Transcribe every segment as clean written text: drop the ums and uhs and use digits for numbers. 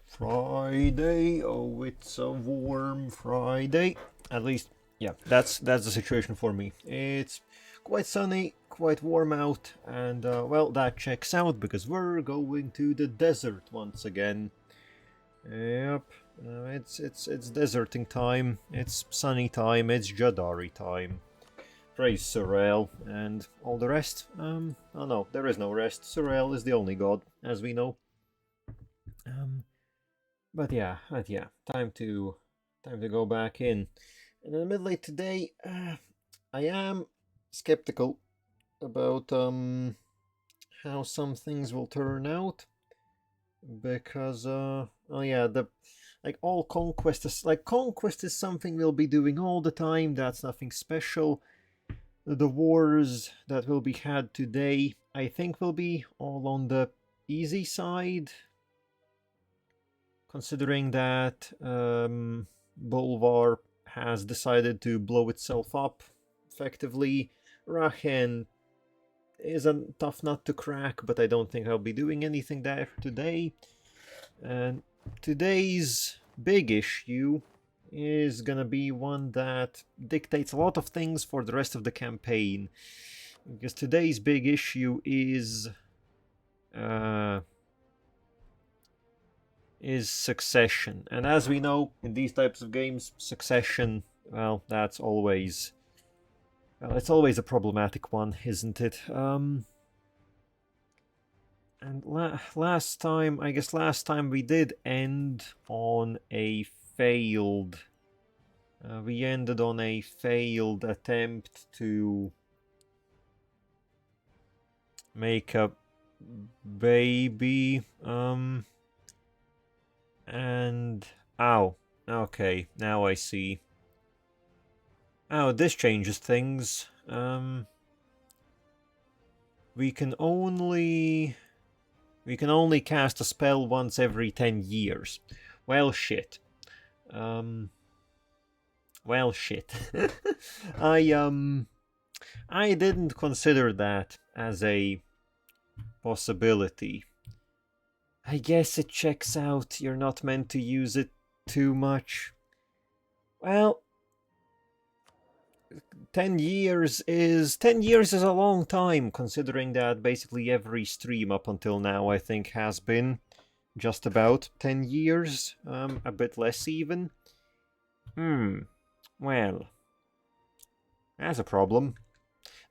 Friday, oh it's a warm Friday. At least, yeah, that's the situation for me. It's quite sunny, quite warm out, and well, that checks out because we're going to the desert once again. Yep, it's deserting time, it's sunny time, it's Jadari time. Praise Sorel and all the rest. Oh no, there is no rest. Sorel is the only god, as we know. But yeah, time to go back in. And in the middle of today, I am skeptical about how some things will turn out, because oh yeah, conquest is something we'll be doing all the time. That's nothing special. The wars that will be had today, I think, will be all on the easy side, considering that Bolvar has decided to blow itself up effectively. Rachen is a tough nut to crack, but I don't think I'll be doing anything there today. And today's big issue is gonna be one that dictates a lot of things for the rest of the campaign. Because today's big issue is succession. And as we know, in these types of games, succession, well, that's always... well, it's always a problematic one, isn't it? And last time we did end on a failed... we ended on a failed attempt to make a baby, and... ow. Okay, now I see. Oh, this changes things. We can only cast a spell once every 10 years. Well, shit. Well, shit. I didn't consider that as a possibility. I guess it checks out. You're not meant to use it too much. Well, 10 years is a long time, considering that basically every stream up until now, I think, has been just about 10 years. A bit less even. Well, that's a problem.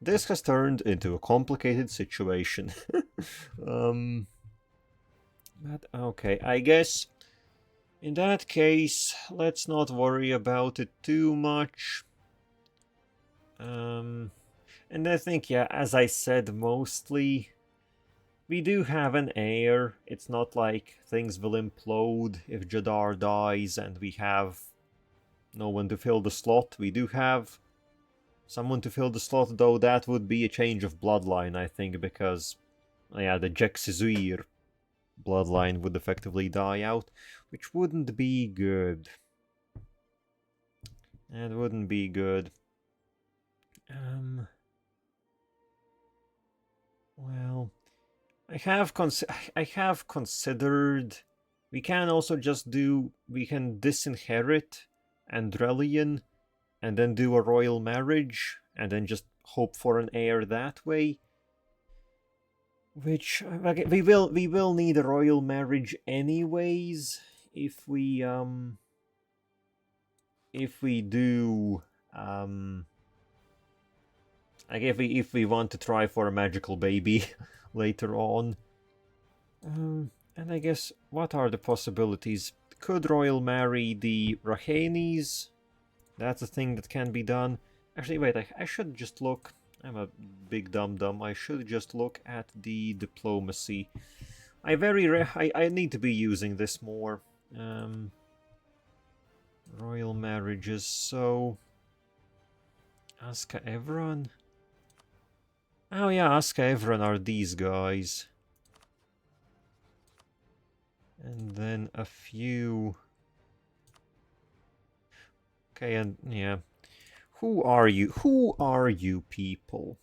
This has turned into a complicated situation. But okay, I guess in that case, let's not worry about it too much. And I think, yeah, as I said, mostly we do have an heir. It's not like things will implode if Jadar dies and we have no one to fill the slot. We do have someone to fill the slot, though that would be a change of bloodline, I think, because, yeah, the Jexizir bloodline would effectively die out, which wouldn't be good. It wouldn't be good. Well, I have considered we can also just we can disinherit Andrelian and then do a royal marriage and then just hope for an heir that way. Which we will need a royal marriage anyways if we do like if we want to try for a magical baby later on. And I guess, what are the possibilities? Could royal marry the Rahenis? That's a thing that can be done. Actually, wait, I should just look. I'm a big dum-dum. I should just look at the diplomacy. I need to be using this more. Royal marriages, so... Aska Evron? Oh yeah, Aska Evron are these guys. And then a few... Okay, and yeah. Who are you? Who are you people?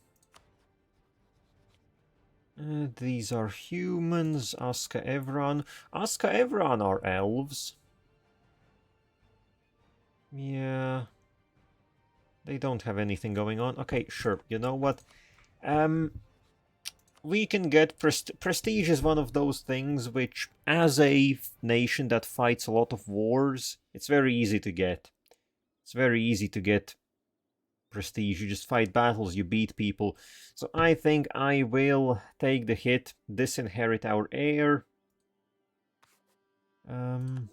These are humans. Aska Evran. Aska Evran are elves. Yeah. They don't have anything going on. Okay, sure. You know what? We can get prestige is one of those things which, as a nation that fights a lot of wars, it's very easy to get. It's very easy to get prestige. You just fight battles, you beat people. So I think I will take the hit, disinherit our heir. And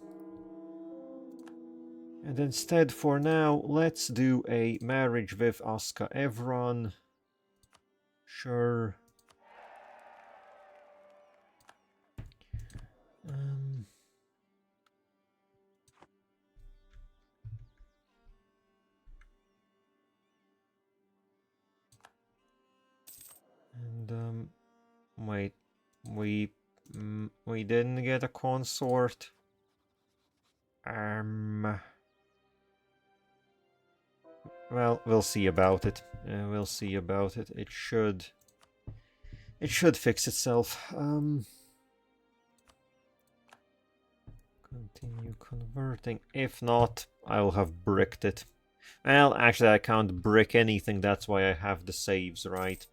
instead, for now, let's do a marriage with Aska Evron. Sure. And wait, we didn't get a consort. Well, we'll see about it. We'll see about it. It should fix itself. Continue converting. If not, I'll have bricked it. Well, actually, I can't brick anything. That's why I have the saves, right?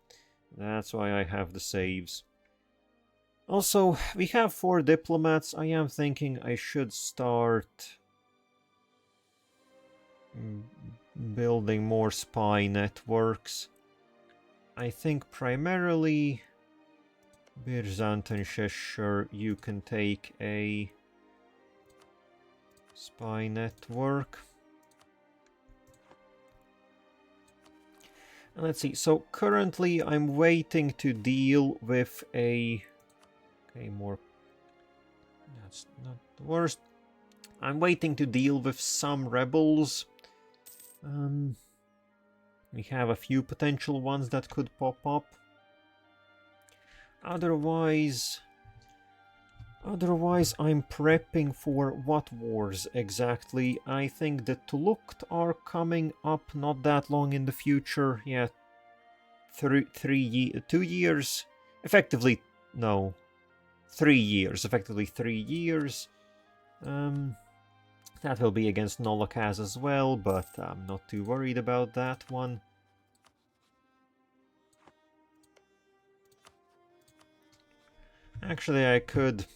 That's why I have the saves. Also, we have 4 diplomats. I am thinking I should start building more spy networks. I think primarily Birzanten, sure, you can take a spy network. And let's see, so currently I'm waiting to deal with a... Okay, more... That's not the worst. I'm waiting to deal with some rebels. We have a few potential ones that could pop up. Otherwise, I'm prepping for what wars exactly? I think the Tulukt are coming up not that long in the future. Yeah, 2 years. Effectively, no. 3 years. Effectively 3 years. That will be against Nolokaz as well, but I'm not too worried about that one. Actually, I could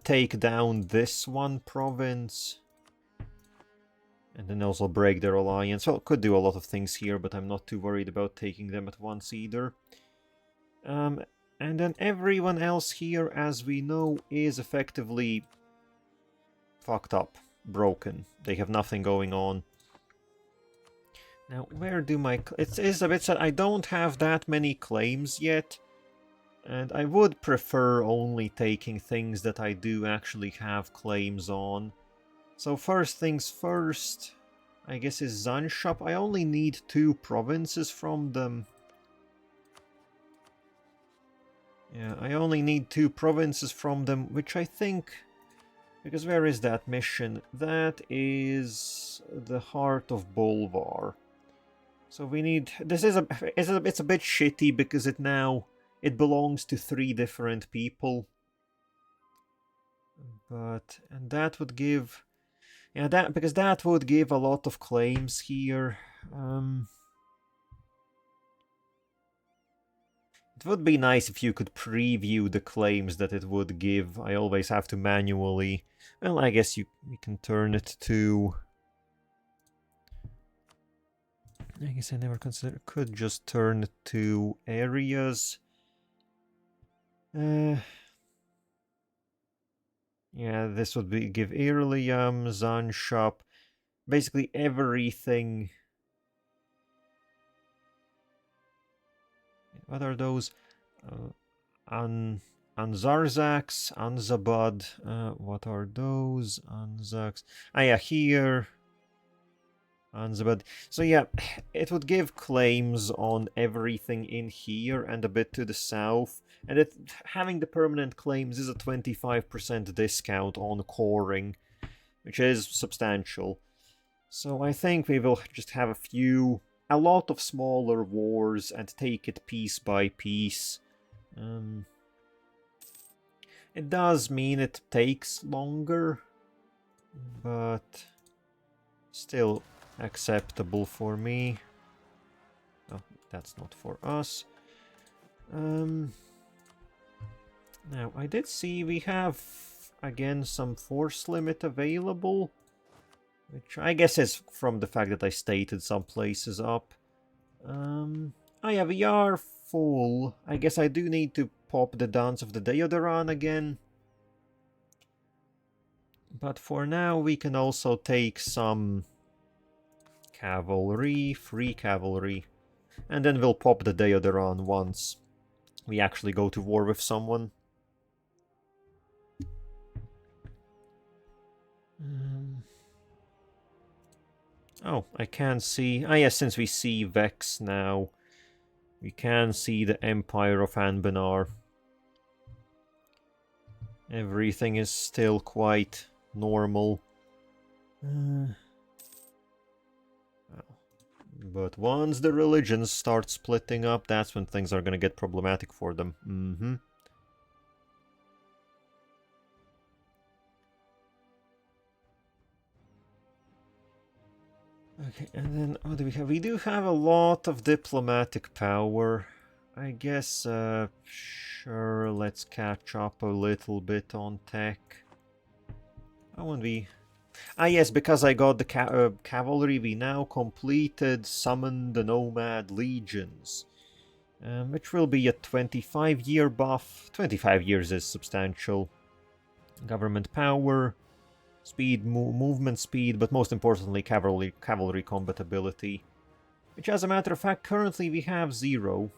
take down this one province. And then also break their alliance. Well, could do a lot of things here, but I'm not too worried about taking them at once either. And then everyone else here, as we know, is effectively fucked up, broken. They have nothing going on. Now, where do my... It is a bit sad. I don't have that many claims yet. And I would prefer only taking things that I do actually have claims on. So first things first, I guess is Zanshap. I only need 2 provinces from them. Yeah, I only need 2 provinces from them, which I think... Because where is that mission? That is the heart of Bolvar. So we need... This is it's a bit shitty because it belongs to 3 different people. And that would give... Yeah, because that would give a lot of claims here. It would be nice if you could preview the claims that it would give. I always have to manually... Well, I guess we can turn it to... I guess I never considered... Could just turn it to areas. Yeah, this would give Irlium, Zanshap, basically everything. What are those? Anzarzax, Anzabad. What are those? Anzax. Ah, yeah, here. Anzabad. So yeah, it would give claims on everything in here and a bit to the south. And having the permanent claims is a 25% discount on coring, which is substantial. So I think we will just have a lot of smaller wars and take it piece by piece. It does mean it takes longer, but still acceptable for me. Oh, that's not for us. Now, I did see we have, again, some force limit available, which I guess is from the fact that I stated some places up. Oh yeah, we are full. I guess I do need to pop the Dance of the Deodaran again. But for now, we can also take some cavalry, free cavalry. And then we'll pop the Deodaran once we actually go to war with someone. Oh, I can see... Ah yes, since we see Vex now, we can see the Empire of Anbennar. Everything is still quite normal. But once the religions start splitting up, that's when things are gonna get problematic for them. Okay, and then what do we have? We do have a lot of diplomatic power. I guess, sure, let's catch up a little bit on tech. Oh, and we... Ah yes, because I got the cavalry, we now completed Summon the Nomad Legions. Which will be a 25-year buff. 25 years is substantial. Government power, speed, movement speed, but most importantly cavalry combatability. Which, as a matter of fact, currently we have 0.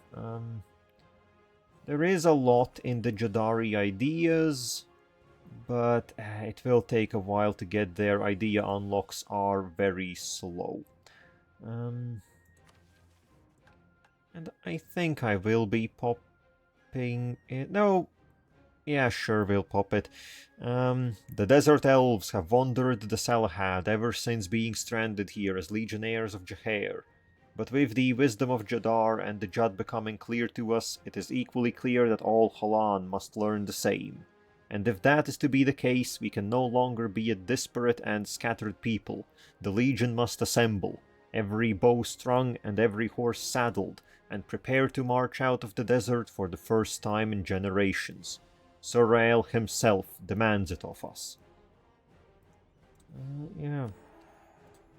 There is a lot in the Jadari ideas, but it will take a while to get there. Idea unlocks are very slow. And I think I will be popping it. No, yeah, sure, we'll pop it. The Desert Elves have wandered the Salahad ever since being stranded here as legionnaires of Jahair. But with the wisdom of Jadar and the Judd becoming clear to us, it is equally clear that all Halan must learn the same. And if that is to be the case, we can no longer be a disparate and scattered people. The Legion must assemble, every bow strung and every horse saddled, and prepare to march out of the desert for the first time in generations. Surael himself demands it of us. Yeah.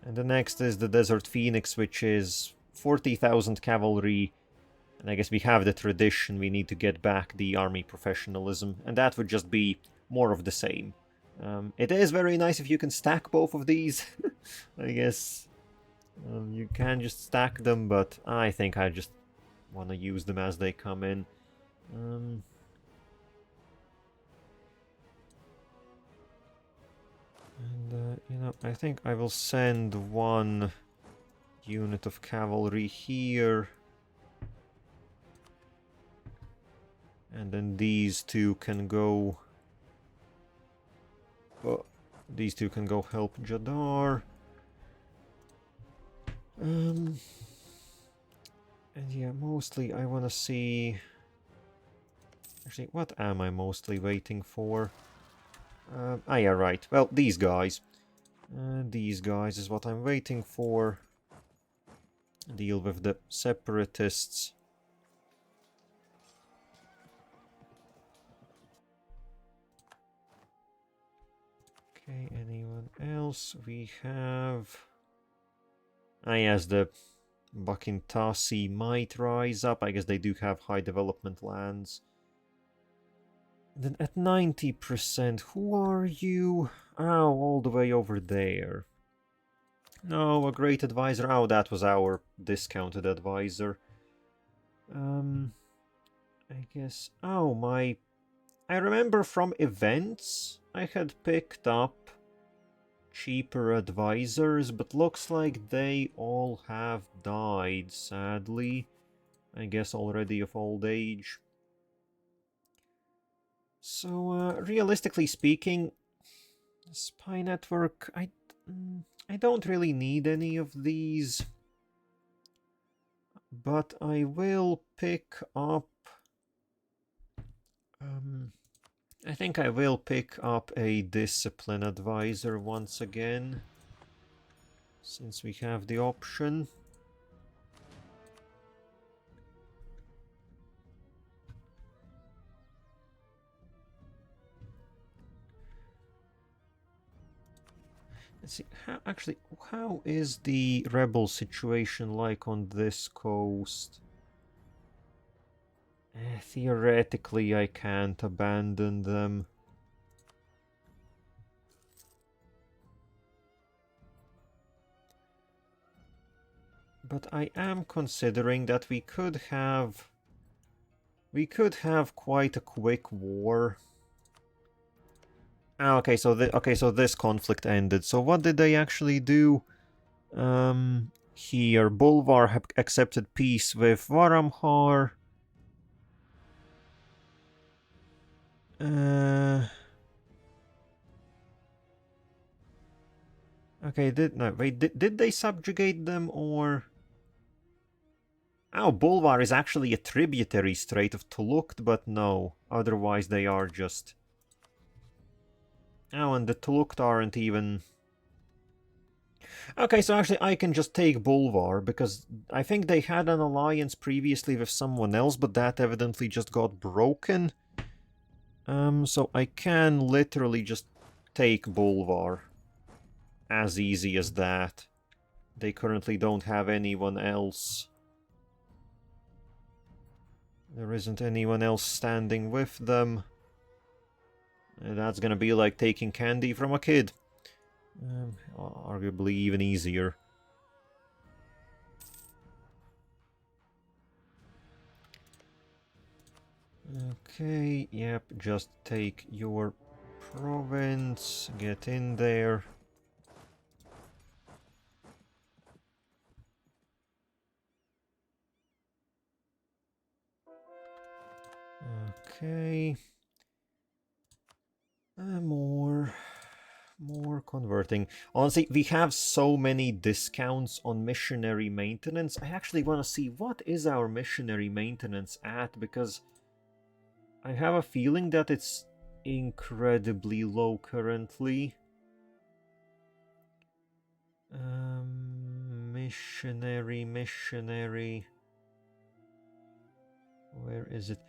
And the next is the Desert Phoenix, which is 40,000 cavalry. And I guess we have the tradition, we need to get back the army professionalism. And that would just be more of the same. It is very nice if you can stack both of these. I guess you can just stack them, but I think I just want to use them as they come in. You know, I think I will send one unit of cavalry here. And then these two can go... Oh, these two can go help Jadar. And yeah, mostly I want to see... Actually, what am I mostly waiting for? Ah yeah, right. Well, these guys. These guys is what I'm waiting for. Deal with the separatists. Okay, anyone else? We have... Ah yes, the Bakintasi might rise up. I guess they do have high development lands. Then at 90%, who are you? Oh, all the way over there. No, a great advisor. Oh, that was our discounted advisor. I guess... Oh, my... I remember from events I had picked up cheaper advisors, but looks like they all have died, sadly. I guess already of old age. So, realistically speaking, Spy Network, I don't really need any of these. But I will pick up I think I will pick up a discipline advisor once again, since we have the option. Let's see, how is the rebel situation like on this coast? Theoretically, I can't abandon them. But I am considering that we could have quite a quick war. Ah, okay, so this conflict ended. So what did they actually do? Here, Bolvar accepted peace with Varamhar. Okay, did they subjugate them, or... Oh, Bolvar is actually a tributary strait of Tulukt, but no. Otherwise they are just... Oh, and the Tulukt aren't even... Okay, so actually I can just take Bolvar, because I think they had an alliance previously with someone else, but that evidently just got broken. So I can literally just take Bolvar. As easy as that. They currently don't have anyone else. There isn't anyone else standing with them. That's gonna be like taking candy from a kid. Arguably even easier. Okay, yep, just take your province, get in there. Okay. More converting. Honestly, we have so many discounts on missionary maintenance. I actually want to see what is our missionary maintenance at, because I have a feeling that it's incredibly low currently. Missionary. Where is it?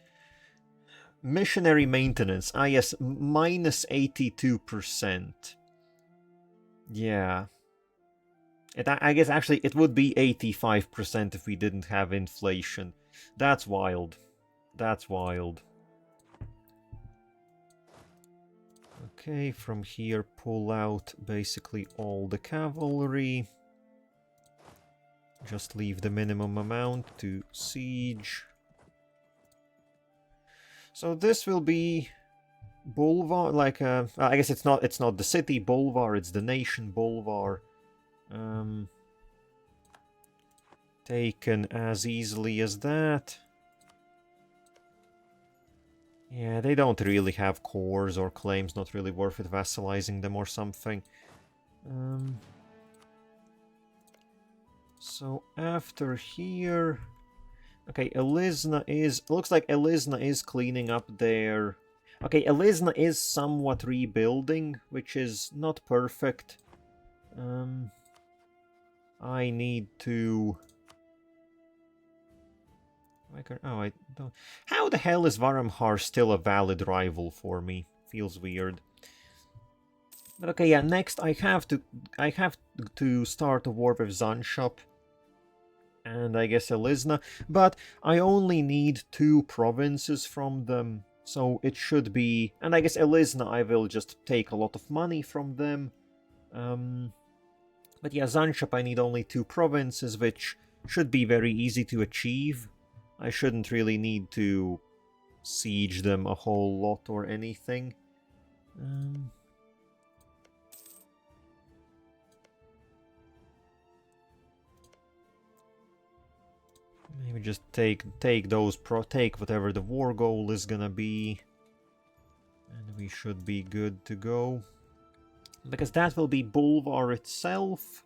Missionary maintenance. Ah, yes, minus 82%. Yeah. I guess actually it would be 85% if we didn't have inflation. That's wild. That's wild. Okay, from here pull out basically all the cavalry. Just leave the minimum amount to siege. So this will be Bolvar, like I guess it's not the city Bolvar, it's the nation Bolvar. Taken as easily as that. Yeah, they don't really have cores or claims, not really worth it vassalizing them or something. So after here... Okay, Elisna is... Looks like Elisna is cleaning up their... Okay, Elisna is somewhat rebuilding, which is not perfect. I need to... Oh, I don't... How the hell is Varamhar still a valid rival for me? Feels weird. But okay, yeah, next I have to start a war with Zanshop. And I guess Elisna. But I only need 2 provinces from them. So it should be... And I guess Elisna I will just take a lot of money from them. But yeah, Zanshop I need only 2 provinces, which should be very easy to achieve. I shouldn't really need to siege them a whole lot or anything. Maybe just take whatever the war goal is gonna be. And we should be good to go. Because that will be Bolvar itself.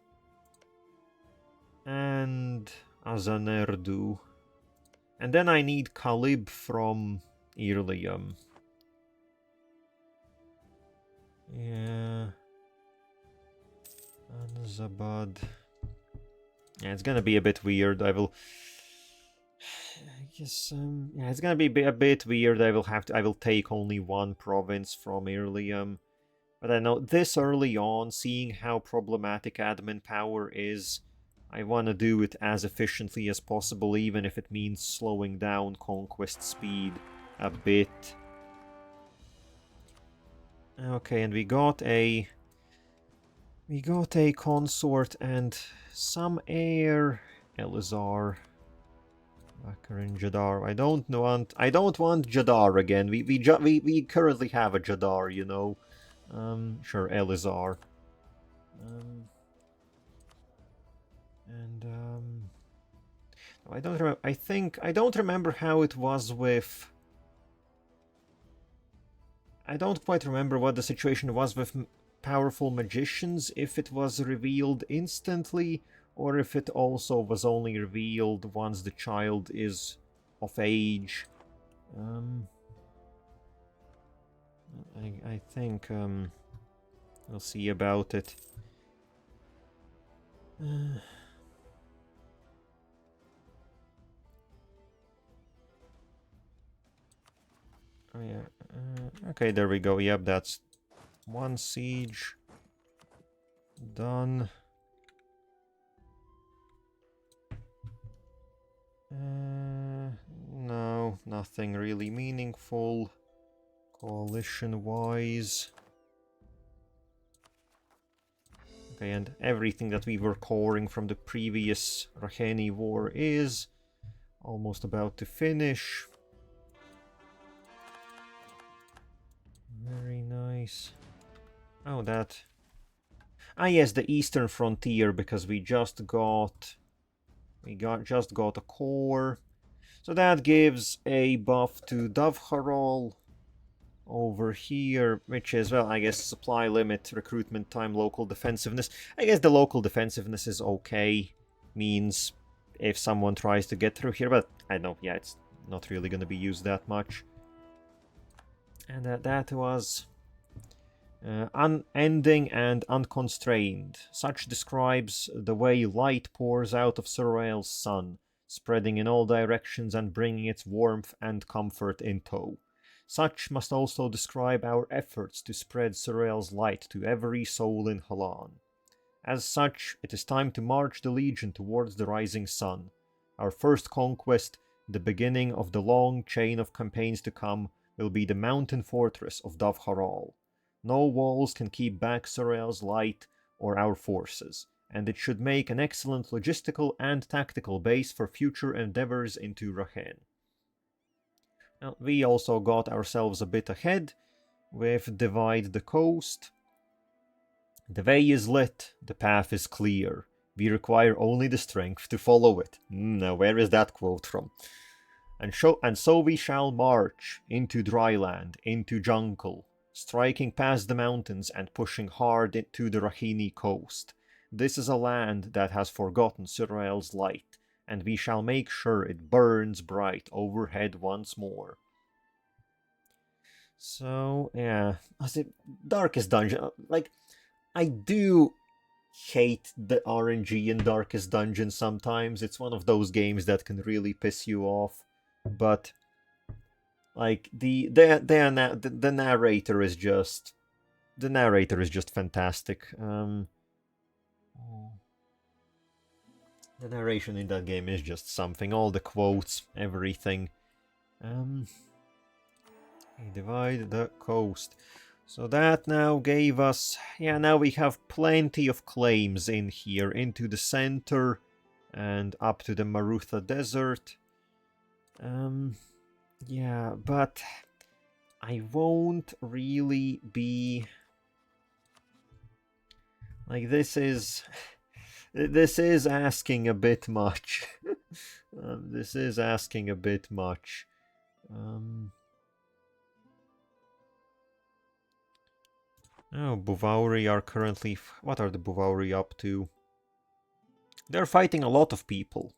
And Azanerdu. And then I need Kalib from Irlium. Yeah. Anzabad. Yeah, it's gonna be a bit weird. I guess, yeah, it's gonna be a bit weird. I will take only one province from Irlium. But I know this early on, seeing how problematic admin power is, I want to do it as efficiently as possible, even if it means slowing down conquest speed a bit. Okay, and we got a consort and some heir. Elazar, Bakarin, Jadar. I don't want Jadar again. We currently have a Jadar, you know. Sure, Elazar. I don't remember. I don't remember how it was with. I don't quite remember what the situation was with powerful magicians. If it was revealed instantly, or if it also was only revealed once the child is of age. I think we'll see about it. Oh yeah. Okay, there we go. Yep, that's one siege done. No, nothing really meaningful coalition-wise. Okay, and everything that we were coring from the previous Raheni war is almost about to finish. Very nice. Oh, that. Ah, yes, the eastern frontier, because we just got a core. So that gives a buff to Dovharol over here, which is, well, I guess supply limit, recruitment time, local defensiveness. I guess the local defensiveness is okay. Means if someone tries to get through here, but I know, yeah, it's not really going to be used that much. And that was unending and unconstrained. Such describes the way light pours out of Surael's sun, spreading in all directions and bringing its warmth and comfort in tow. Such must also describe our efforts to spread Surael's light to every soul in Halan. As such, it is time to march the Legion towards the rising sun. Our first conquest, the beginning of the long chain of campaigns to come, will be the mountain fortress of Dovharol. No walls can keep back Surael's light or our forces, and it should make an excellent logistical and tactical base for future endeavors into Rahen. Now, we also got ourselves a bit ahead with Divide the Coast. The way is lit, the path is clear. We require only the strength to follow it. Now, where is that quote from? And so we shall march into dry land, into jungle, striking past the mountains and pushing hard into the Rahini coast. This is a land that has forgotten Surael's light, and we shall make sure it burns bright overhead once more. So, yeah, Darkest Dungeon, like, I do hate the RNG in Darkest Dungeon sometimes. It's one of those games that can really piss you off. But like the narrator is just fantastic. The narration in that game is just something. All the quotes, everything. Divide the coast. So that now gave us, yeah, now we have plenty of claims in here, into the center and up to the Marutha Desert. Yeah, but I won't really be... Like, this is asking a bit much. This is asking a bit much. Oh, Buvauri are currently... What are the Buvauri up to? They're fighting a lot of people.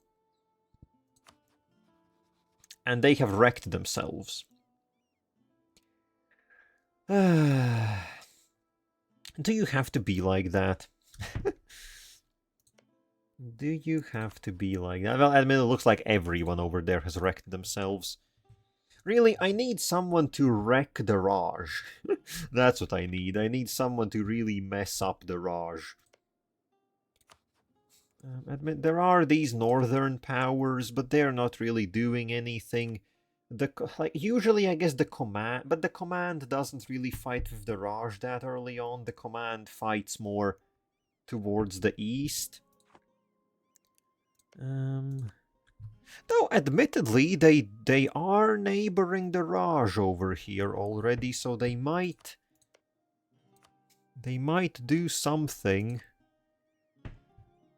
And they have wrecked themselves. Do you have to be like that? Do you have to be like that? Well, I mean, it looks like everyone over there has wrecked themselves. Really, I need someone to wreck the Raj. That's what I need. I need someone to really mess up the Raj. Admit there are these northern powers, but they're not really doing anything. Usually I guess the command doesn't really fight with the Raj that early on. The command fights more towards the east. Though admittedly they are neighboring the Raj over here already, so they might do something.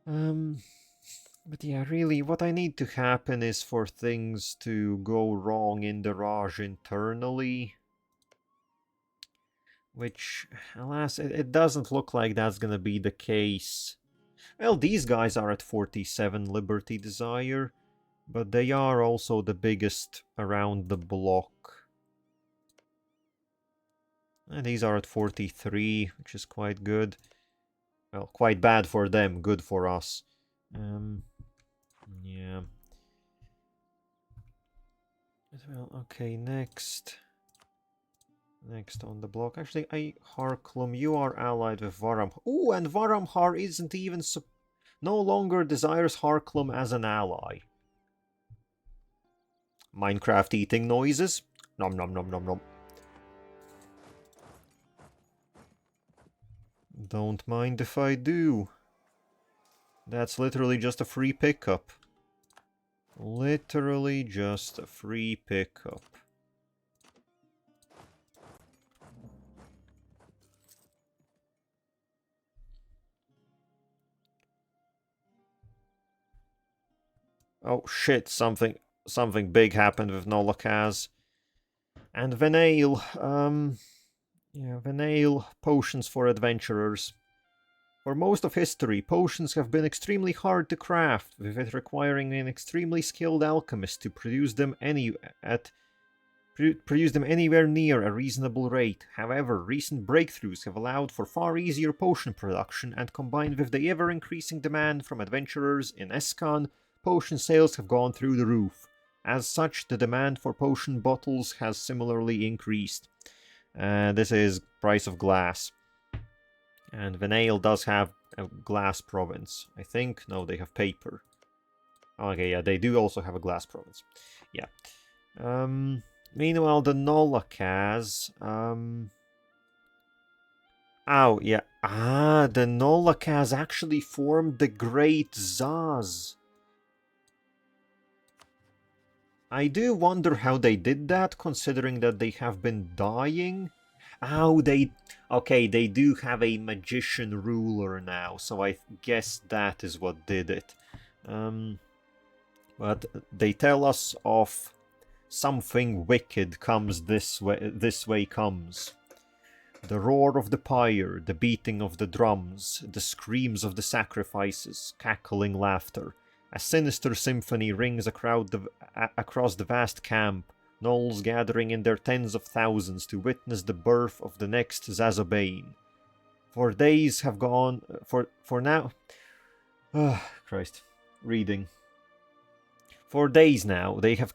But yeah, really, what I need to happen is for things to go wrong in the Raj internally. Which, alas, it doesn't look like that's gonna be the case. Well, these guys are at 47 Liberty Desire, but they are also the biggest around the block. And these are at 43, which is quite good. Well, quite bad for them, good for us. Yeah. Well, okay, next. Next on the block. Actually, Harklum, you are allied with Varam. Ooh, and Varamhar isn't even... no longer desires Harklum as an ally. Minecraft eating noises. Nom nom nom nom nom. Don't mind if I do. That's literally just a free pickup. Literally just a free pickup. Oh shit, something big happened with Nolokaz. And Venail, yeah, Venail, potions for adventurers. For most of history, potions have been extremely hard to craft, with it requiring an extremely skilled alchemist to produce them anywhere near a reasonable rate. However, recent breakthroughs have allowed for far easier potion production, and combined with the ever-increasing demand from adventurers in Eskan, potion sales have gone through the roof. As such, the demand for potion bottles has similarly increased. This is price of glass. And Venail does have a glass province. I think. No, they have paper. Okay, yeah, they do also have a glass province. Yeah. Meanwhile, the Nolokaz... Oh, yeah. Ah, the Nolokaz actually formed the Great Zaz. I do wonder how they did that, considering that they have been dying. Oh, okay, they do have a magician ruler now, so I guess that is what did it. But they tell us of something wicked comes this way comes. The roar of the pyre, the beating of the drums, the screams of the sacrifices, cackling laughter. A sinister symphony rings across the vast camp, gnolls gathering in their tens of thousands to witness the birth of the next Zazobane. For days have gone... For now... Christ. Reading. For days now, they have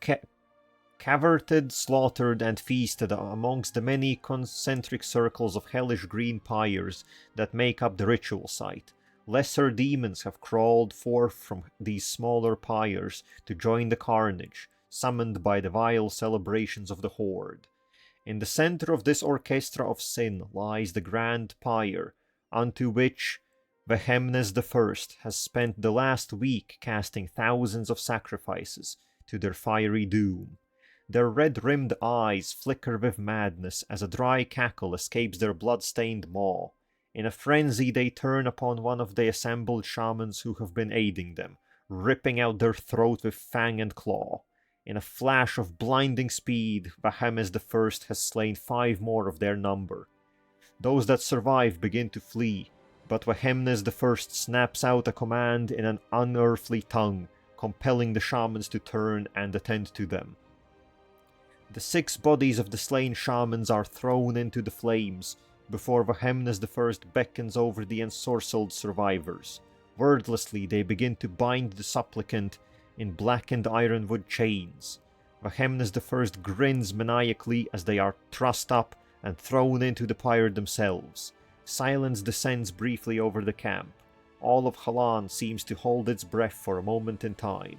cavorted, slaughtered, and feasted amongst the many concentric circles of hellish green pyres that make up the ritual site. Lesser demons have crawled forth from these smaller pyres to join the carnage, summoned by the vile celebrations of the Horde. In the center of this orchestra of sin lies the grand pyre, unto which Vehemnes I has spent the last week casting thousands of sacrifices to their fiery doom. Their red-rimmed eyes flicker with madness as a dry cackle escapes their blood-stained maw. In a frenzy, they turn upon one of the assembled shamans who have been aiding them, ripping out their throat with fang and claw. In a flash of blinding speed, Vehemnes I has slain 5 more of their number. Those that survive begin to flee, but Vehemnes I snaps out a command in an unearthly tongue, compelling the shamans to turn and attend to them. The 6 bodies of the slain shamans are thrown into the flames, before Vahemnes I beckons over the ensorcelled survivors. Wordlessly, they begin to bind the supplicant in blackened ironwood chains. Vahemnes I grins maniacally as they are trussed up and thrown into the pyre themselves. Silence descends briefly over the camp. All of Halan seems to hold its breath for a moment in time.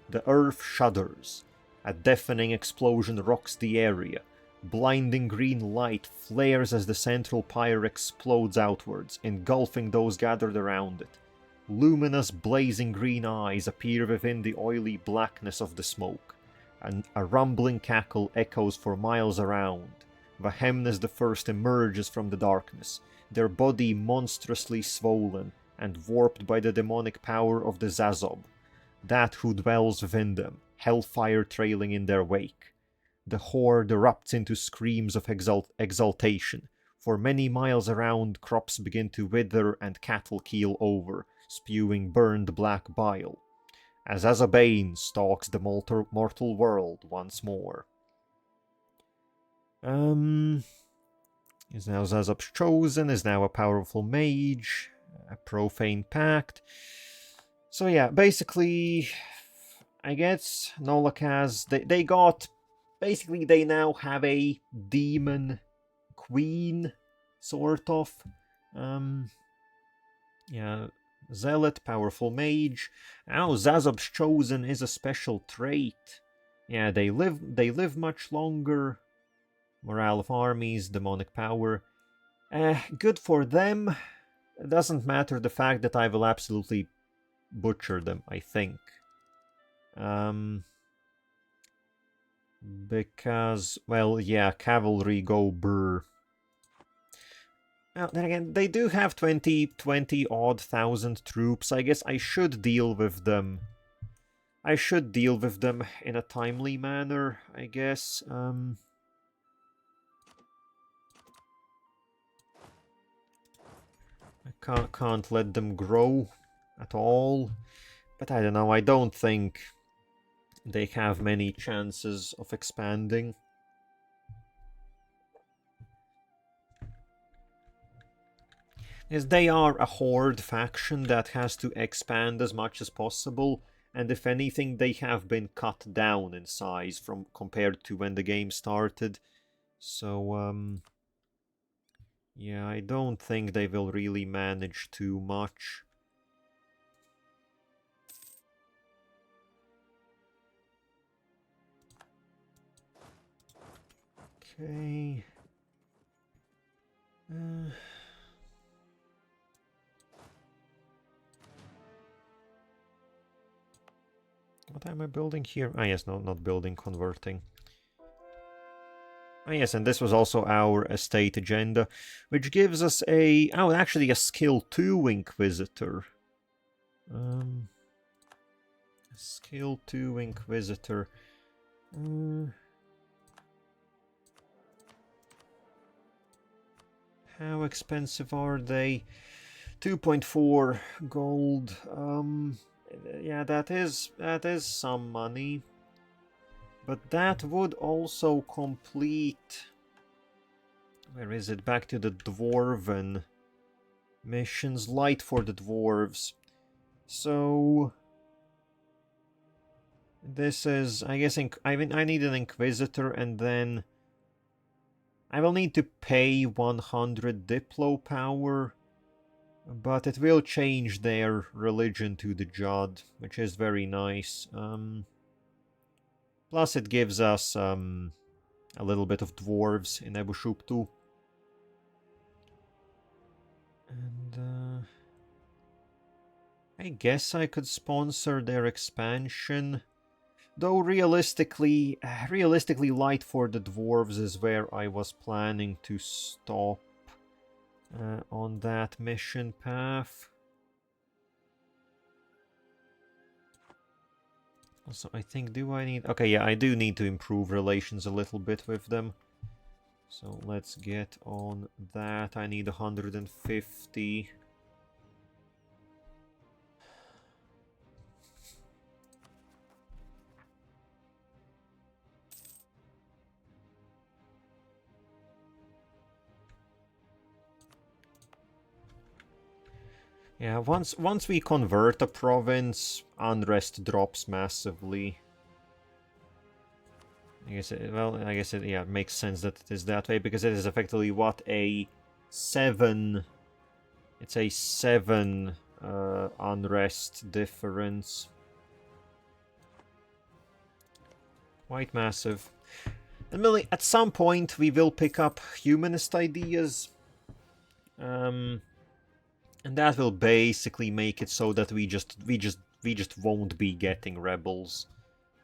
The earth shudders. A deafening explosion rocks the area. Blinding green light flares as the central pyre explodes outwards, engulfing those gathered around it. Luminous, blazing green eyes appear within the oily blackness of the smoke, and a rumbling cackle echoes for miles around. Vahemnes I emerges from the darkness, their body monstrously swollen and warped by the demonic power of the Zazob, that who dwells within them, hellfire trailing in their wake. The horde erupts into screams of exultation. For many miles around, crops begin to wither and cattle keel over, spewing burned black bile. As Azabane stalks the mortal world once more. Is now Zazob's chosen, is now a powerful mage, a profane pact. So yeah, basically, I guess Nolakaz, they got, basically they now have a demon queen, sort of. Yeah, zealot, powerful mage. Now Zazob's chosen is a special trait. Yeah, they live much longer. Morale of armies, demonic power. Good for them. It doesn't matter the fact that I will absolutely butcher them, I think. Because, well, yeah, cavalry go brr. Now, then again, they do have 20 odd thousand troops. I guess I should deal with them. I should deal with them in a timely manner, I guess. I can't let them grow at all. But I don't know, I don't think they have many chances of expanding. As they are a horde faction that has to expand as much as possible, and if anything, they have been cut down in size from compared to when the game started. So, yeah, I don't think they will really manage too much. Okay. What am I building here? Ah, yes, no, not building, converting. Ah, yes, and this was also our estate agenda, which gives us a... Oh, actually a skill 2 Inquisitor. Skill 2 Inquisitor. How expensive are they? 2.4 gold. Yeah, that is some money. But that would also complete... Where is it? Back to the Dwarven missions. Light for the Dwarves. So... This is... I guess I need an Inquisitor, and then... I will need to pay 100 Diplo power, but it will change their religion to the Jadd, which is very nice. Plus it gives us a little bit of dwarves in Ebushuptu. And I guess I could sponsor their expansion. Though realistically, Light for the Dwarves is where I was planning to stop on that mission path. Also, I think, do I need... Okay, yeah, I do need to improve relations a little bit with them. So let's get on that. I need 150. Yeah, once we convert a province, unrest drops massively. I guess it yeah, makes sense that it is that way, because it is effectively what, a 7. It's a 7 unrest difference. Quite massive. And really, at some point we will pick up humanist ideas. And that will basically make it so that we just won't be getting rebels.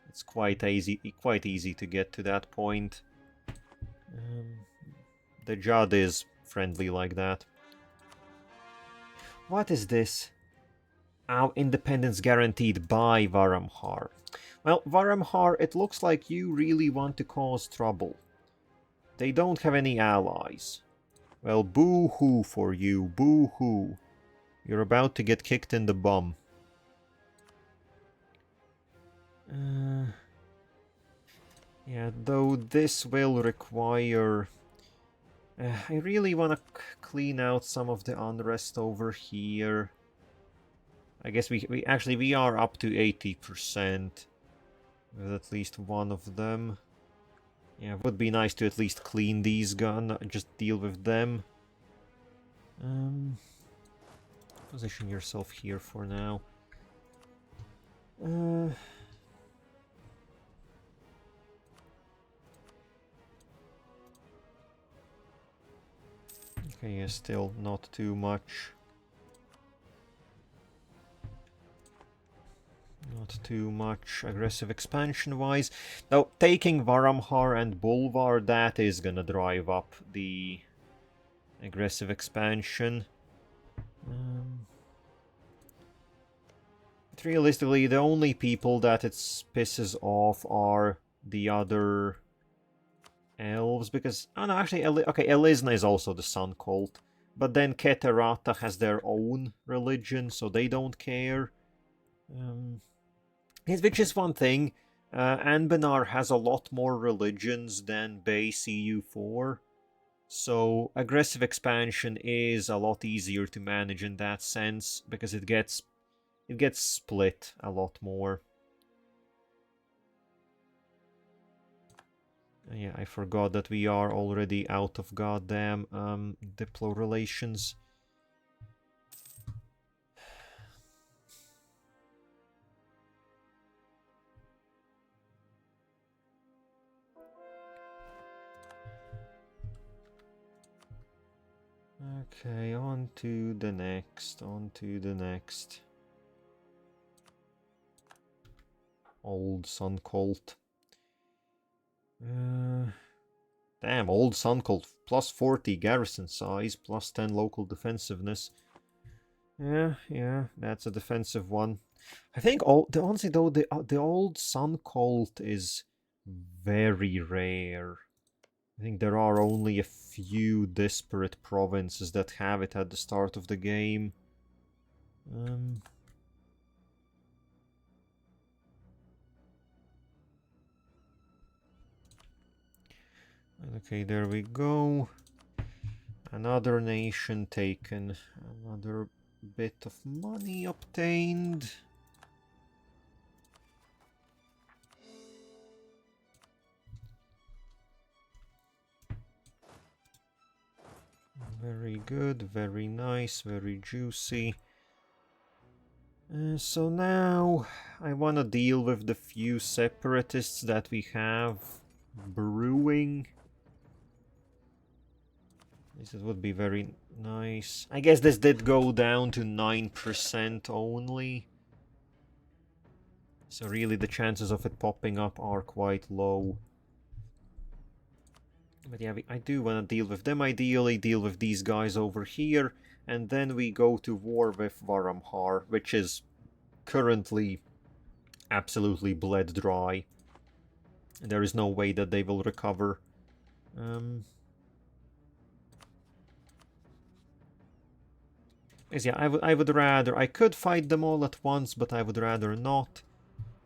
It's quite easy to get to that point. The Jadd is friendly like that. What is this? Our independence guaranteed by Varamhar. Well, Varamhar, it looks like you really want to cause trouble. They don't have any allies. Well, boo-hoo for you, boo-hoo. You're about to get kicked in the bum. Yeah, though this will require... I really want to clean out some of the unrest over here. I guess we are up to 80% with at least one of them. Yeah, it would be nice to at least clean these guns, not just deal with them. Position yourself here for now. Okay, yeah, still not too much. Not too much aggressive expansion-wise. Now, taking Varamhar and Bulvar, that is gonna drive up the aggressive expansion. But realistically, the only people that it pisses off are the other elves, because... Oh no, actually, okay, Elisna is also the Sun Cult. But then Keterata has their own religion, so they don't care. Which is one thing. Anbennar has a lot more religions than Bay CU4. So aggressive expansion is a lot easier to manage in that sense, because it gets split a lot more. Yeah, I forgot that we are already out of goddamn Diplo relations. Okay, on to the next, Old Sun Cult. Damn, Old Sun Cult. Plus 40 garrison size, plus 10 local defensiveness. Yeah, that's a defensive one. I think, honestly though, the Old Sun Cult is very rare. I think there are only a few disparate provinces that have it at the start of the game. Okay, there we go. Another nation taken. Another bit of money obtained. Very good, very nice, very juicy. So now I want to deal with the few separatists that we have brewing. This would be very nice. I guess this did go down to 9% only. So really the chances of it popping up are quite low. But yeah, I do want to deal with them. Ideally deal with these guys over here. And then we go to war with Varamhar, which is currently absolutely bled dry. There is no way that they will recover. Yeah, I would rather... I could fight them all at once, but I would rather not.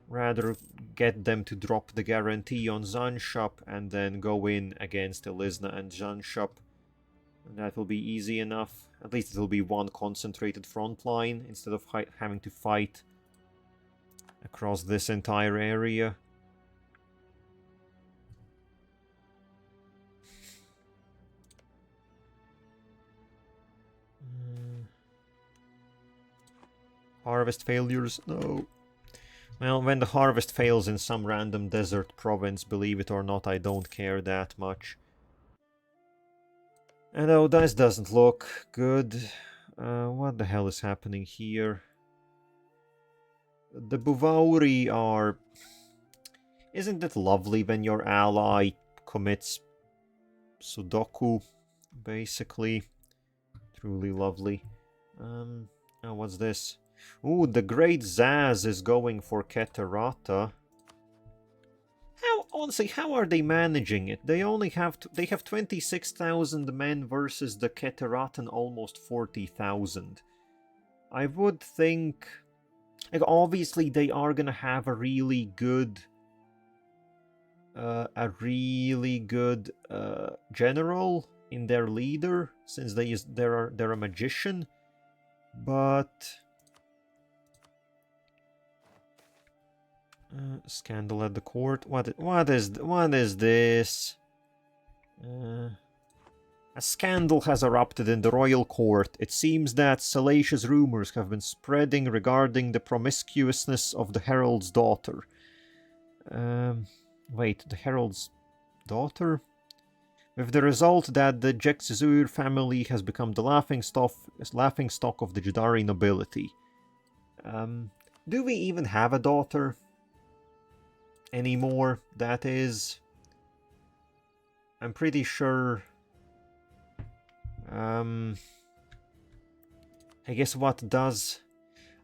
Rather get them to drop the guarantee on Zanshop and then go in against Elisna and Zanshop. That will be easy enough. At least it will be one concentrated front line instead of having to fight across this entire area. Harvest failures? No. Well, when the harvest fails in some random desert province, believe it or not, I don't care that much. And oh, this doesn't look good. What the hell is happening here? The Buvauri are... Isn't it lovely when your ally commits Sudoku, basically? Truly lovely. Oh, what's this? Ooh, the Great Zaz is going for Keterata. Honestly, how are they managing it? They only have they have 26,000 men versus the Keteratan almost 40,000. I would think, like, obviously they are gonna have a really good general in their leader, since they're a magician, but scandal at the court. What is this? A scandal has erupted in the royal court. It seems that salacious rumors have been spreading regarding the promiscuousness of the herald's daughter. Wait, the herald's daughter? With the result that the Jexizur family has become the laughing stock of the Jadari nobility. Do we even have a daughter anymore? That is... I'm pretty sure... I guess what does...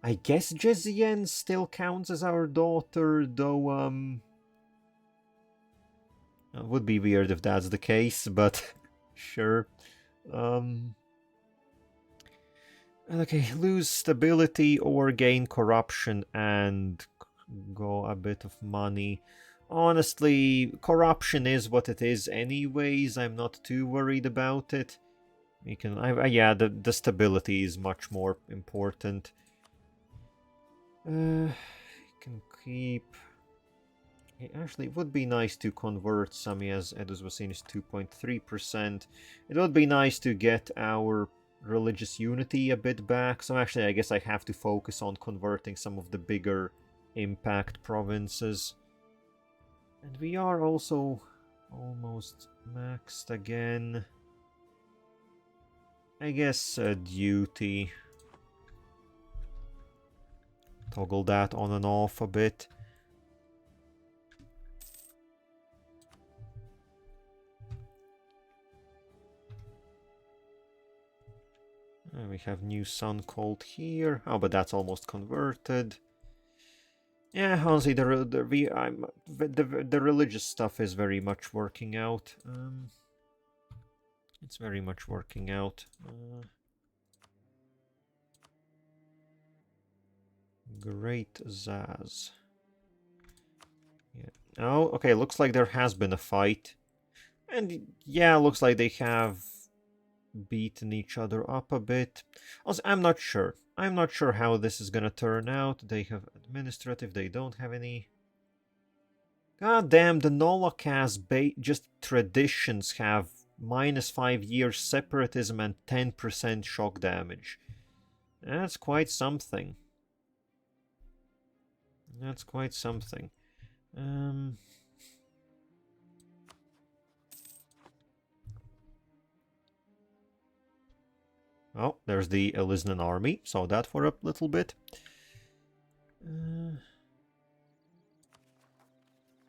I guess Jezien still counts as our daughter, though, it would be weird if that's the case, but sure. Okay, lose stability or gain corruption and go a bit of money. Honestly, corruption is what it is anyways. I'm not too worried about it. We can, yeah, the stability is much more important. You can keep... Actually, it would be nice to convert Samia's Edus Vasinis 2.3%. It would be nice to get our religious unity a bit back. So actually, I guess I have to focus on converting some of the bigger impact provinces. And we are also almost maxed again. I guess duty. Toggle that on and off a bit. And we have new sun called here. Oh, but that's almost converted. Yeah, honestly, the religious stuff is very much working out. It's very much working out. Great Zaz. Yeah. Oh, okay, looks like there has been a fight. And yeah, looks like they have beaten each other up a bit. Also, I'm not sure. I'm not sure how this is gonna turn out. They have administrative, they don't have any. God damn, the Nolakas just traditions have -5 years separatism and 10% shock damage. That's quite something. That's quite something. Oh, there's the Eliznan army. Saw that for a little bit.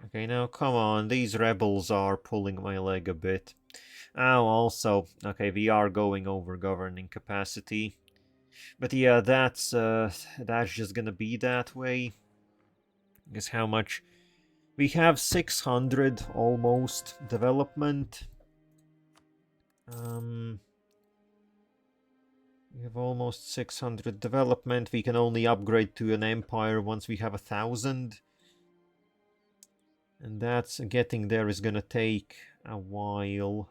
Okay, now come on. These rebels are pulling my leg a bit. Oh, also, okay, we are going over governing capacity. But yeah, that's just gonna be that way. Guess how much? We have 600 almost development. We have almost 600 development. We can only upgrade to an empire once we have 1,000. And that's getting there is gonna take a while.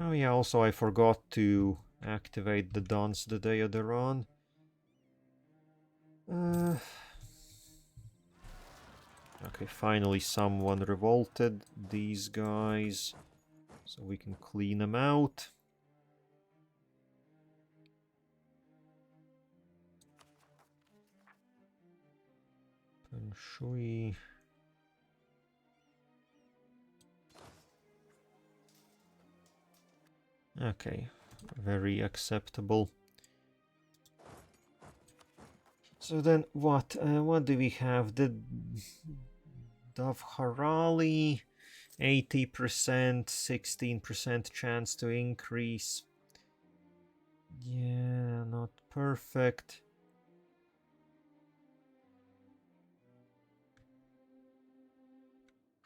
Oh yeah, also I forgot to activate the dance the day of the run. Okay, finally someone revolted. These guys. So we can clean them out. Feng Shui. Okay, very acceptable. So then what? What do we have? The Dov Harali, 80%, 16% chance to increase. Yeah, not perfect.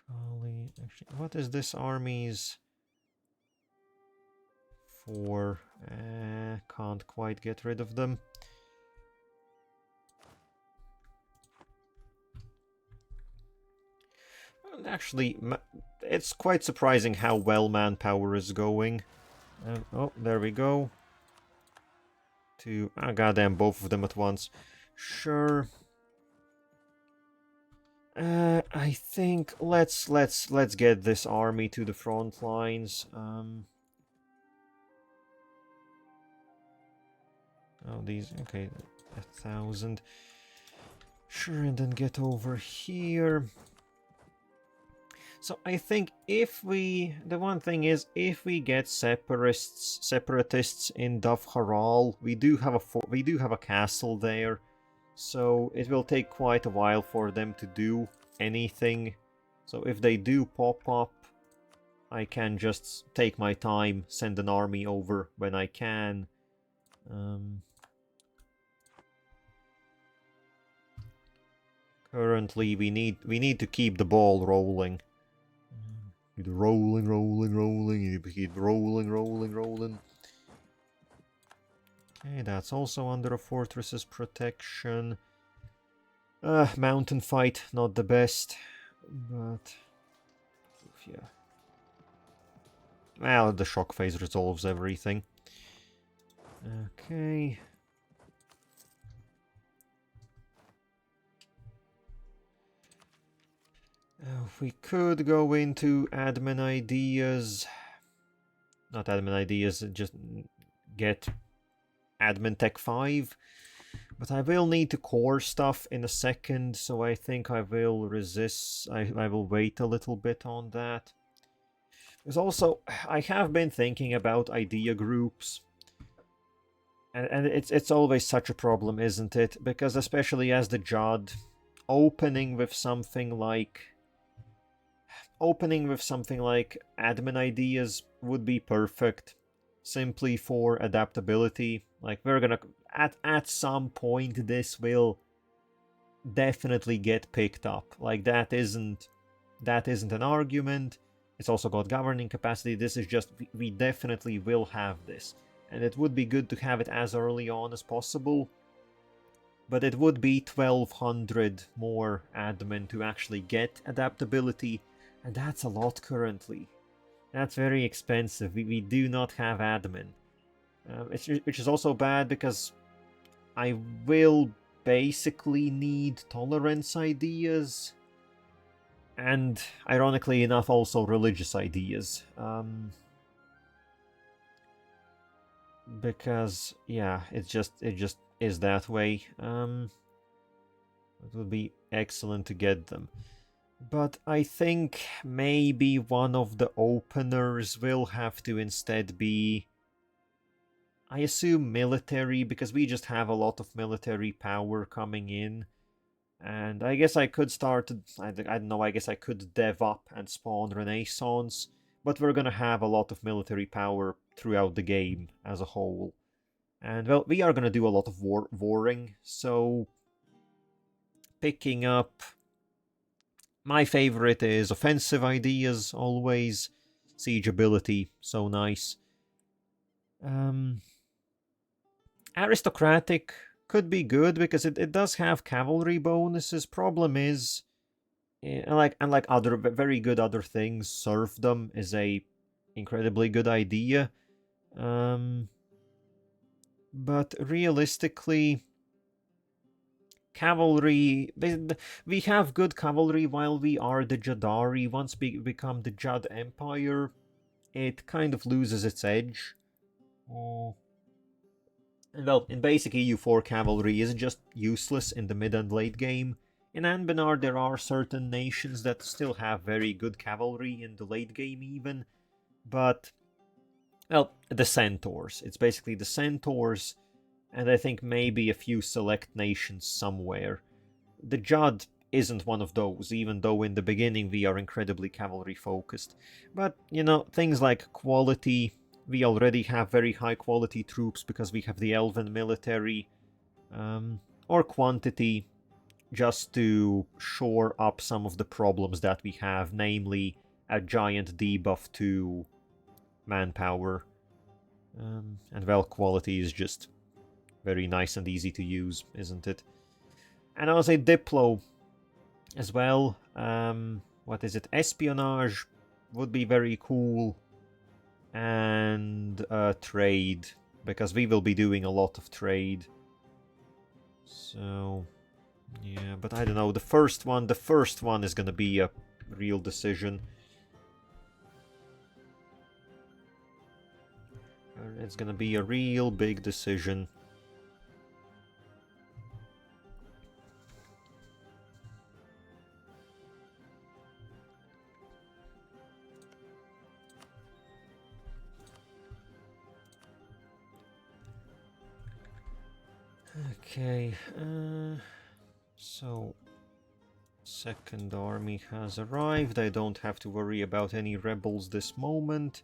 Probably, actually, what is this army's for? Can't quite get rid of them. Actually, it's quite surprising how well manpower is going. Oh, there we go. Goddamn, both of them at once. Sure. I think let's get this army to the front lines. Oh, these, okay, 1,000. Sure, and then get over here. So I think the one thing is, if we get separatists in Dov Haral, we do have a castle there, so it will take quite a while for them to do anything. So if they do pop up, I can just take my time, send an army over when I can. Currently, we need to keep the ball rolling. Rolling. You keep rolling. Okay, that's also under a fortress's protection. Mountain fight, not the best, but yeah. Well, the shock phase resolves everything. Okay. We could go into admin ideas. Not admin ideas, just get admin tech 5. But I will need to core stuff in a second, so I think I will resist. I will wait a little bit on that. There's also, I have been thinking about idea groups. And it's always such a problem, isn't it? Because especially as the Jadd, opening with something like admin ideas would be perfect, simply for adaptability. Like, we're gonna at some point this will definitely get picked up. Like, that isn't an argument. It's also got governing capacity. This is just, we definitely will have this, and it would be good to have it as early on as possible. But it would be 1,200 more admin to actually get adaptability, and that's a lot currently. That's very expensive. We do not have admin. Which is also bad, because I will basically need tolerance ideas. And, ironically enough, also religious ideas. Because, yeah, it just is that way. It would be excellent to get them. But I think maybe one of the openers will have to instead be, I assume, military, because we just have a lot of military power coming in. And I guess I could start, I don't know, I guess I could dev up and spawn Renaissance, but we're gonna have a lot of military power throughout the game as a whole. And, well, we are gonna do a lot of warring, so picking up... My favorite is offensive ideas, always. Siege ability, so nice. Aristocratic could be good, because it does have cavalry bonuses. Problem is, unlike other very good other things, serfdom is a incredibly good idea. But realistically, cavalry, we have good cavalry while we are the Jaddari. Once we become the Jadd Empire, it kind of loses its edge. Oh. Well, in basic EU4, cavalry is just useless in the mid and late game. In Anbennar, there are certain nations that still have very good cavalry in the late game even, but, well, the Centaurs. It's basically the Centaurs, and I think maybe a few select nations somewhere. The Jadd isn't one of those, even though in the beginning we are incredibly cavalry focused. But, you know, things like quality, we already have very high quality troops because we have the Elven military, or quantity, just to shore up some of the problems that we have, namely a giant debuff to manpower. And well, quality is just very nice and easy to use, isn't it? And I would say Diplo as well. What is it? Espionage would be very cool. And trade, because we will be doing a lot of trade. So, yeah, but I don't know. The first one is gonna be a real decision. It's gonna be a real big decision. Okay, so second army has arrived. I don't have to worry about any rebels this moment.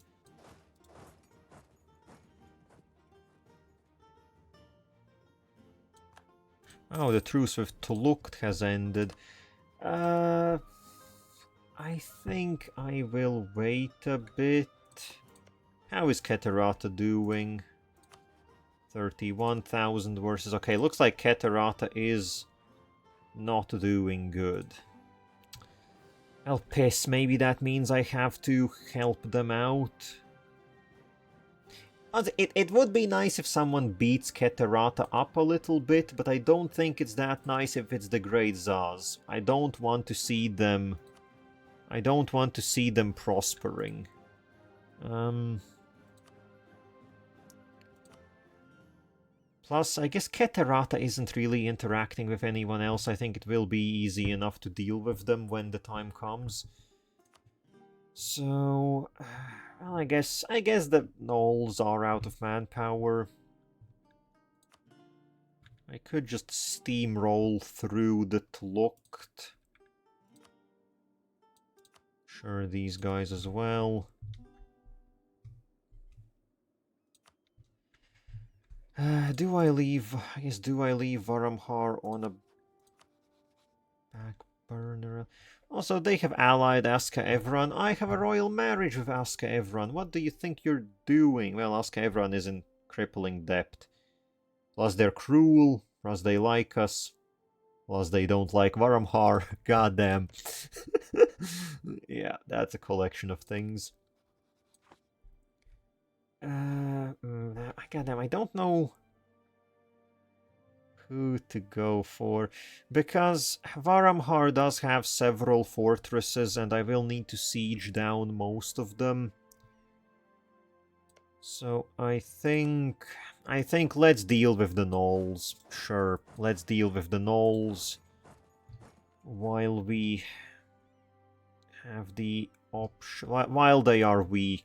Oh, the truce with Tulukt has ended. I think I will wait a bit. How is Keterata doing? 31,000 versus... Okay, looks like Keterata is not doing good. Well, piss. Maybe that means I have to help them out. It would be nice if someone beats Keterata up a little bit, but I don't think it's that nice if it's the Great Zaz. I don't want to see them prospering. Plus, I guess Keterata isn't really interacting with anyone else. I think it will be easy enough to deal with them when the time comes. So, well, I guess the gnolls are out of manpower. I could just steamroll through the Tlukt. Sure, these guys as well. Do I leave Varamhar on a back burner? Also, they have allied Aska Evran. I have a royal marriage with Aska Evran. What do you think you're doing? Well, Aska Evran is in crippling debt. Plus they're cruel, plus they like us, plus they don't like Varamhar. Goddamn. Yeah, that's a collection of things. Goddamn, I don't know who to go for, because Varamhar does have several fortresses and I will need to siege down most of them. So I think let's deal with the gnolls. Sure, let's deal with the gnolls while we have the option, while they are weak.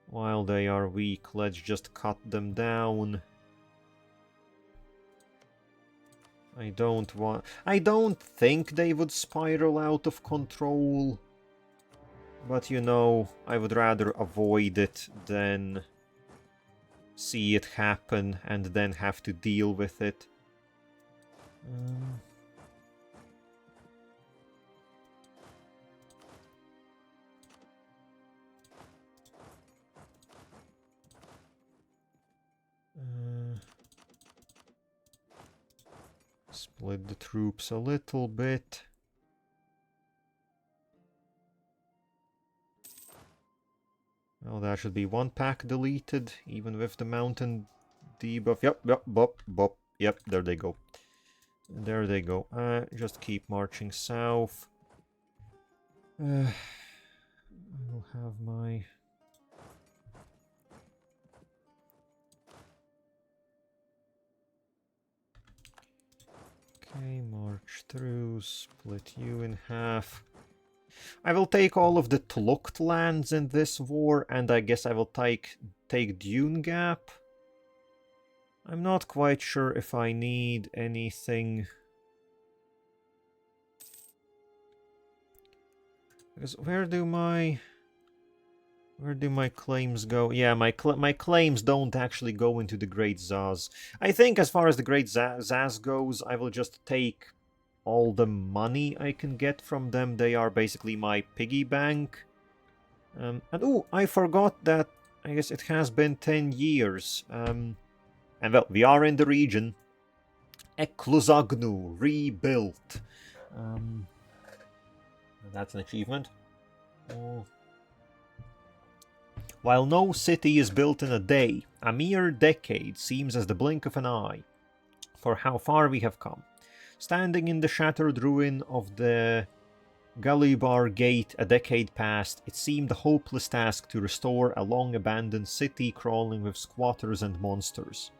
While they are weak, let's just cut them down. I don't think they would spiral out of control. But you know, I would rather avoid it than see it happen and then have to deal with it. Split the troops a little bit. Well, that should be one pack deleted, even with the mountain debuff. Yep, bop, bop. Yep, there they go. There they go. Just keep marching south. I will have my... Okay, march through, split you in half. I will take all of the Tlukt lands in this war, and I guess I will take Dune Gap. I'm not quite sure if I need anything. Because where do my claims go? Yeah, my claims don't actually go into the Great Zaz. I think as far as the Great Zaz goes, I will just take all the money I can get from them. They are basically my piggy bank. And oh, I forgot that I guess it has been 10 years. And well, we are in the region. Ekluzagnu rebuilt. That's an achievement. Oh. While no city is built in a day, a mere decade seems as the blink of an eye for how far we have come. Standing in the shattered ruin of the Galibar Gate a decade past, it seemed a hopeless task to restore a long-abandoned city crawling with squatters and monsters.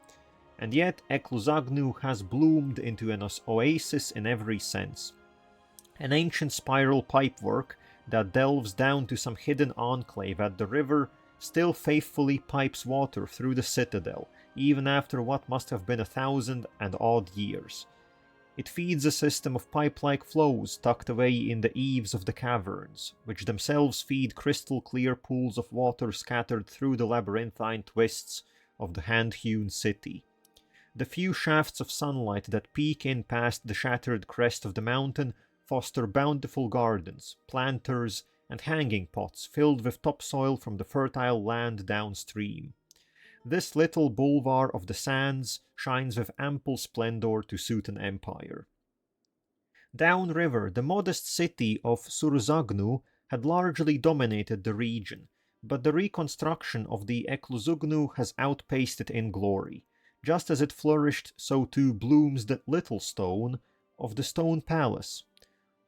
And yet, Ekluzagnu has bloomed into an oasis in every sense. An ancient spiral pipework that delves down to some hidden enclave at the river still faithfully pipes water through the citadel, even after what must have been 1,000 and odd years. It feeds a system of pipe-like flows tucked away in the eaves of the caverns, which themselves feed crystal-clear pools of water scattered through the labyrinthine twists of the hand-hewn city. The few shafts of sunlight that peek in past the shattered crest of the mountain foster bountiful gardens, planters, and hanging pots filled with topsoil from the fertile land downstream. This little boulevard of the sands shines with ample splendor to suit an empire. Downriver, the modest city of Surzagnu had largely dominated the region, but the reconstruction of the Ekluzugnu has outpaced it in glory. Just as it flourished, so too blooms the little stone of the Stone Palace.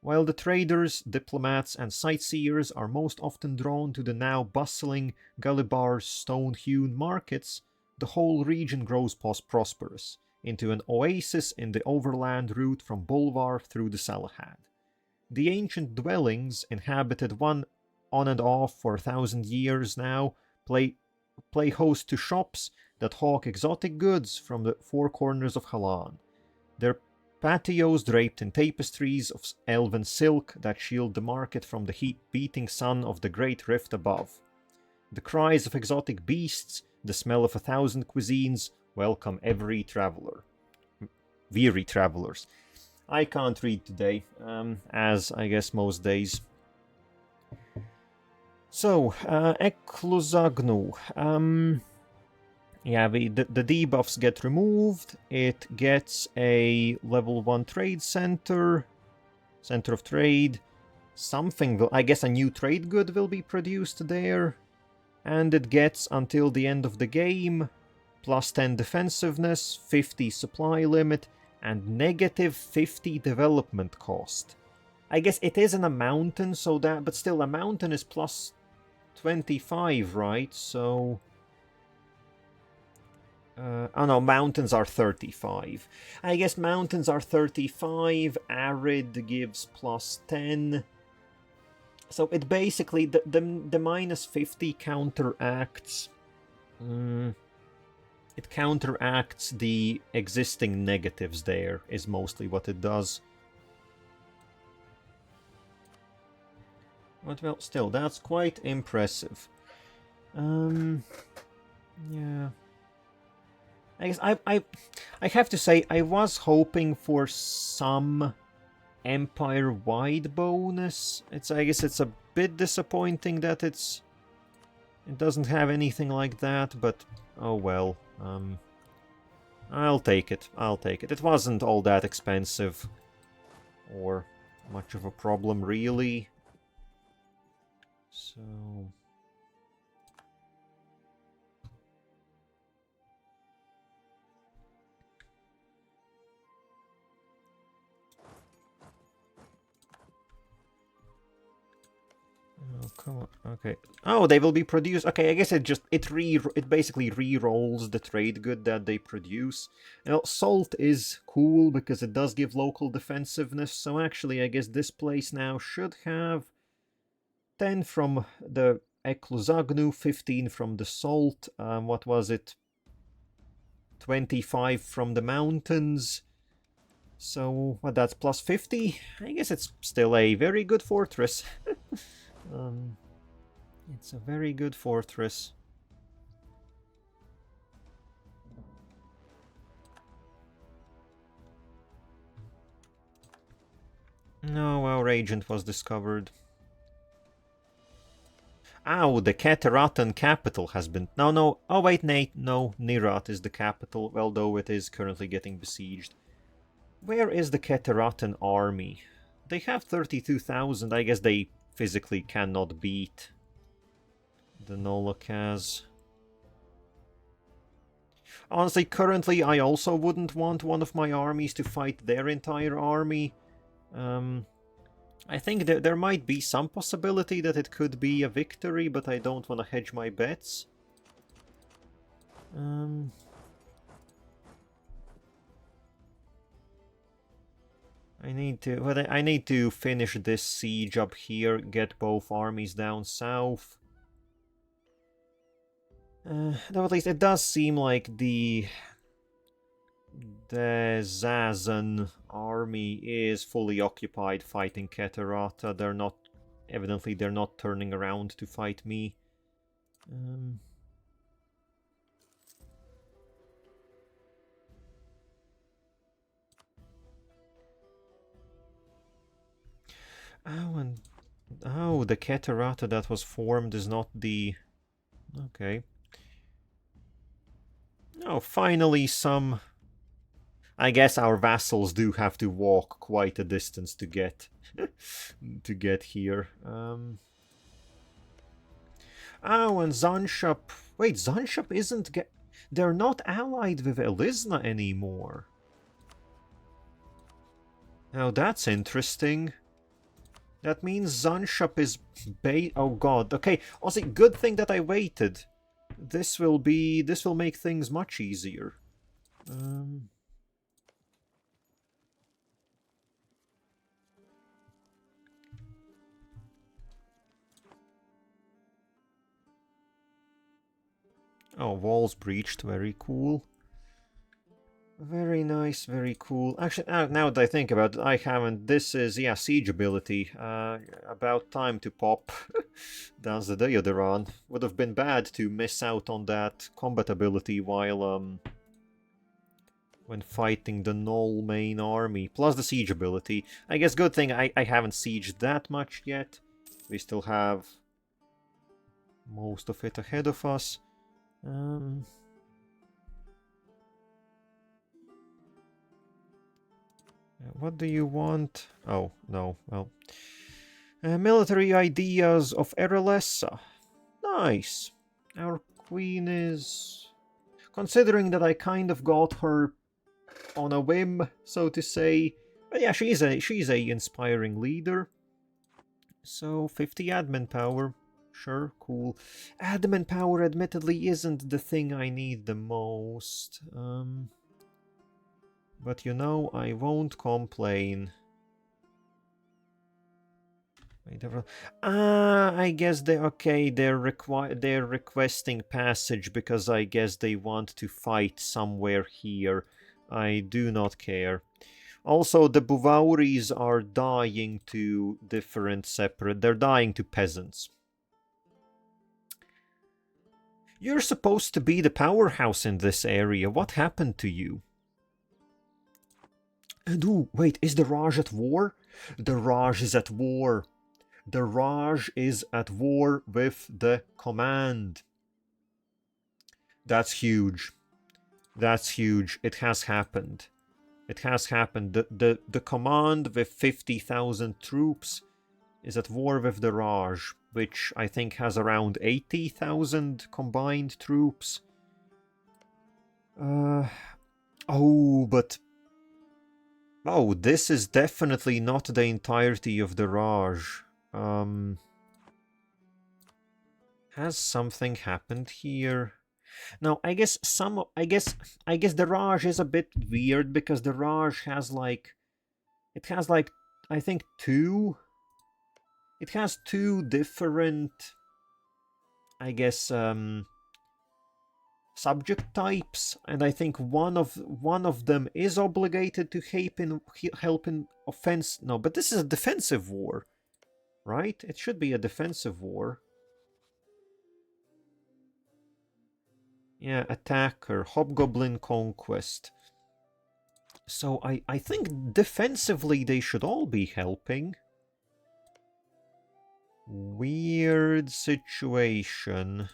While the traders, diplomats, and sightseers are most often drawn to the now bustling Galibar's stone-hewn markets, the whole region grows prosperous, into an oasis in the overland route from Bolvar through the Salahad. The ancient dwellings, inhabited on and off for 1,000 years now, play host to shops that hawk exotic goods from the four corners of Halan. Their patios draped in tapestries of elven silk that shield the market from the heat-beating sun of the great rift above. The cries of exotic beasts, the smell of 1,000 cuisines, welcome every traveler. Weary travelers. I can't read today, as I guess most days. So, Ekluzagnu. Yeah, the debuffs get removed. It gets a level 1 trade center of trade. I guess a new trade good will be produced there. And it gets, until the end of the game, plus 10 defensiveness, 50 supply limit, and negative 50 development cost. I guess it is in a mountain, but still, a mountain is plus 25, right? So... oh no, mountains are 35. I guess mountains are 35, arid gives plus 10. So it basically, the minus 50 counteracts... it counteracts the existing negatives there, is mostly what it does. But well, still, that's quite impressive. Yeah... I guess I have to say, I was hoping for some Empire-wide bonus. I guess it's a bit disappointing that it doesn't have anything like that, but oh well. I'll take it. It wasn't all that expensive, or much of a problem, really. So... come on. Okay. Oh, they will be produced. Okay, I guess it basically re-rolls the trade good that they produce. Now, salt is cool because it does give local defensiveness. So actually, I guess this place now should have 10 from the Ekluzagnu, 15 from the salt. What was it? 25 from the mountains. So, what, that's plus 50? I guess it's still a very good fortress. It's a very good fortress. No, our agent was discovered. Ow, the Keteratan capital has been... No. Oh, wait, Nate. No, Nirat is the capital, although it is currently getting besieged. Where is the Keteratan army? They have 32,000. I guess they physically cannot beat the Nolokaz. Honestly, currently I also wouldn't want one of my armies to fight their entire army. I think there might be some possibility that it could be a victory, but I don't want to hedge my bets. I need to finish this siege up here, get both armies down south. Though at least it does seem like the Zazan army is fully occupied fighting Keterata. Evidently they're not turning around to fight me. Oh, the Keterata that was formed is not the... Okay. Oh, finally some... I guess our vassals do have to walk quite a distance to get here. Oh, and Zanshap... Wait, Zanshap isn't They're not allied with Elisna anymore. Now that's interesting. That means Zanshap is oh god. Okay, also good thing that I waited. This will make things much easier. Oh, walls breached, very cool. Very nice, very cool. Actually, now that I think about it, I haven't... This is, yeah, siege ability. About time to pop. That's the Deodoran. Would have been bad to miss out on that combat ability while, when fighting the Null main army. Plus the siege ability. I guess good thing I haven't sieged that much yet. We still have most of it ahead of us. What do you want? Oh, no, well... military ideas of Erelessa. Nice. Our queen is... Considering that I kind of got her on a whim, so to say. But yeah, she's a inspiring leader. So, 50 admin power. Sure, cool. Admin power admittedly isn't the thing I need the most. But you know, I won't complain. I guess they're requesting passage because I guess they want to fight somewhere here. I do not care. Also, the Buvauris are dying to they're dying to peasants. You're supposed to be the powerhouse in this area. What happened to you? And wait, is the Raj at war? The Raj is at war. The Raj is at war with the command. That's huge. That's huge. It has happened. It has happened. The command with 50,000 troops is at war with the Raj, which I think has around 80,000 combined troops. Oh, this is definitely not the entirety of the Raj. Has something happened here? No, I guess the Raj is a bit weird because the Raj has like, it has like, I think it has two different, I guess, subject types, and I think one of them is obligated to help in offense. No, but this is a defensive war, right? It should be a defensive war. Yeah, attacker, hobgoblin conquest. So I think defensively they should all be helping. Weird situation.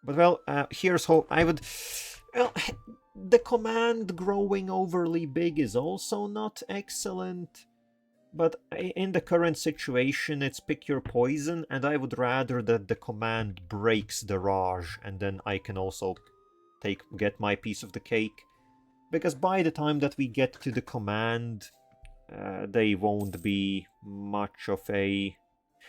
But well, here's hope. Well, the command growing overly big is also not excellent. But in the current situation, it's pick your poison, and I would rather that the command breaks the Raj, and then I can also get my piece of the cake. Because by the time that we get to the command, they won't be much of a...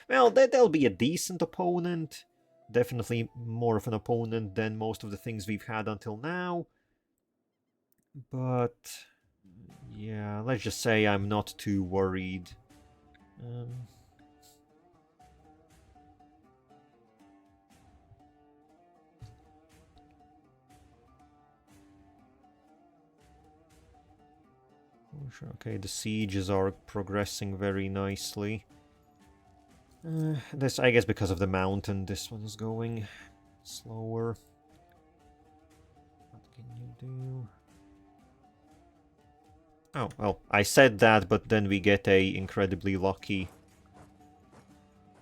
Well, they'll be a decent opponent. Definitely more of an opponent than most of the things we've had until now. But... yeah, let's just say I'm not too worried. Okay, the sieges are progressing very nicely. This, I guess, because of the mountain, this one is going slower. What can you do? Oh, well, I said that, but then we get a incredibly lucky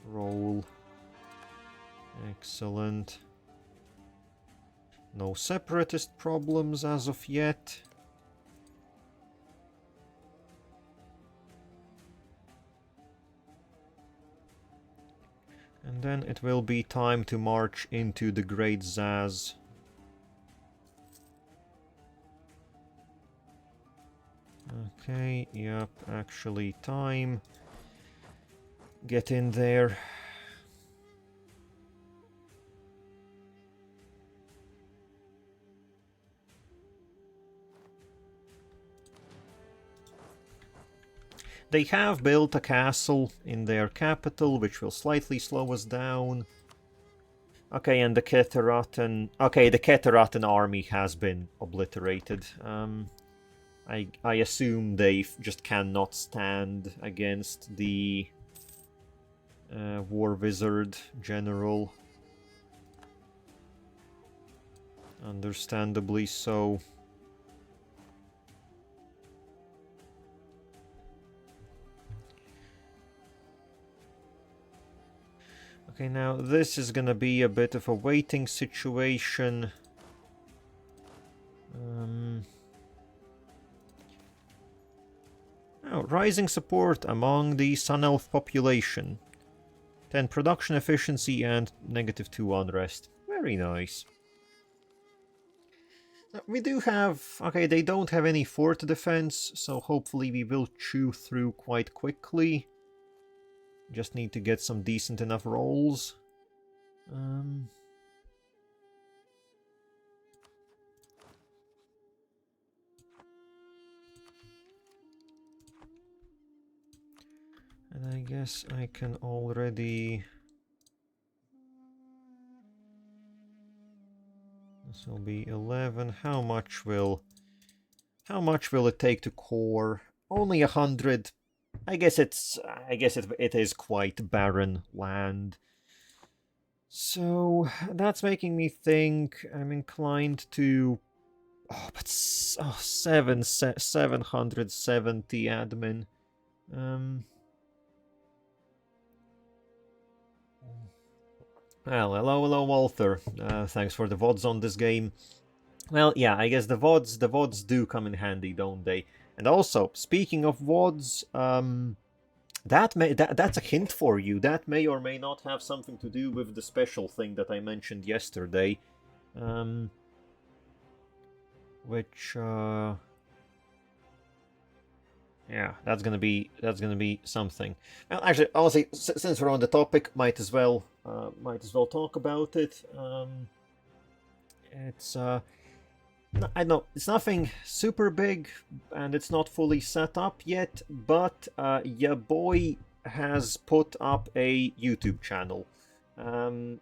roll. Excellent. No separatist problems as of yet. And then it will be time to march into the Great Zaz. Okay, yep, actually time. Get in there. They have built a castle in their capital, which will slightly slow us down. Okay, and the Keteratan... Okay, the Keteratan army has been obliterated. I assume they just cannot stand against the War Wizard General. Understandably so. Okay, now this is gonna be a bit of a waiting situation. Oh, rising support among the Sun Elf population. 10 production efficiency and -2 unrest. Very nice. We do have... Okay, they don't have any fort defense, so hopefully we will chew through quite quickly. Just need to get some decent enough rolls. And I guess I can already... This will be 11. How much will it take to core? Only 100. I guess it is quite barren land. So that's making me think I'm inclined to... Oh, but 770 admin. Well, hello, Walther. Thanks for the VODs on this game. Well, yeah, I guess the VODs do come in handy, don't they? And also, speaking of VODs, that's a hint for you. That may or may not have something to do with the special thing that I mentioned yesterday. Which, Yeah, that's gonna be something. Well, actually, honestly, since we're on the topic, might as well talk about it. It's I know it's nothing super big, and it's not fully set up yet, but your boy has put up a YouTube channel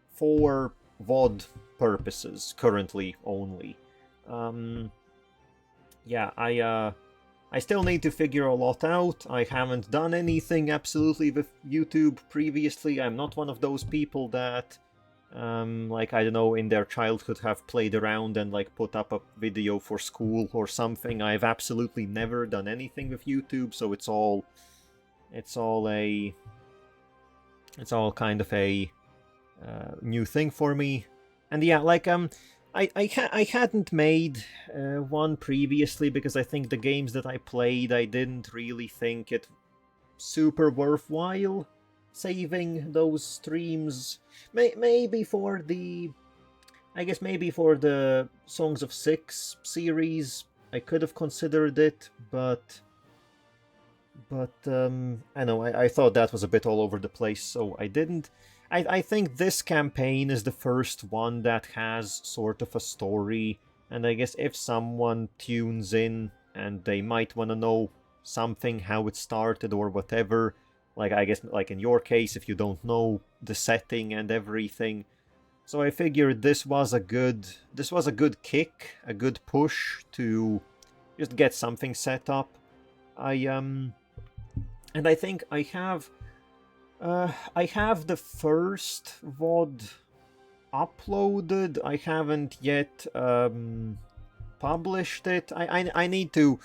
for VOD purposes, currently only. Um, yeah, I still need to figure a lot out. I haven't done anything absolutely with YouTube previously. I'm not one of those people that like, I don't know, in their childhood have played around and like put up a video for school or something. I've absolutely never done anything with YouTube, so it's all kind of a new thing for me. And yeah, like I hadn't made one previously because I think the games that I played, I didn't really think it super worthwhile saving those streams. Maybe for the, I guess maybe for the Songs of Six series, I could have considered it, but I know I thought that was a bit all over the place, so I didn't. I think this campaign is the first one that has sort of a story, and I guess if someone tunes in and they might want to know something, how it started or whatever, like I guess like in your case, if you don't know the setting and everything. So I figured this was a good kick, a good push to just get something set up. And I think I have the first VOD uploaded. I haven't yet published it. I need to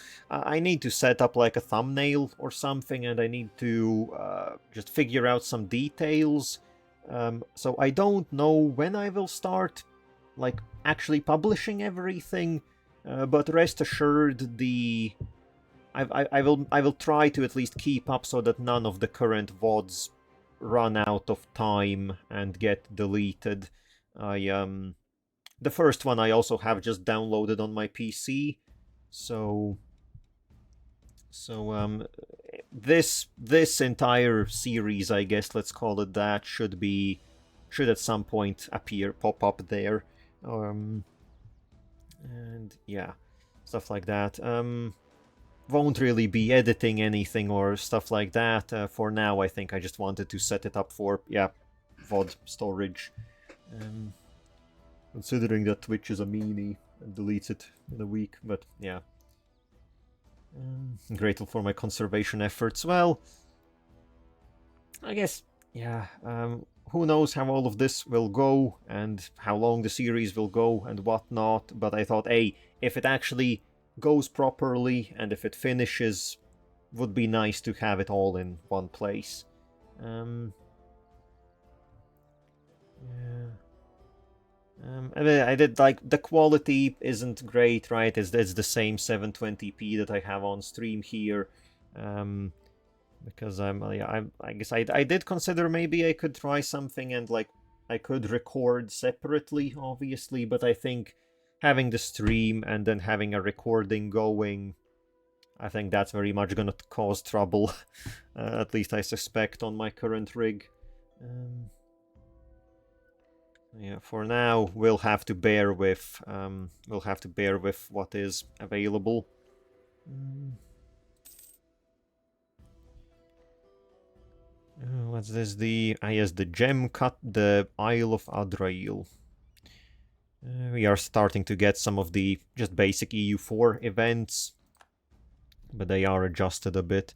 set up like a thumbnail or something, and I need to just figure out some details. So I don't know when I will start like actually publishing everything, but rest assured I will try to at least keep up so that none of the current VODs run out of time and get deleted. The first one I also have just downloaded on my PC, so this entire series, I guess let's call it that, should at some point pop up there, and yeah, stuff like that. Won't really be editing anything or stuff like that for now. I think I just wanted to set it up for VOD storage. Considering that Twitch is a meanie and deletes it in a week, but yeah. Grateful for my conservation efforts. Well, I guess, yeah, who knows how all of this will go and how long the series will go and whatnot, but I thought, hey, if it actually goes properly and if it finishes, would be nice to have it all in one place. I did, like, the quality isn't great, right? It's the same 720p that I have on stream here, because I guess I did consider maybe I could try something and like I could record separately, obviously, but I think having the stream and then having a recording going, I think that's very much gonna cause trouble. At least I suspect on my current rig. Yeah, for now we'll have to bear with what is available. What's this? Yes, the gem cut, the Isle of Adrail. We are starting to get some of the just basic EU4 events, but they are adjusted a bit.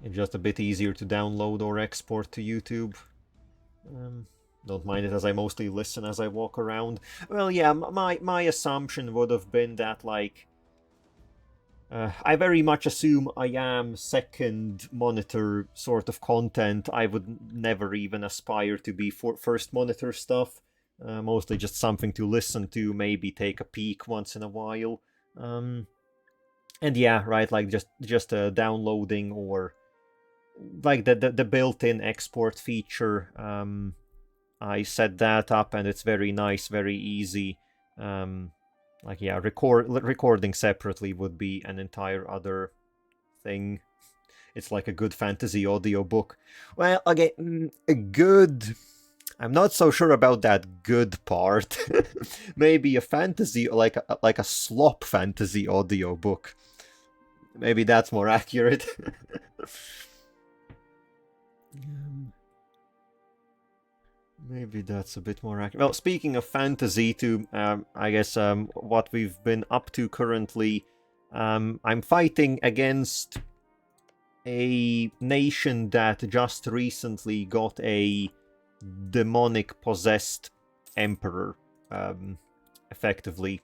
It's just a bit easier to download or export to YouTube. Don't mind it, as I mostly listen as I walk around. Well, yeah, my assumption would have been that, like, I very much assume I am second monitor sort of content. I would never even aspire to be first monitor stuff. Mostly just something to listen to, maybe take a peek once in a while. And yeah, right, like just downloading or like the built-in export feature. I set that up, and it's very nice, very easy. Like, yeah, recording separately would be an entire other thing. It's like a good fantasy audiobook. Well, okay, a good... I'm not so sure about that good part. Maybe a fantasy, like a slop fantasy audiobook. Maybe that's more accurate. Maybe that's a bit more accurate. Well, speaking of fantasy, I guess what we've been up to currently, I'm fighting against a nation that just recently got a demonic possessed emperor, effectively,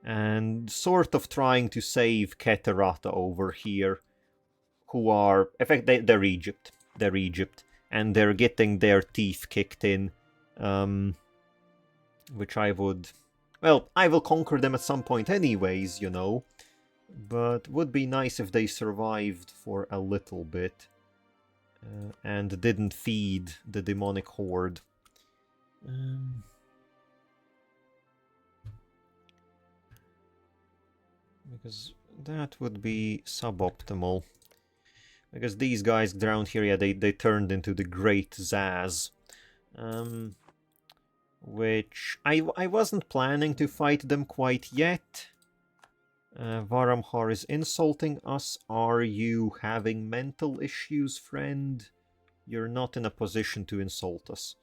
and sort of trying to save Keterata over here, who are they're Egypt. They're Egypt, and they're getting their teeth kicked in, which I would... Well, I will conquer them at some point anyways, you know, but would be nice if they survived for a little bit and didn't feed the demonic horde. Because that would be suboptimal. Because these guys down here, yeah, they turned into the Great Zaz. Which I wasn't planning to fight them quite yet. Varamhar is insulting us. Are you having mental issues, friend? You're not in a position to insult us.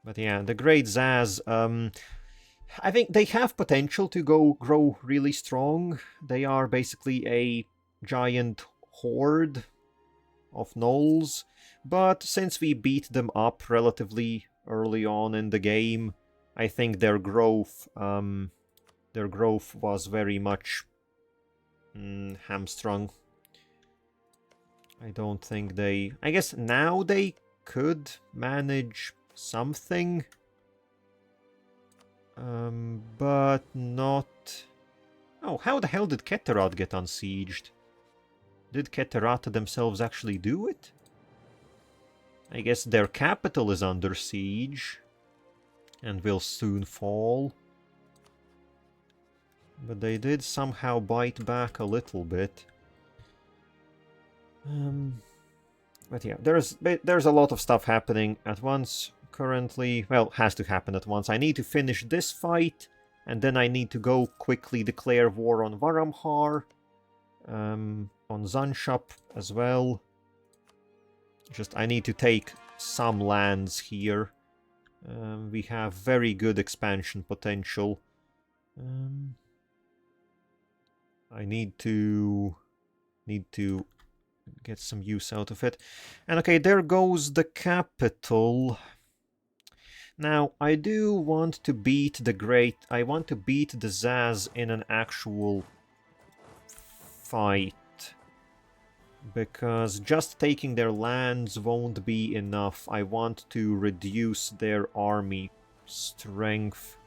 But yeah, the Great Zaz, I think they have potential to grow really strong. They are basically a giant horde of gnolls, but since we beat them up relatively early on in the game, I think their growth was very much hamstrung. I don't think they... I guess now they could manage something, but not... Oh, how the hell did Ketterat get unsieged? Did Keterata themselves actually do it? I guess their capital is under siege and will soon fall. But they did somehow bite back a little bit. But yeah, there's a lot of stuff happening at once currently. Well, has to happen at once. I need to finish this fight, and then I need to go quickly declare war on Varamhar, on Zanshap as well. I need to take some lands here. We have very good expansion potential. I need to get some use out of it. And okay, there goes the capital. Now, I do want to beat I want to beat the Zaz in an actual fight. Because just taking their lands won't be enough. I want to reduce their army strength.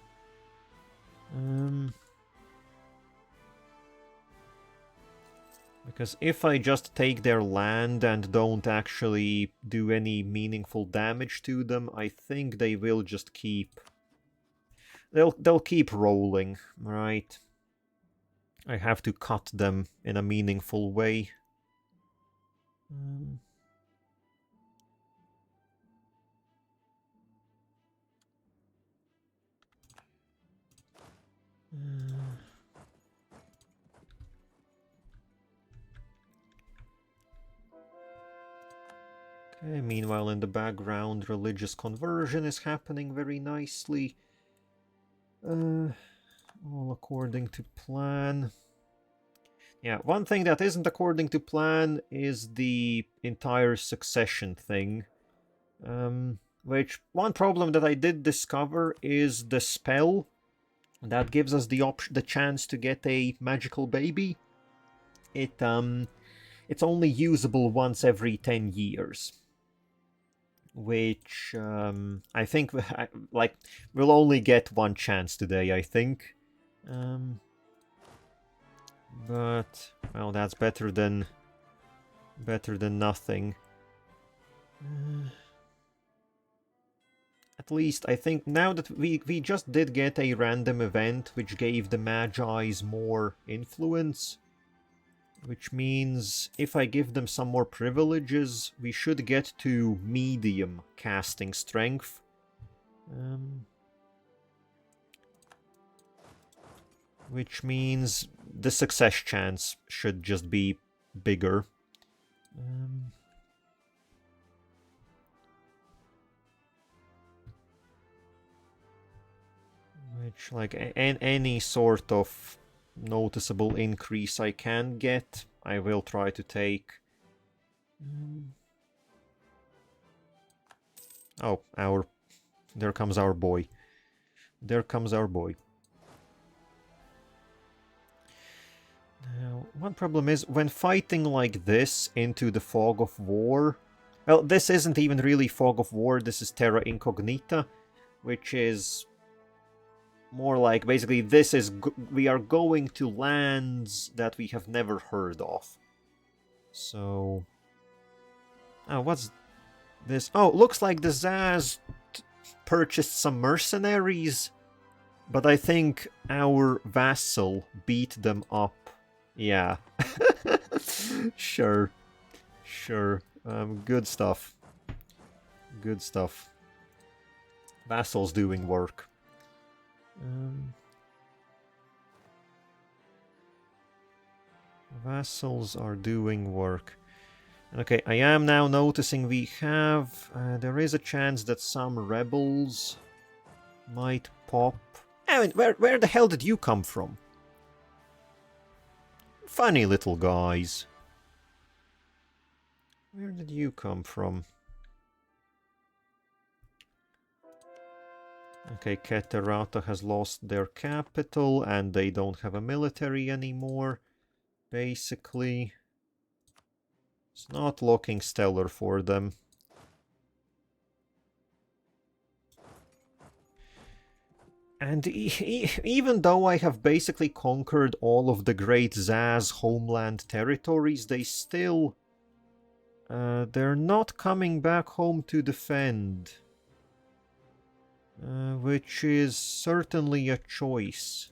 Because if I just take their land and don't actually do any meaningful damage to them, I think they will just keep... They'll keep rolling, right? I have to cut them in a meaningful way. Okay, meanwhile in the background, religious conversion is happening very nicely. All according to plan. Yeah, one thing that isn't according to plan is the entire succession thing. Which, one problem that I did discover is the spell that gives us the chance to get a magical baby. It's only usable once every 10 years. Which, I think, like, we'll only get one chance today, I think. But, well, that's better than nothing. At least, I think now that we just did get a random event which gave the Magi's more influence. Which means if I give them some more privileges, we should get to medium casting strength. Which means the success chance should just be bigger. Which, like, any sort of noticeable increase I can get, I will try to take. Oh, there comes our boy. There comes our boy. Now, one problem is, when fighting like this into the Fog of War... Well, this isn't even really Fog of War, this is Terra Incognita, which is more like, basically, this is... we are going to lands that we have never heard of. So... Oh, what's this? Oh, looks like the Zaz purchased some mercenaries, but I think our vassal beat them up. Yeah. Sure. Good stuff. Good stuff. Vassal's doing work. Vassals are doing work. Okay, I am now noticing we have... there is a chance that some rebels might pop. I mean, where the hell did you come from? Funny little guys. Where did you come from? Okay, Catarata has lost their capital and they don't have a military anymore. Basically, it's not looking stellar for them. And even though I have basically conquered all of the Great Zaz homeland territories, they still... they're not coming back home to defend. Which is certainly a choice.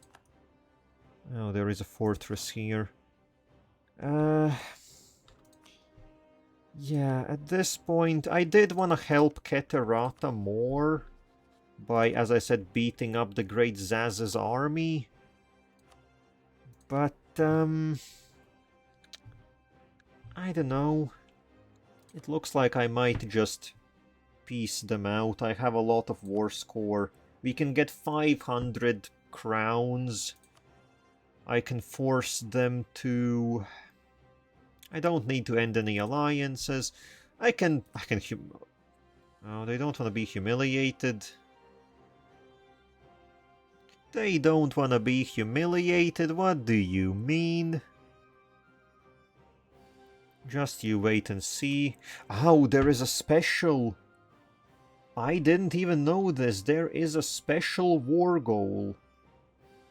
Oh, there is a fortress here. Yeah, at this point, I did want to help Catarata more by, as I said, beating up the Great Zaz's army. But, I don't know. It looks like I might just piece them out. I have a lot of war score. We can get 500 crowns. I can force them to... I don't need to end any alliances. I can oh, they don't want to be humiliated. They don't want to be humiliated? What do you mean? Just you wait and see. Oh, there is a special... I didn't even know this. There is a special war goal.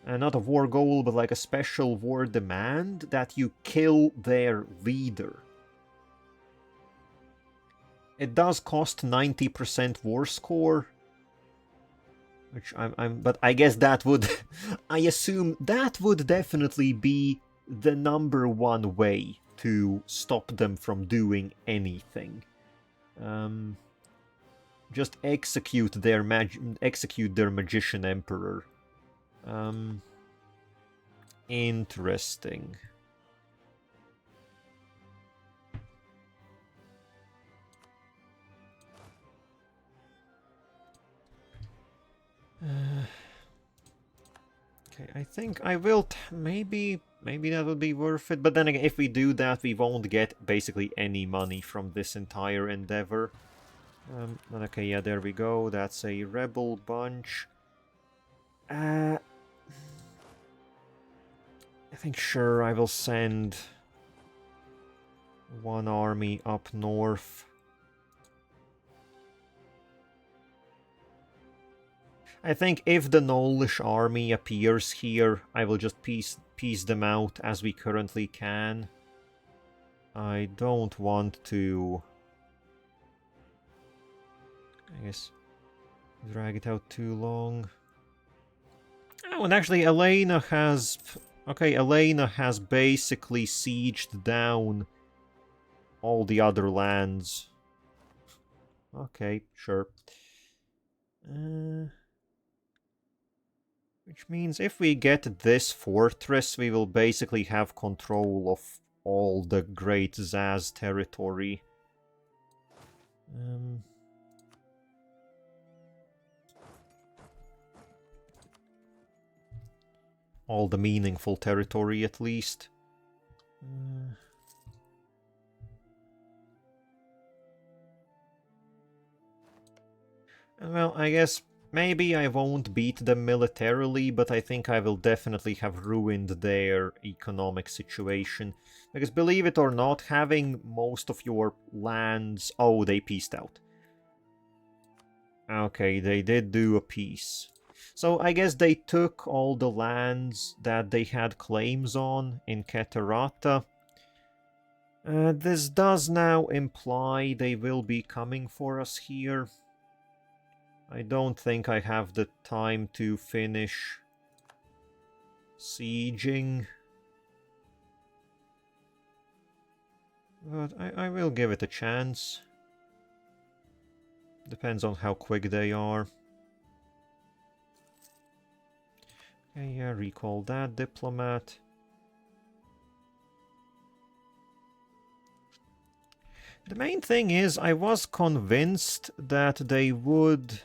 Not a war goal, but like a special war demand that you kill their leader. It does cost 90% war score. Which but I guess that would... I assume that would definitely be the #1 way to stop them from doing anything. Just execute their magician emperor. Interesting. Okay, I think I will... maybe that would be worth it. But then again, if we do that, we won't get basically any money from this entire endeavor. Okay, yeah, there we go. That's a rebel bunch. I think, sure, I will send one army up north. I think if the Nolish army appears here, I will just piece them out as we currently can. I don't want to... I guess drag it out too long. Oh, and actually Elena has... Okay, Elena has basically sieged down all the other lands. Okay, sure. Which means if we get this fortress, we will basically have control of all the Great Zaz territory. All the meaningful territory, at least. Well, I guess maybe I won't beat them militarily, but I think I will definitely have ruined their economic situation. Because believe it or not, having most of your lands... Oh, they peaced out. Okay, they did do a peace. So I guess they took all the lands that they had claims on in Catarata. This does now imply they will be coming for us here. I don't think I have the time to finish sieging. But I will give it a chance. Depends on how quick they are. Okay, yeah, recall that diplomat. The main thing is, I was convinced that they would...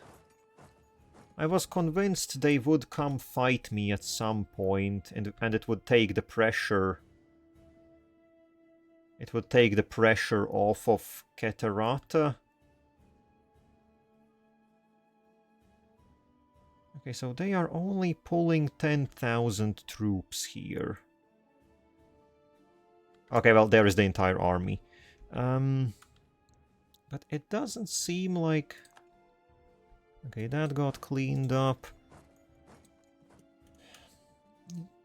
I was convinced they would come fight me at some point, and it would take the pressure... It would take the pressure off of Catarata. Okay, so they are only pulling 10,000 troops here. Okay, well, there is the entire army. But it doesn't seem like... Okay, that got cleaned up.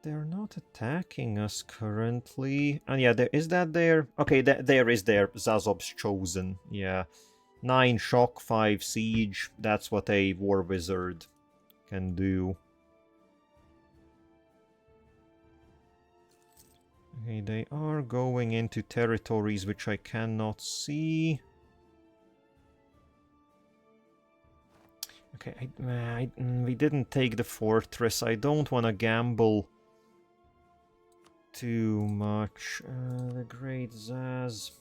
They're not attacking us currently. And yeah, is that there? Okay, there is there. Zazob's Chosen. Yeah. 9 shock, 5 siege. That's what a war wizard can do. Okay, they are going into territories which I cannot see. Okay, we didn't take the fortress. I don't want to gamble too much. The Great Zaz.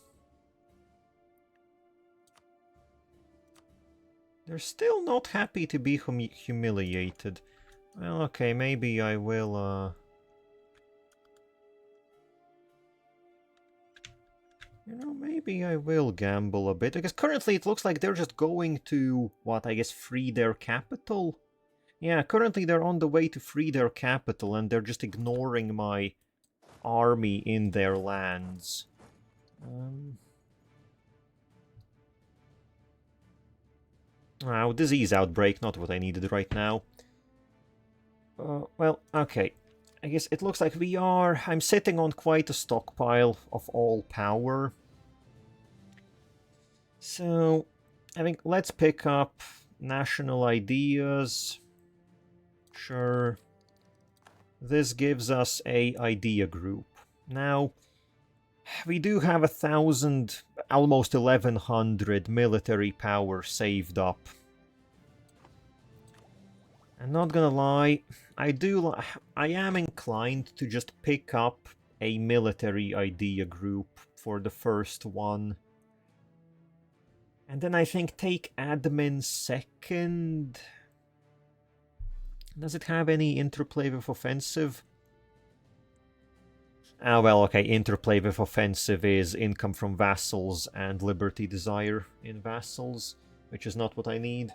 They're still not happy to be humiliated. Well, okay, maybe I will, You know, maybe I will gamble a bit, because currently it looks like they're just going to, what, I guess free their capital? Yeah, currently they're on the way to free their capital, and they're just ignoring my army in their lands. Wow, disease outbreak, not what I needed right now. Well, okay. I guess it looks like I'm sitting on quite a stockpile of all power. So, I think let's pick up national ideas. Sure. This gives us a idea group. Now, we do have 1,000, almost 1,100 military power saved up. I'm not gonna lie, I am inclined to just pick up a military idea group for the first one. And then I think take admin second. Does it have any interplay with offensive? Ah, well, okay, interplay with offensive is income from vassals and liberty desire in vassals, which is not what I need.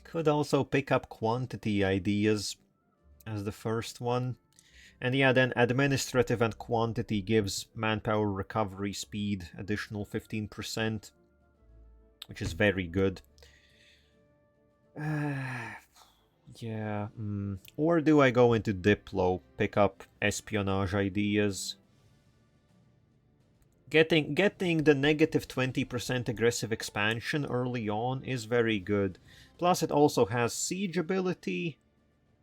Could also pick up quantity ideas as the first one. And yeah, then administrative and quantity gives manpower recovery speed additional 15%, which is very good. Yeah, or do I go into Diplo, pick up espionage ideas? Getting the negative 20% aggressive expansion early on is very good. Plus it also has siege ability.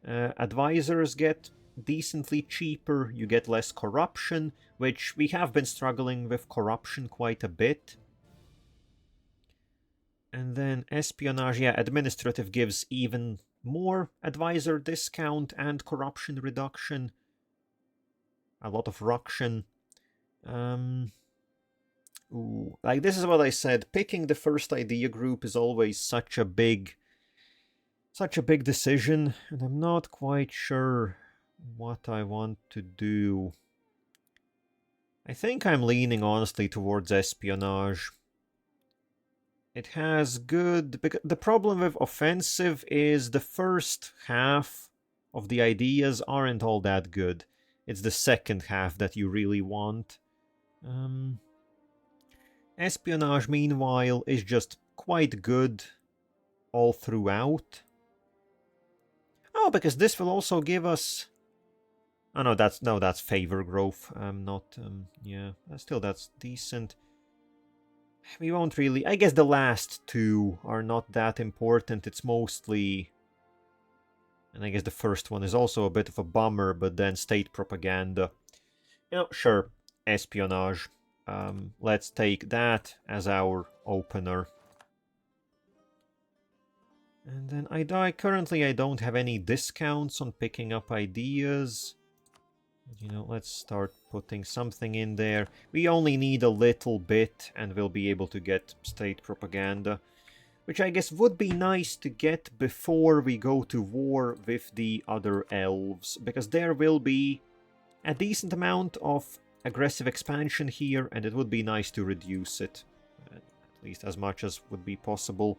Advisors get decently cheaper, you get less corruption, which we have been struggling with corruption quite a bit. And then espionage, yeah, administrative gives even more advisor discount and corruption reduction. A lot of ruction. Ooh, like this is what I said, picking the first idea group is always such a big decision, and I'm not quite sure what I want to do. I think I'm leaning honestly towards espionage. It has good... The problem with offensive is the first half of the ideas aren't all that good. It's the second half that you really want. Espionage, meanwhile, is just quite good all throughout. Oh, because this will also give us... Oh, no, that's favor growth. Yeah, that's decent. We won't really... I guess the last two are not that important. It's mostly... And I guess the first one is also a bit of a bummer, but then state propaganda. You know, sure, espionage. Let's take that as our opener. And then currently I don't have any discounts on picking up ideas. You know, let's start putting something in there. We only need a little bit and we'll be able to get state propaganda. Which I guess would be nice to get before we go to war with the other elves. Because there will be a decent amount of aggressive expansion here and it would be nice to reduce it. At least as much as would be possible.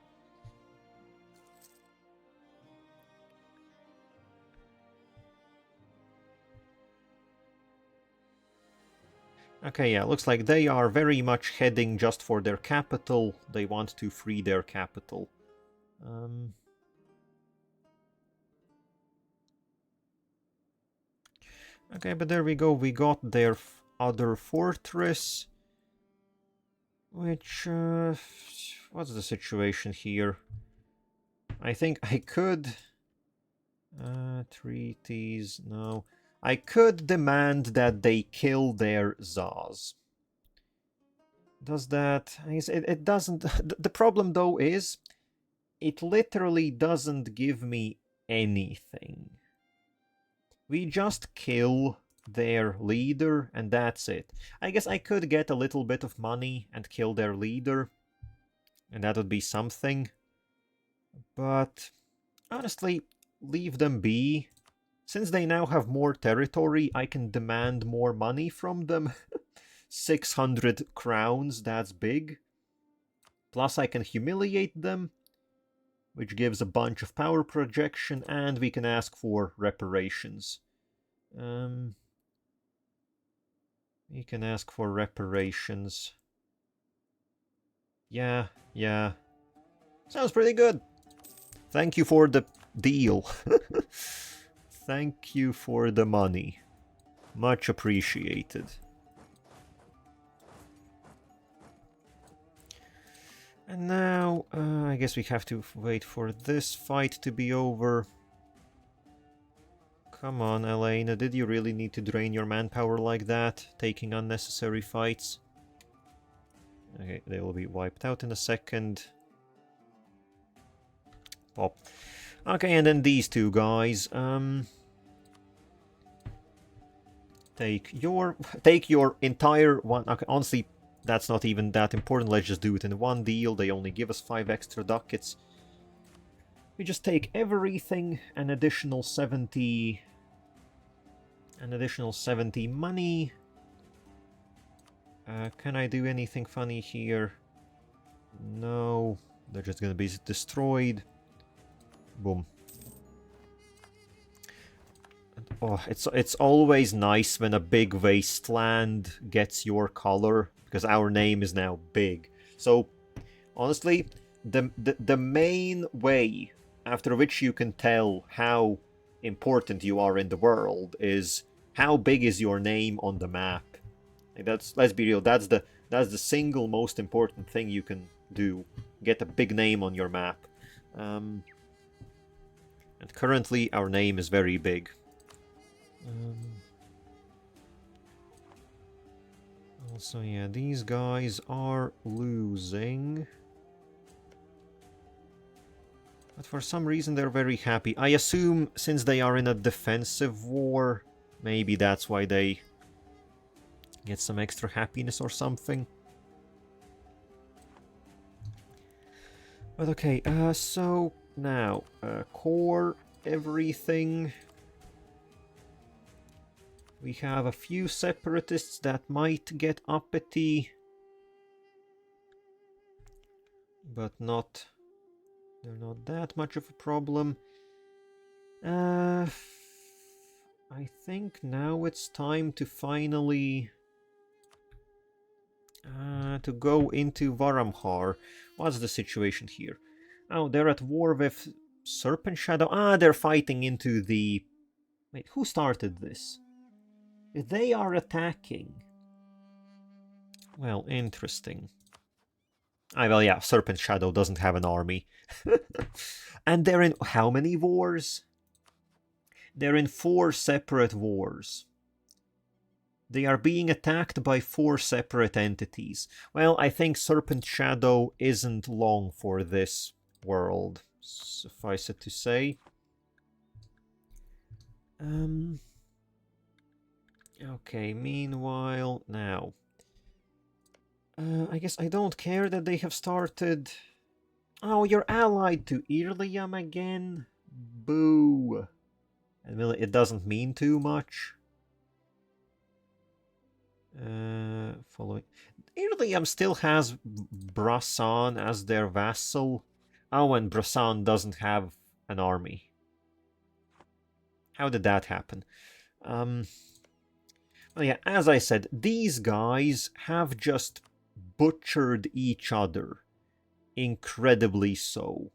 Okay, yeah, looks like they are very much heading just for their capital. They want to free their capital. Okay, but there we go. We got their other fortress. Which, what's the situation here? I think I could... treaties, no. I could demand that they kill their Zaz. Does that... It doesn't... The problem, though, is... It literally doesn't give me anything. We just kill their leader, and that's it. I guess I could get a little bit of money and kill their leader, and that would be something. But, honestly, leave them be. Since they now have more territory, I can demand more money from them. 600 crowns, that's big. Plus I can humiliate them, which gives a bunch of power projection, and we can ask for reparations. We can ask for reparations. Yeah. Sounds pretty good. Thank you for the deal. Thank you for the money. Much appreciated. And now, I guess we have to wait for this fight to be over. Come on, Elena, did you really need to drain your manpower like that, taking unnecessary fights? Okay, they will be wiped out in a second. Pop. Okay, and then these two guys, take your entire one... Okay, honestly, that's not even that important. Let's just do it in one deal. They only give us 5 extra ducats. We just take everything, an additional 70 money. Can I do anything funny here? No, they're just gonna be destroyed. Boom. Oh, it's always nice when a big wasteland gets your color, because our name is now big. So, honestly, the main way after which you can tell how important you are in the world, is how big is your name on the map. Like let's be real, that's the single most important thing you can do. Get a big name on your map. And currently our name is very big. Also, yeah, these guys are losing. But for some reason they're very happy. I assume since they are in a defensive war, maybe that's why they get some extra happiness or something. But okay, so now, core everything. We have a few separatists that might get uppity. But they're not that much of a problem. I think now it's time to finally to go into Varamhar. What's the situation here? Oh, they're at war with Serpent Shadow. Ah, they're fighting into the... Wait, who started this? They are attacking. Well, interesting. Well, yeah, Serpent Shadow doesn't have an army. And they're in how many wars? They're in 4 separate wars. They are being attacked by 4 separate entities. Well, I think Serpent Shadow isn't long for this world, suffice it to say. Okay, meanwhile, now. I guess I don't care that they have started... Oh, you're allied to Irliam again? Boo. And really, it doesn't mean too much. Following... Irliam still has Brasan as their vassal. Oh, and Brasan doesn't have an army. How did that happen? Well, yeah, as I said, these guys have just butchered each other. Incredibly so.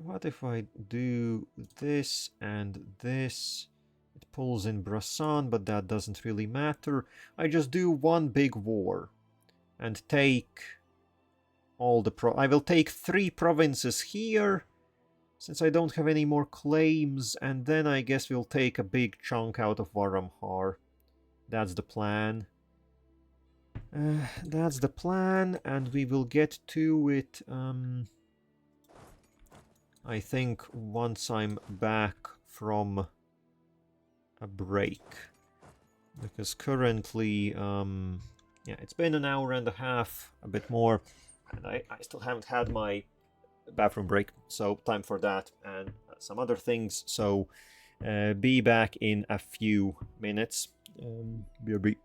What if I do this and this? It pulls in Brasan, but that doesn't really matter. I just do one big war and take all the I will take 3 provinces here, since I don't have any more claims, and then I guess we'll take a big chunk out of Varamhar. That's the plan. That's the plan, and we will get to it, I think, once I'm back from a break. Because currently, yeah, it's been an hour and a half, a bit more, and I still haven't had my bathroom break, so time for that, and some other things, so be back in a few minutes. BRB.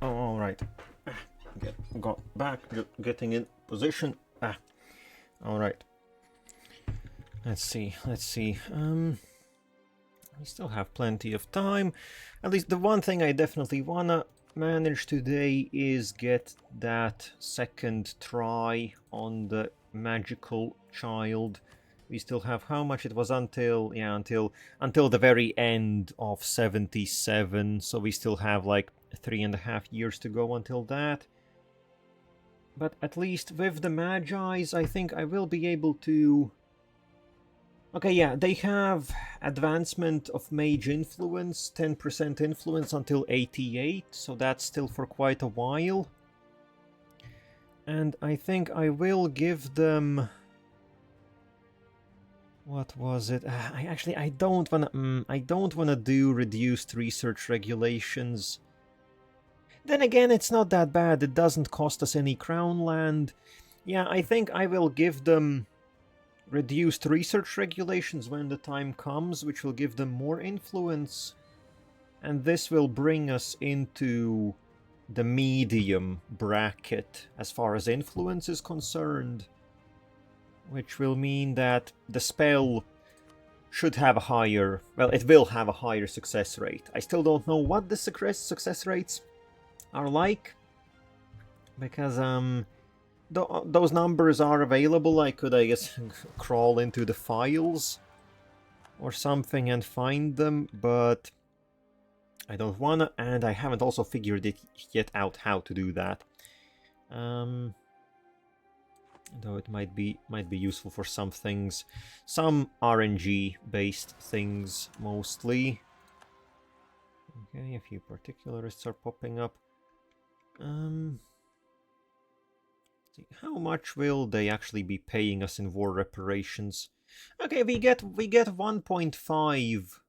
Oh, all right. Got back, getting in position. All right. Let's see. We still have plenty of time. At least the one thing I definitely wanna manage today is get that second try on the magical child. We still have how much it was until the very end of 77, so we still have like 3.5 years to go until that. But at least with the Magi's, I think I will be able to... Okay, yeah, they have advancement of mage influence, 10% influence until 88, so that's still for quite a while. And I think I will give them... What was it? I don't wanna do reduced research regulations. Then again, it's not that bad. It doesn't cost us any crown land. Yeah, I think I will give them reduced research regulations when the time comes, which will give them more influence. And this will bring us into the medium bracket as far as influence is concerned. Which will mean that the spell should have a higher... Well, it will have a higher success rate. I still don't know what the success rates are like. Because, those numbers are available. I could, I guess, crawl into the files or something and find them, but I don't wanna, and I haven't also figured it yet out how to do that. Though it might be useful for some things, some RNG based things mostly. Okay, a few particularists are popping up. See, how much will they actually be paying us in war reparations? Okay, we get 1.5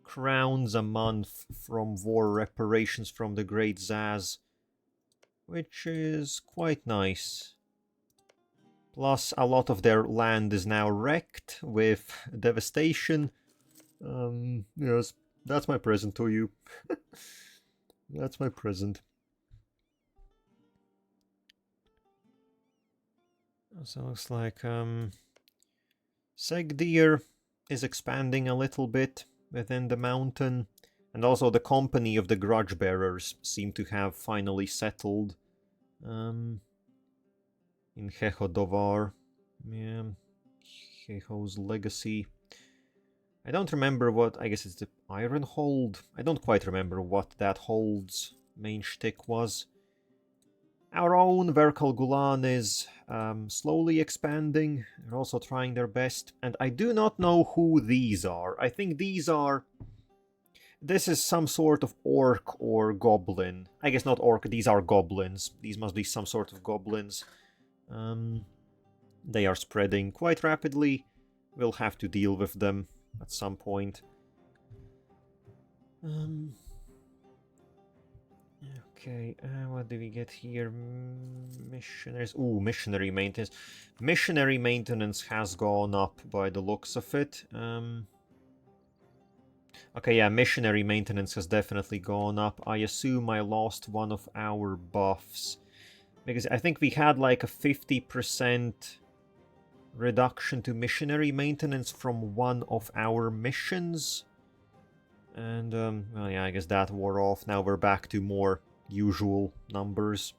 crowns a month from war reparations from the Great Zaz, which is quite nice. Plus, a lot of their land is now wrecked with devastation. Yes, that's my present to you. That's my present. So it looks like Segdir is expanding a little bit within the mountain, and also the company of the Grudge Bearers seem to have finally settled in Chechodovar. Yeah, Checho's legacy. I don't remember what... I guess it's the Iron Hold. I don't quite remember what that hold's main shtick was. Our own Verkal Gulan is slowly expanding. They're also trying their best. And I do not know who these are. I think these are... This is some sort of orc or goblin. I guess not orc, these are goblins. These must be some sort of goblins. They are spreading quite rapidly. We'll have to deal with them at some point. Okay, what do we get here? Missionaries. Ooh, missionary maintenance. Missionary maintenance has gone up by the looks of it. Okay, yeah, missionary maintenance has definitely gone up. I assume I lost one of our buffs. Because I think we had like a 50% reduction to missionary maintenance from one of our missions. And, well, yeah, I guess that wore off. Now we're back to more usual numbers.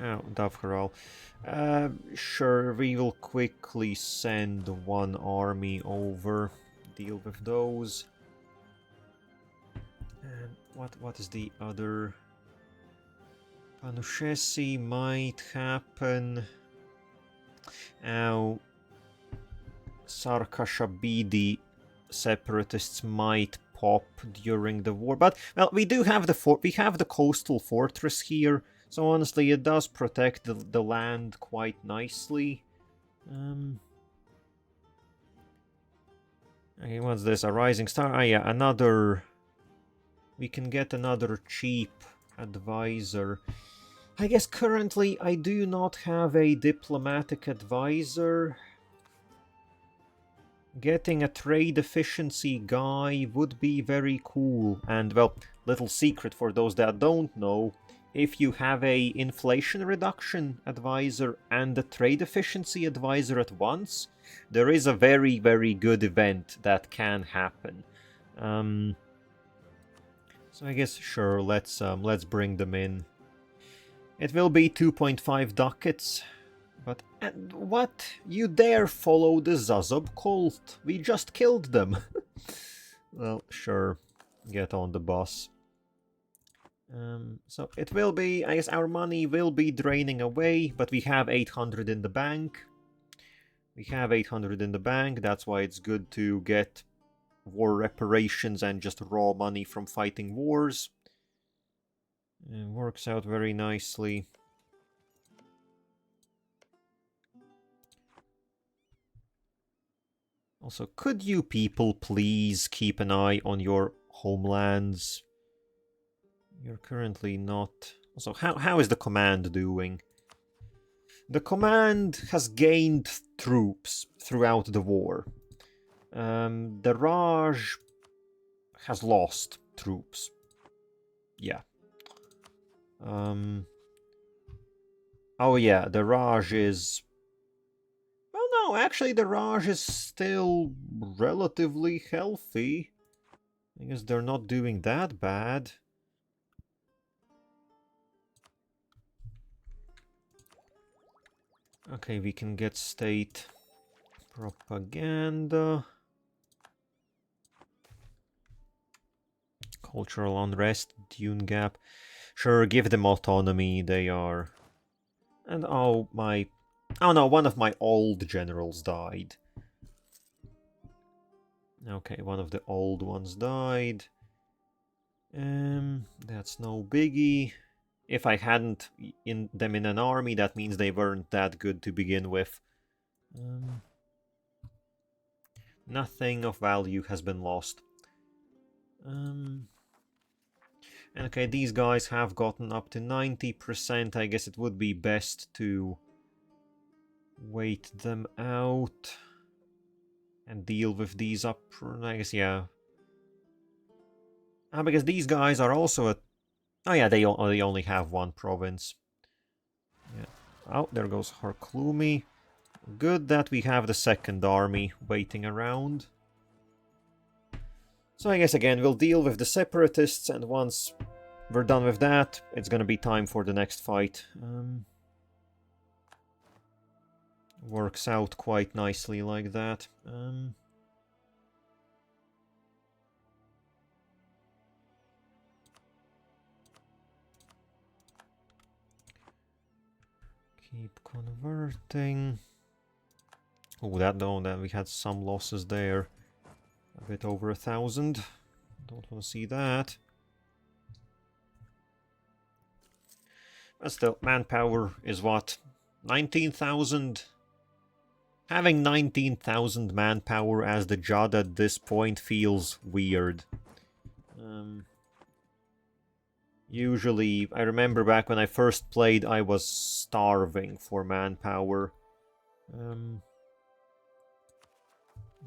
Oh, Davharal. Sure, we will quickly send one army over, deal with those. And what is the other? Panushesi might happen. Now, Sarkashabidi separatists might pop during the war, but well, we do have the coastal fortress here, so honestly, it does protect the land quite nicely. Okay, what's this? A rising star? Ah, yeah, another. We can get another cheap advisor. I guess currently I do not have a diplomatic advisor. Getting a trade efficiency guy would be very cool. And, well, little secret for those that don't know, if you have a inflation reduction advisor and a trade efficiency advisor at once, there is a very, very good event that can happen. So I guess, sure, let's bring them in. It will be 2.5 ducats. But what? You dare follow the Zazub cult? We just killed them. Well, sure. Get on the bus. So it will be, I guess our money will be draining away, but we have 800 in the bank. We have 800 in the bank, that's why it's good to get war reparations and just raw money from fighting wars. It works out very nicely. Also, could you people please keep an eye on your homelands? You're currently not... Also, how is the command doing? The command has gained troops throughout the war. The Raj has lost troops. Yeah. Oh yeah, the Raj is... Well, no, actually the Raj is still relatively healthy. I guess they're not doing that bad. Okay, we can get state propaganda. Cultural unrest, Dune Gap. Sure, give them autonomy, they are... And oh, my... Oh no, one of my old generals died. Okay, one of the old ones died. That's no biggie. If I hadn't them in an army, that means they weren't that good to begin with. Nothing of value has been lost. Okay, these guys have gotten up to 90%. I guess it would be best to wait them out and deal with these up. I guess, yeah. Because these guys are also at... Oh yeah, they only have one province. Yeah. Oh, there goes Harklumi. Good that we have the second army waiting around. So I guess again, we'll deal with the separatists, and once we're done with that, it's gonna be time for the next fight. Works out quite nicely like that. Keep converting. Oh, that we had some losses there. A bit over 1,000. Don't want to see that. But still, manpower is what? 19,000? Having 19,000 manpower as the Jadd at this point feels weird. Usually, I remember back when I first played, I was starving for manpower.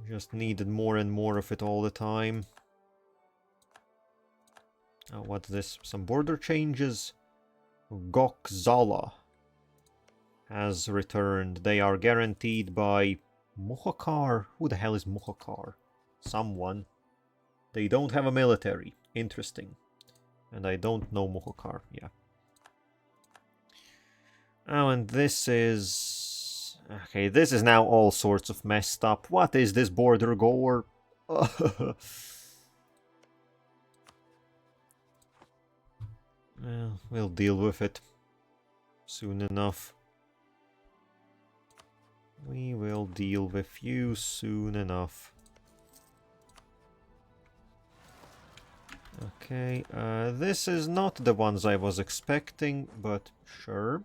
Just needed more and more of it all the time. Oh, what's this? Some border changes? Gokzala has returned. They are guaranteed by Muhakar. Who the hell is Muhakar? Someone. They don't have a military. Interesting. And I don't know Muhakar. Yeah. Oh, and this is... Okay, this is now all sorts of messed up. What is this border gore? Well, we'll deal with it soon enough. We will deal with you soon enough. Okay, this is not the ones I was expecting, but sure.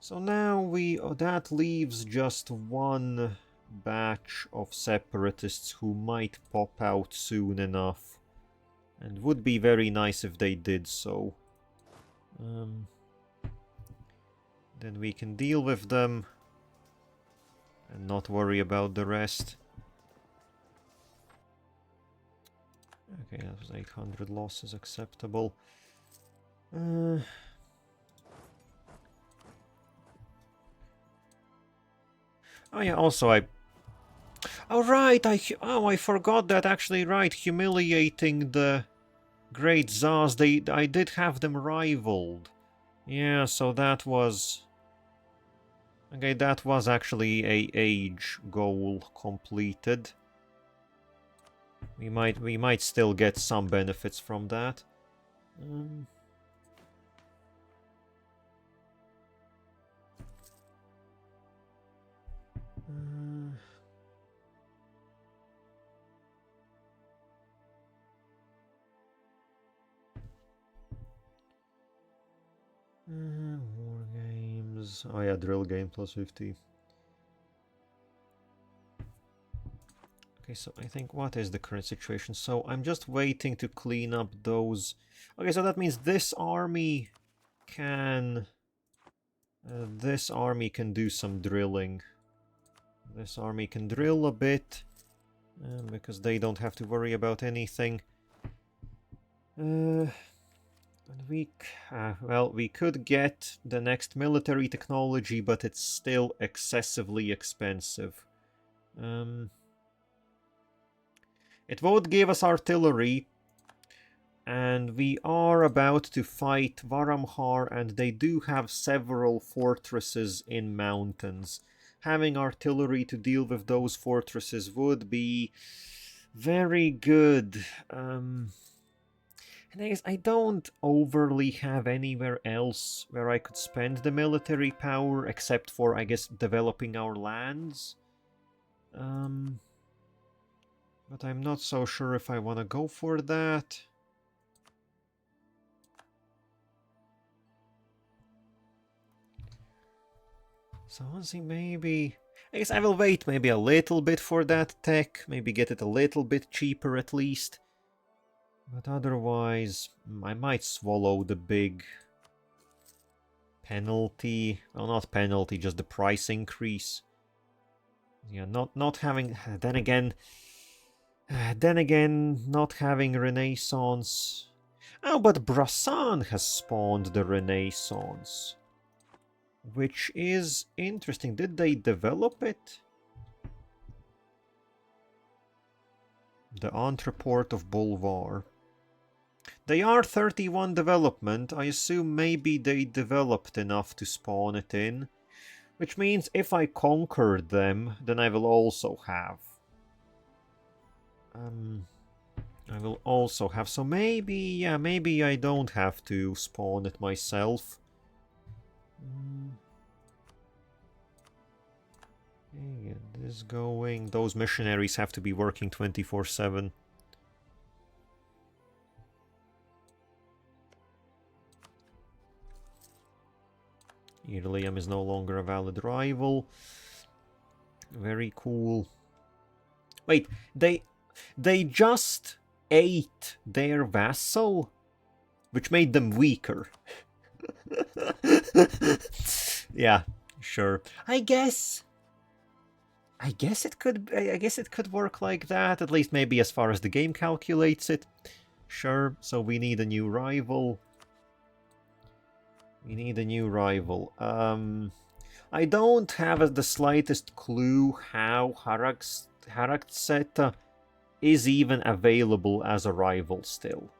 So now that leaves just one batch of separatists who might pop out soon enough. And would be very nice if they did so. Then we can deal with them. and not worry about the rest. Okay, that was 800 losses, acceptable. Oh yeah, also oh right, I forgot that actually, right, humiliating the Great Zaz, I did have them rivaled. Yeah, so that was... Okay, that was actually a age goal completed. We might still get some benefits from that. War games. Oh yeah, drill game plus 50. Okay, so I think what is the current situation? So I'm just waiting to clean up those. Okay, so that means this army can do some drilling. This army can drill a bit because they don't have to worry about anything. Well, we could get the next military technology, but it's still excessively expensive. It won't give us artillery, and we are about to fight Varamhar, and they do have several fortresses in mountains. Having artillery to deal with those fortresses would be very good. And I guess I don't overly have anywhere else where I could spend the military power, except for, I guess, developing our lands. But I'm not so sure if I want to go for that. So honestly, maybe... I guess I will wait maybe a little bit for that tech. Maybe get it a little bit cheaper at least. But otherwise, I might swallow the big penalty. Well, not penalty, just the price increase. Yeah, not having... Then again, not having Renaissance... Oh, but Brasan has spawned the Renaissance. Which is interesting. Did they develop it? The Entreport of Bolvar. They are 31 development. I assume maybe they developed enough to spawn it in. Which means if I conquered them, then I will also have. So maybe, yeah, maybe I don't have to spawn it myself. Get this going. Those missionaries have to be working 24/7. Ilium is no longer a valid rival. Very cool. Wait, they just ate their vassal, which made them weaker. Yeah, sure. I guess it could work like that, at least maybe as far as the game calculates it. Sure, so we need a new rival. I don't have the slightest clue how Haraktseta is even available as a rival still.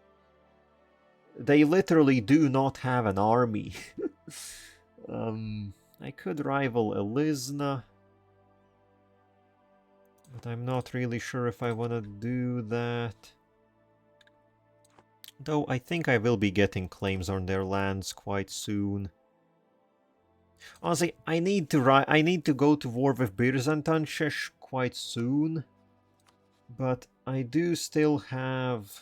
They literally do not have an army. I could rival Elisna, but I'm not really sure if I want to do that. Though I think I will be getting claims on their lands quite soon. Honestly, I need to go to war with Birzantanshesh quite soon. But I do still have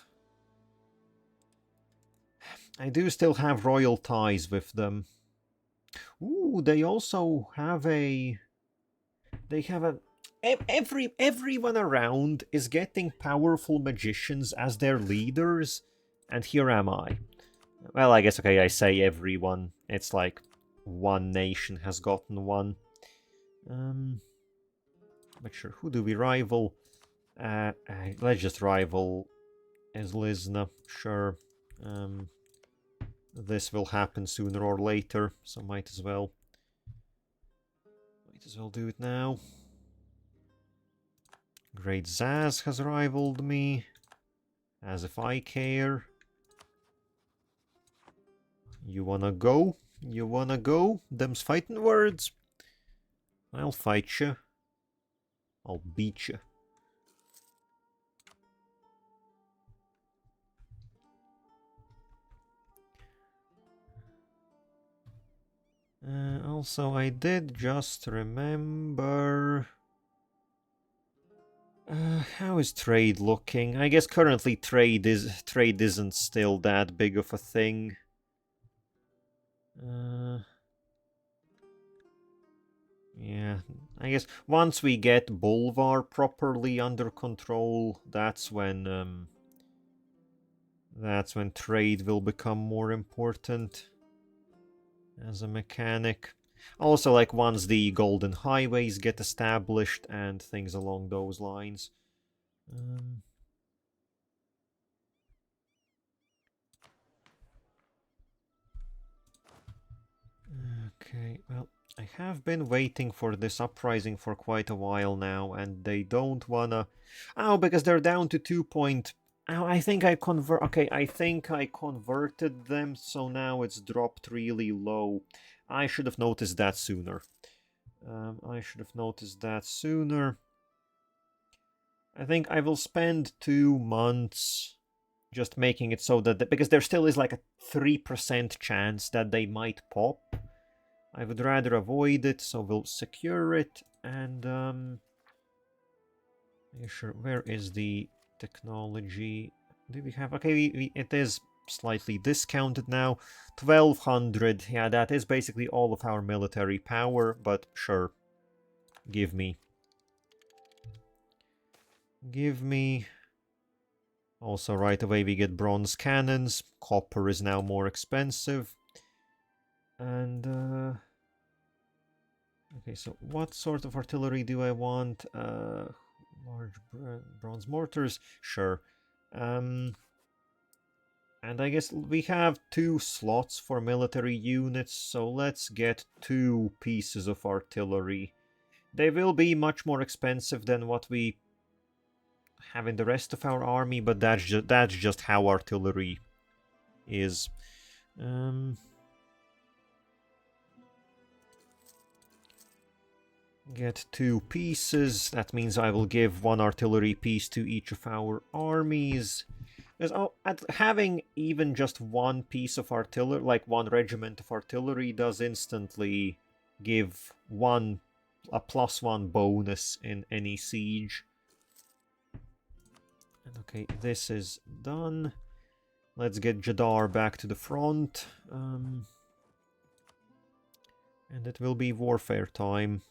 royal ties with them. Ooh, they also have everyone around is getting powerful magicians as their leaders, and here am I. Well, I guess, okay, I say everyone. It's like one nation has gotten one. But sure, who do we rival? Let's just rival Eslizna, sure. This will happen sooner or later, so might as well do it now. Great Zaz has rivaled me, as if I care. You wanna go? You wanna go? Them's fighting words. I'll fight you. I'll beat you. Also, I did just remember... how is trade looking? I guess currently trade isn't still that big of a thing. Yeah, I guess once we get Bulvar properly under control, that's when trade will become more important as a mechanic. Also, like, once the golden highways get established and things along those lines. Okay, well, I have been waiting for this uprising for quite a while now, and they don't wanna... Oh, because they're down to 2 point... Oh, I think I convert... Okay, I think I converted them, so now it's dropped really low. I should have noticed that sooner. I think I will spend 2 months just making it so that... because there still is like a 3% chance that they might pop. I would rather avoid it, so we'll secure it, and yeah, sure, where is the technology? Do we have... Okay, it is slightly discounted now. 1200, yeah, that is basically all of our military power, but sure, give me. Also, right away we get bronze cannons. Copper is now more expensive. And okay, so what sort of artillery do I want? Large bronze mortars, sure. And I guess we have 2 slots for military units, so let's get 2 pieces of artillery. They will be much more expensive than what we have in the rest of our army, but that's just how artillery is. Get 2 pieces. That means I will give 1 artillery piece to each of our armies. Because having even just 1 piece of artillery, like 1 regiment of artillery, does instantly give a +1 bonus in any siege. And okay, this is done. Let's get Jadar back to the front. And it will be warfare time.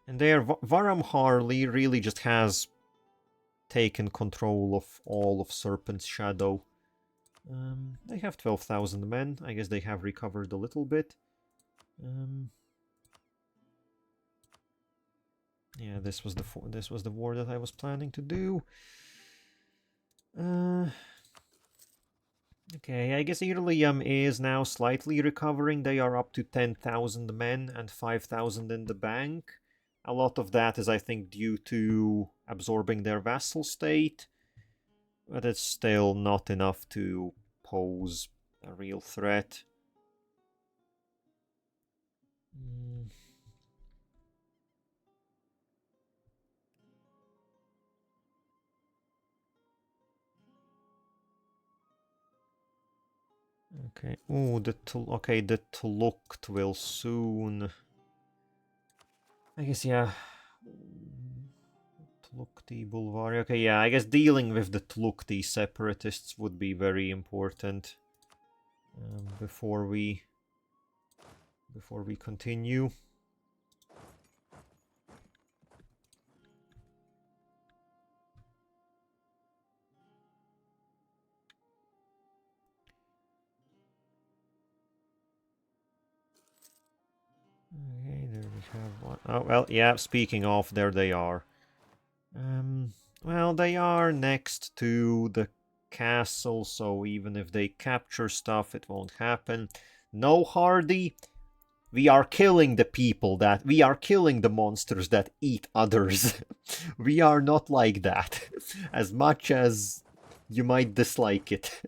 And there, Varam Harley really just has taken control of all of Serpent's Shadow. They have 12,000 men. I guess they have recovered a little bit. Yeah, this was the war that I was planning to do. Okay, I guess Irlium is now slightly recovering. They are up to 10,000 men and 5,000 in the bank. A lot of that is, I think, due to absorbing their vassal state, but it's still not enough to pose a real threat. Okay. Ooh, the Tlukt will soon... I guess, yeah. Tlukti Bulvari. Okay, yeah, I guess dealing with the Tlukti separatists would be very important before we continue. Okay, there we have one. Oh, well, yeah, speaking of, there they are. Well, they are next to the castle, so even if they capture stuff, it won't happen. No, Hardy. We are killing the people that... We are killing the monsters that eat others. We are not like that. As much as you might dislike it.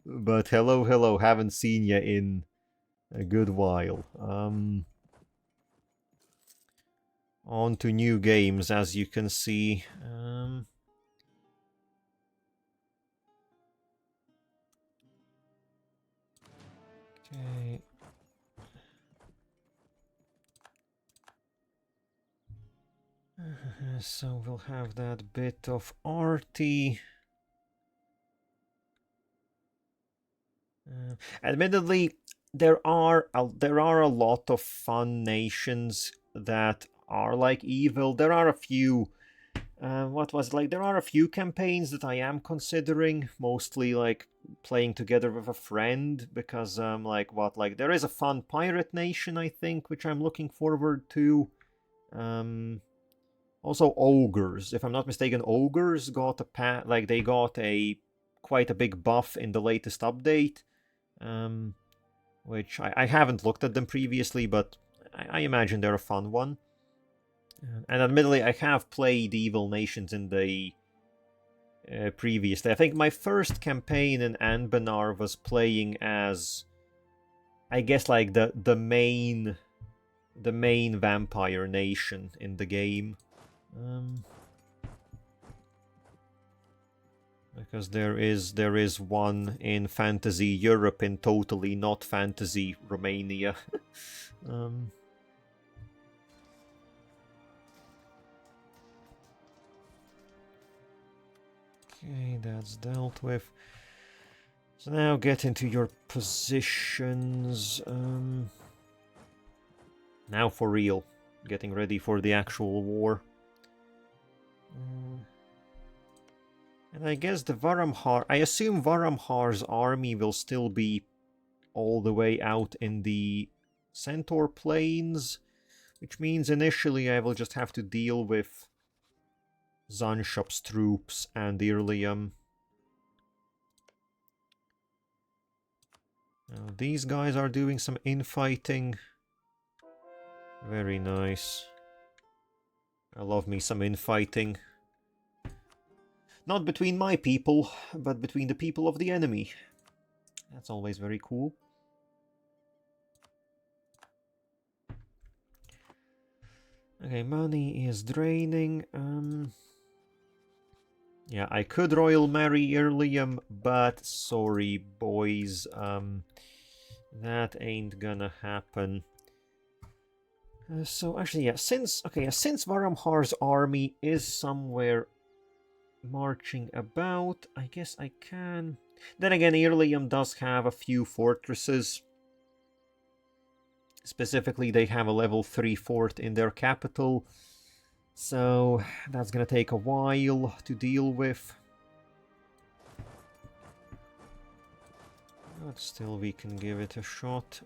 But hello, hello. Haven't seen ya in a good while. On to new games, as you can see. Okay. So we'll have that bit of arty. Admittedly, there are a lot of fun nations that are like evil. There are a few. There are a few campaigns that I am considering, mostly like playing together with a friend, because there is a fun pirate nation, I think, which I'm looking forward to. Also ogres, if I'm not mistaken. Ogres got they got a quite a big buff in the latest update, which I haven't looked at them previously, but I imagine they're a fun one. And admittedly, I have played Evil Nations in the previously. I think my first campaign in Anbennar was playing as, I guess, like the main vampire nation in the game. Because there is one in Fantasy Europe, in totally not Fantasy Romania. Okay, that's dealt with. So now get into your positions. Now for real, getting ready for the actual war. And I guess the Varamhar... I assume Varamhar's army will still be all the way out in the Centaur Plains, which means initially I will just have to deal with Zanshop's troops and Irlium. Now, these guys are doing some infighting. Very nice. I love me some infighting. Not between my people, but between the people of the enemy. That's always very cool. Okay, money is draining. Yeah, I could Royal Marry Irlium, but sorry, boys. That ain't gonna happen. So actually, yeah, since Varamhar's army is somewhere marching about, I guess I can. Then again, Irlium does have a few fortresses. Specifically, they have a level 3 fort in their capital. So that's gonna take a while to deal with. But still, we can give it a shot.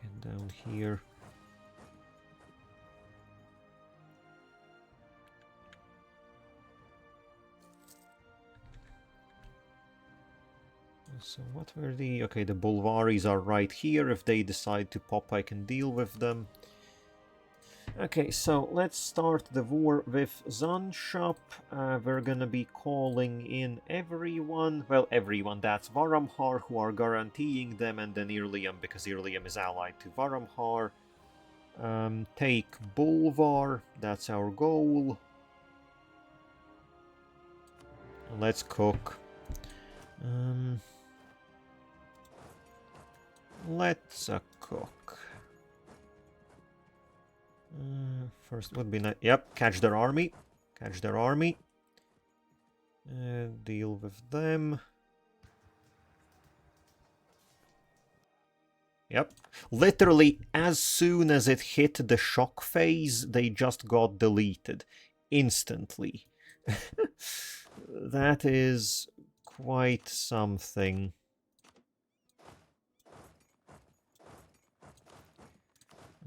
Get down here. So what were the... Okay, the Bulvaris are right here. If they decide to pop, I can deal with them. Okay, so let's start the war with Zanshop. We're gonna be calling in everyone. Well, everyone. That's Varamhar, who are guaranteeing them, and then Irlium, because Irlium is allied to Varamhar. Take Bulvar. That's our goal. Let's cook. Let's cook. First would be nice. Yep, catch their army. Catch their army. Deal with them. Yep. Literally, as soon as it hit the shock phase, they just got deleted. Instantly. That is quite something.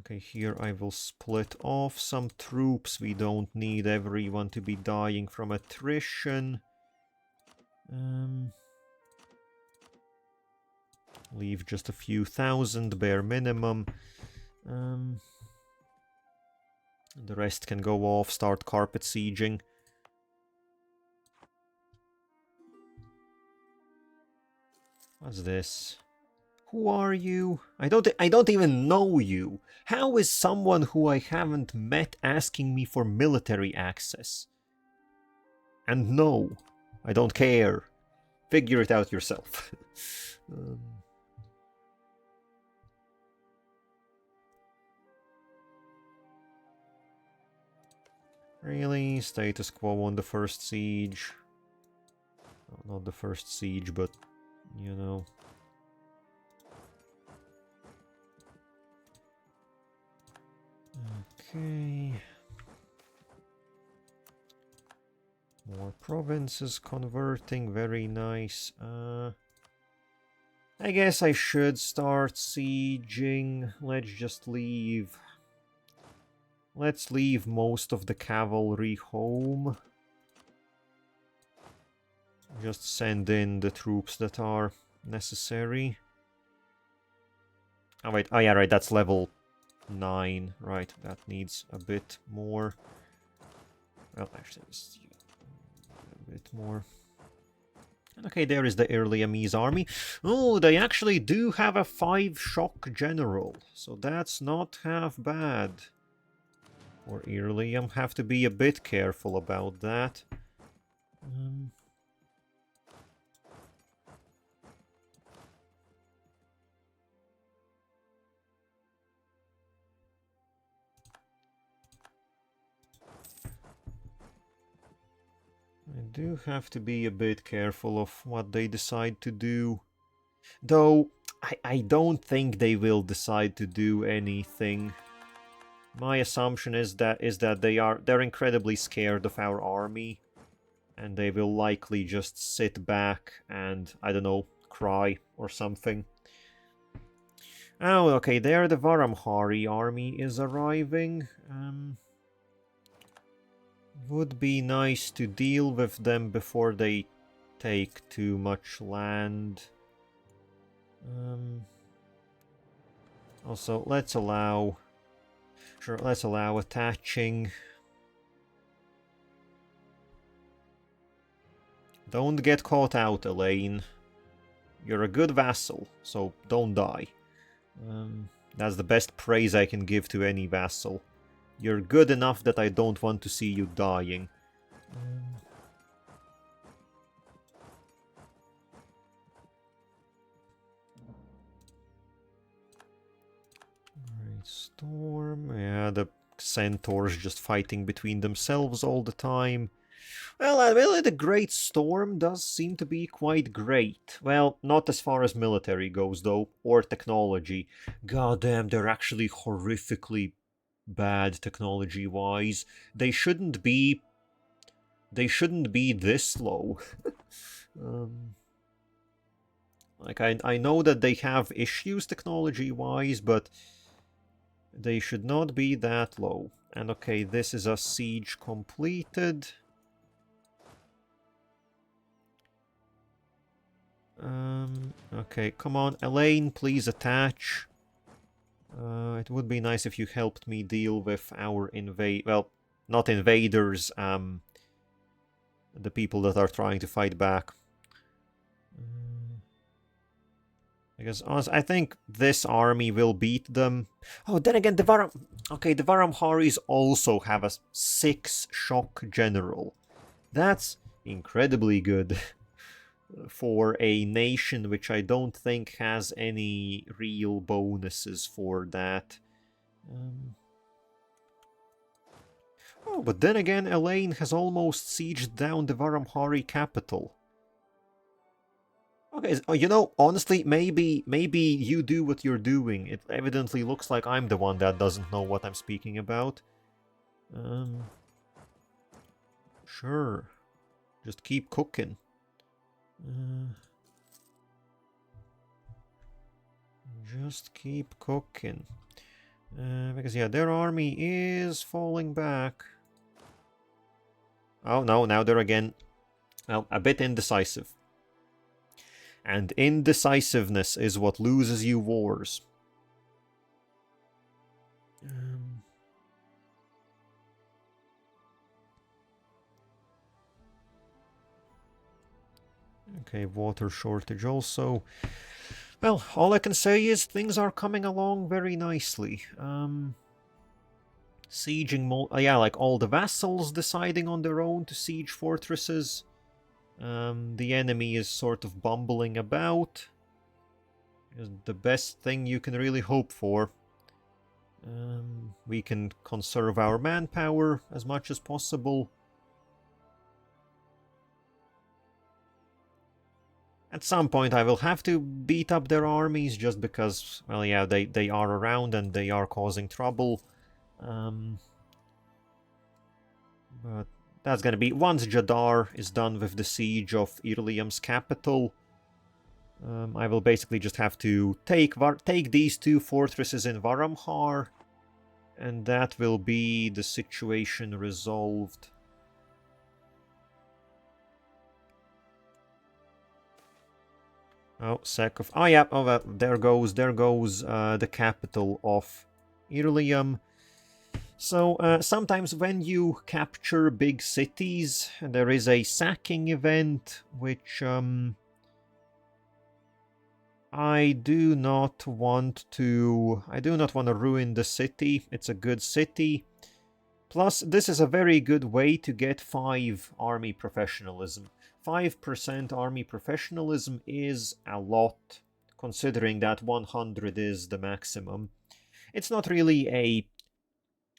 Okay, here I will split off some troops. We don't need everyone to be dying from attrition. Leave just a few thousand, bare minimum. The rest can go off, start carpet sieging. What's this? Who are you? I don't even know you. How is someone who I haven't met asking me for military access? And no, I don't care. Figure it out yourself. Really? Status quo on the first siege? Well, not the first siege, but, you know. Okay. More provinces converting, very nice. I guess I should start sieging. Let's just leave. Let's leave most of the cavalry home. Just send in the troops that are necessary. Oh wait, oh yeah, right, that's level 9. Right, that needs a bit more. Well, actually, a bit more. Okay, there is the Earliamese army. Oh, they actually do have a 5 shock general, so that's not half bad. Or Earliam, have to be a bit careful about that. I do have to be a bit careful of what they decide to do. Though, I don't think they will decide to do anything. My assumption is that they're incredibly scared of our army. And they will likely just sit back and, I don't know, cry or something. Oh, okay, there the Varamhari army is arriving. Would be nice to deal with them before they take too much land. Also, let's allow attaching. Don't get caught out, Elaine. You're a good vassal, so don't die. That's the best praise I can give to any vassal. You're good enough that I don't want to see you dying. Great Storm. Yeah, the centaurs just fighting between themselves all the time. Well, really, the Great Storm does seem to be quite great. Well, not as far as military goes, though, or technology. Goddamn, they're actually horrifically bad technology-wise. They shouldn't be this low. Like, I know that they have issues technology-wise, but they should not be that low. And okay, this is a siege completed. Okay, come on, Elaine, please attach. It would be nice if you helped me deal with our well, not invaders, the people that are trying to fight back. Because honestly, I think this army will beat them. Oh, then again, the Varamharis also have a 6 shock general. That's incredibly good. For a nation which I don't think has any real bonuses for that. Oh, but then again, Elaine has almost sieged down the Varamhari capital. Okay, you know, honestly, maybe you do what you're doing. It evidently looks like I'm the one that doesn't know what I'm speaking about. Sure. Just keep cooking. Just keep cooking. Because, yeah, their army is falling back. Oh, no, now they're again, well, a bit indecisive. And indecisiveness is what loses you wars. Okay, water shortage also. Well, all I can say is things are coming along very nicely. Sieging, yeah, like all the vassals deciding on their own to siege fortresses. The enemy is sort of bumbling about. Is the best thing you can really hope for. We can conserve our manpower as much as possible. At some point I will have to beat up their armies just because, well, yeah, they are around and they are causing trouble. But that's gonna be once Jadar is done with the siege of Irlium's capital. I will basically just have to take these two fortresses in Varamhar, and that will be the situation resolved. Oh, oh yeah, oh well, there goes the capital of Irlium. So sometimes when you capture big cities, there is a sacking event, which I do not want to ruin the city. It's a good city. Plus, this is a very good way to get 5 army professionalism. 5% army professionalism is a lot, considering that 100 is the maximum. It's not really a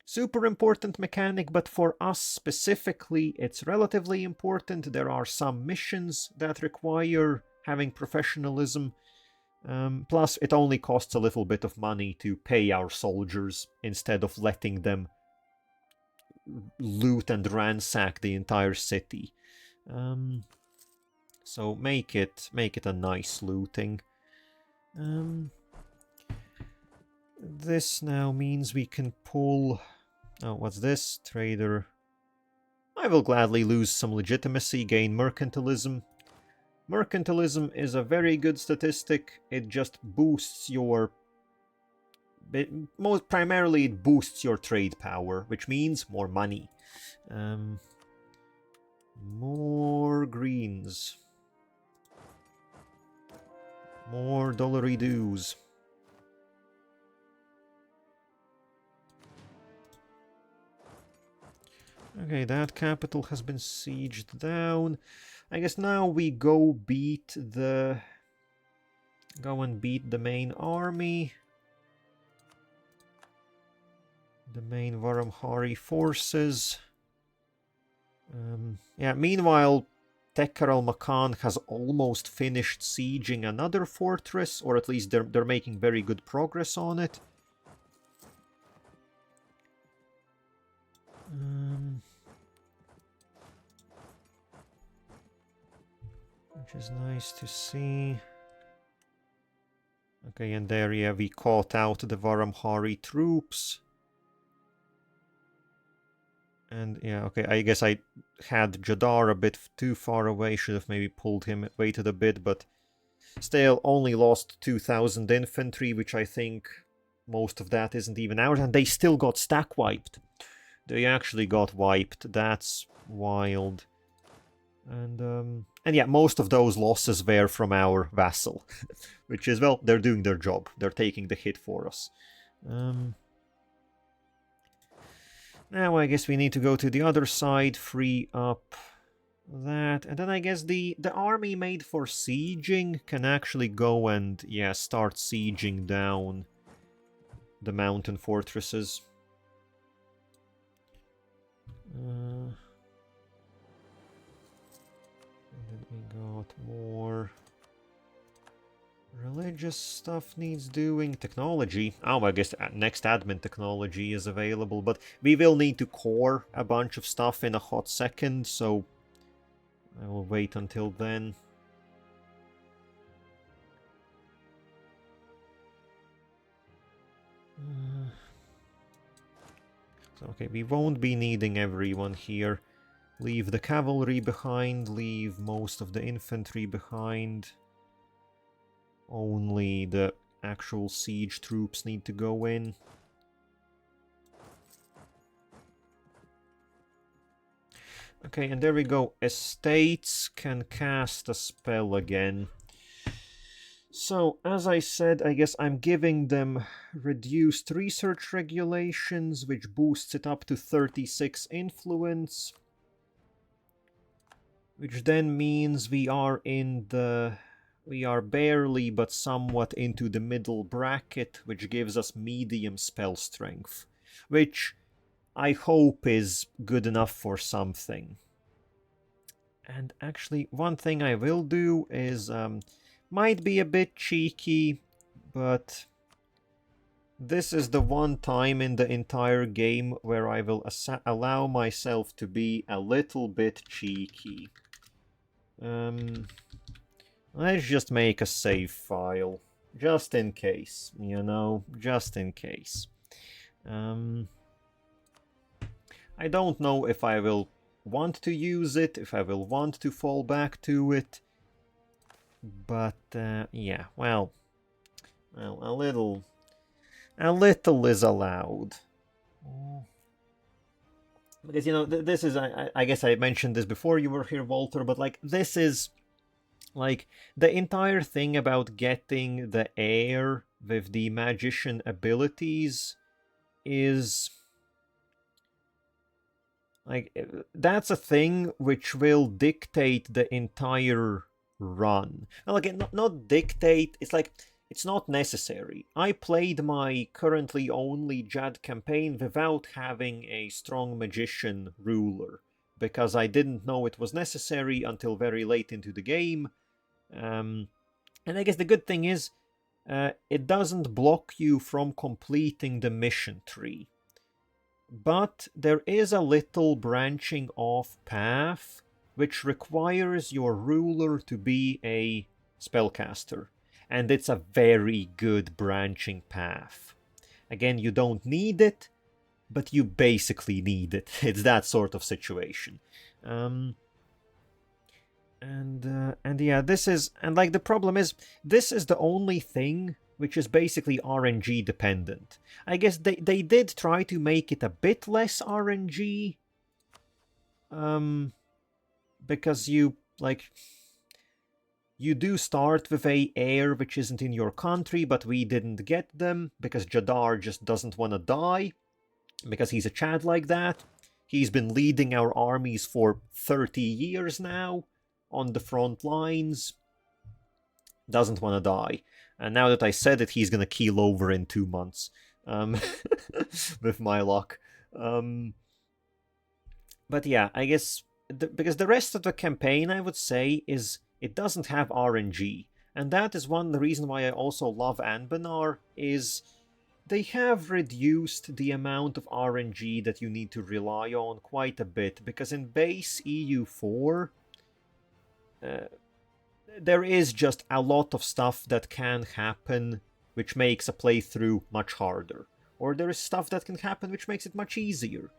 super important mechanic, but for us specifically, it's relatively important. There are some missions that require having professionalism. Plus, it only costs a little bit of money to pay our soldiers instead of letting them loot and ransack the entire city. So make it a nice looting. This now means we can pull... Oh, what's this? Trader. I will gladly lose some legitimacy, gain mercantilism. Mercantilism is a very good statistic. It just boosts your... most primarily, it boosts your trade power, which means more money. More greens. More dollary dues. Okay, that capital has been sieged down. I guess now we go and beat the main army. The main Varamhari forces. Yeah, meanwhile, Tekkar al-Makan has almost finished sieging another fortress, or at least they're making very good progress on it. Which is nice to see. Okay, and there, yeah, we caught out the Varamhari troops. And yeah, okay, I guess I had Jadar a bit too far away. Should have maybe pulled him, waited a bit, but still only lost 2,000 infantry, which I think most of that isn't even ours, and they still got stack wiped. They actually got wiped. That's wild. And yeah, most of those losses were from our vassal, which is, well, they're doing their job. They're taking the hit for us. Now I guess we need to go to the other side, free up that, and then I guess the army made for sieging can actually go and, yeah, start sieging down the mountain fortresses. And then we got more religious stuff needs doing. Technology. Oh, I guess next admin technology is available, but we will need to core a bunch of stuff in a hot second, so I will wait until then. So, okay, we won't be needing everyone here. Leave the cavalry behind, leave most of the infantry behind. Only the actual siege troops need to go in. Okay, and there we go. Estates can cast a spell again. So, as I said, I guess I'm giving them reduced research regulations, which boosts it up to 36 influence. Which then means we are barely but somewhat into the middle bracket, which gives us medium spell strength. Which I hope is good enough for something. And actually, one thing I will do is, might be a bit cheeky, but this is the one time in the entire game where I will allow myself to be a little bit cheeky. Let's just make a save file. Just in case, you know, just in case. I don't know if I will want to use it, if I will want to fall back to it. But, yeah, well, a little is allowed. Because, you know, this is, I guess I mentioned this before you were here, Walter, but, like, this is, like, the entire thing about getting the heir with the magician abilities is... like, that's a thing which will dictate the entire run. Well, again, not dictate, it's like, it's not necessary. I played my currently only Jadd campaign without having a strong magician ruler, because I didn't know it was necessary until very late into the game. And I guess the good thing is, it doesn't block you from completing the mission tree. But there is a little branching off path which requires your ruler to be a spellcaster. And it's a very good branching path. Again, you don't need it, but you basically need it. It's that sort of situation. And yeah, this is... and like, the problem is, this is the only thing which is basically RNG dependent. I guess they did try to make it a bit less RNG. Because you, like... you do start with a heir which isn't in your country, but we didn't get them, because Jadar just doesn't want to die. Because he's a Chad like that. He's been leading our armies for 30 years now, on the front lines. Doesn't want to die. And now that I said it, he's gonna keel over in 2 months. With my luck. But yeah, I guess... because the rest of the campaign, I would say, is... it doesn't have RNG. And that is one the reason why I also love Anbennar, is... they have reduced the amount of RNG that you need to rely on quite a bit. Because in base EU4... there is just a lot of stuff that can happen which makes a playthrough much harder. Or there is stuff that can happen which makes it much easier.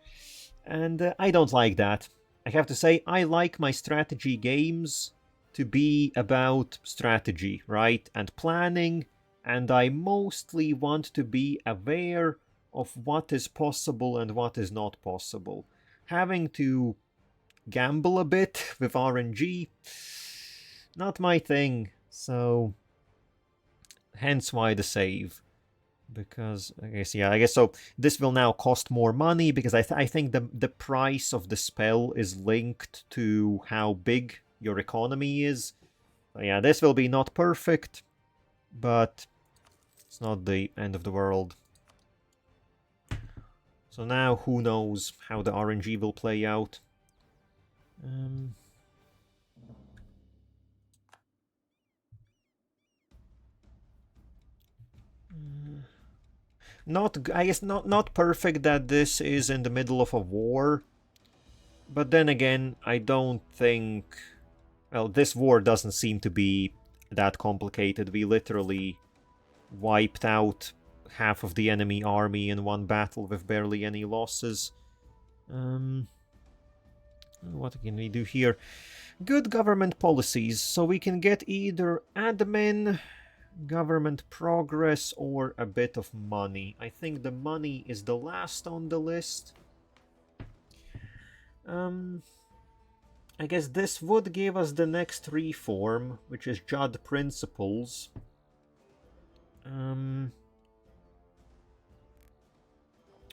And I don't like that. I have to say, I like my strategy games to be about strategy, right? And planning, and I mostly want to be aware of what is possible and what is not possible. Having to gamble a bit with RNG... not my thing, so hence why the save. Because I guess so. This will now cost more money because I think the price of the spell is linked to how big your economy is. So yeah, this will be not perfect, but it's not the end of the world. So now who knows how the RNG will play out. I guess not perfect that this is in the middle of a war. But then again, I don't think... well, this war doesn't seem to be that complicated. We literally wiped out half of the enemy army in one battle with barely any losses. What can we do here? Good government policies, so we can get either admin, government progress, or a bit of money. I think the money is the last on the list. I guess this would give us the next reform, which is Jadd Principles.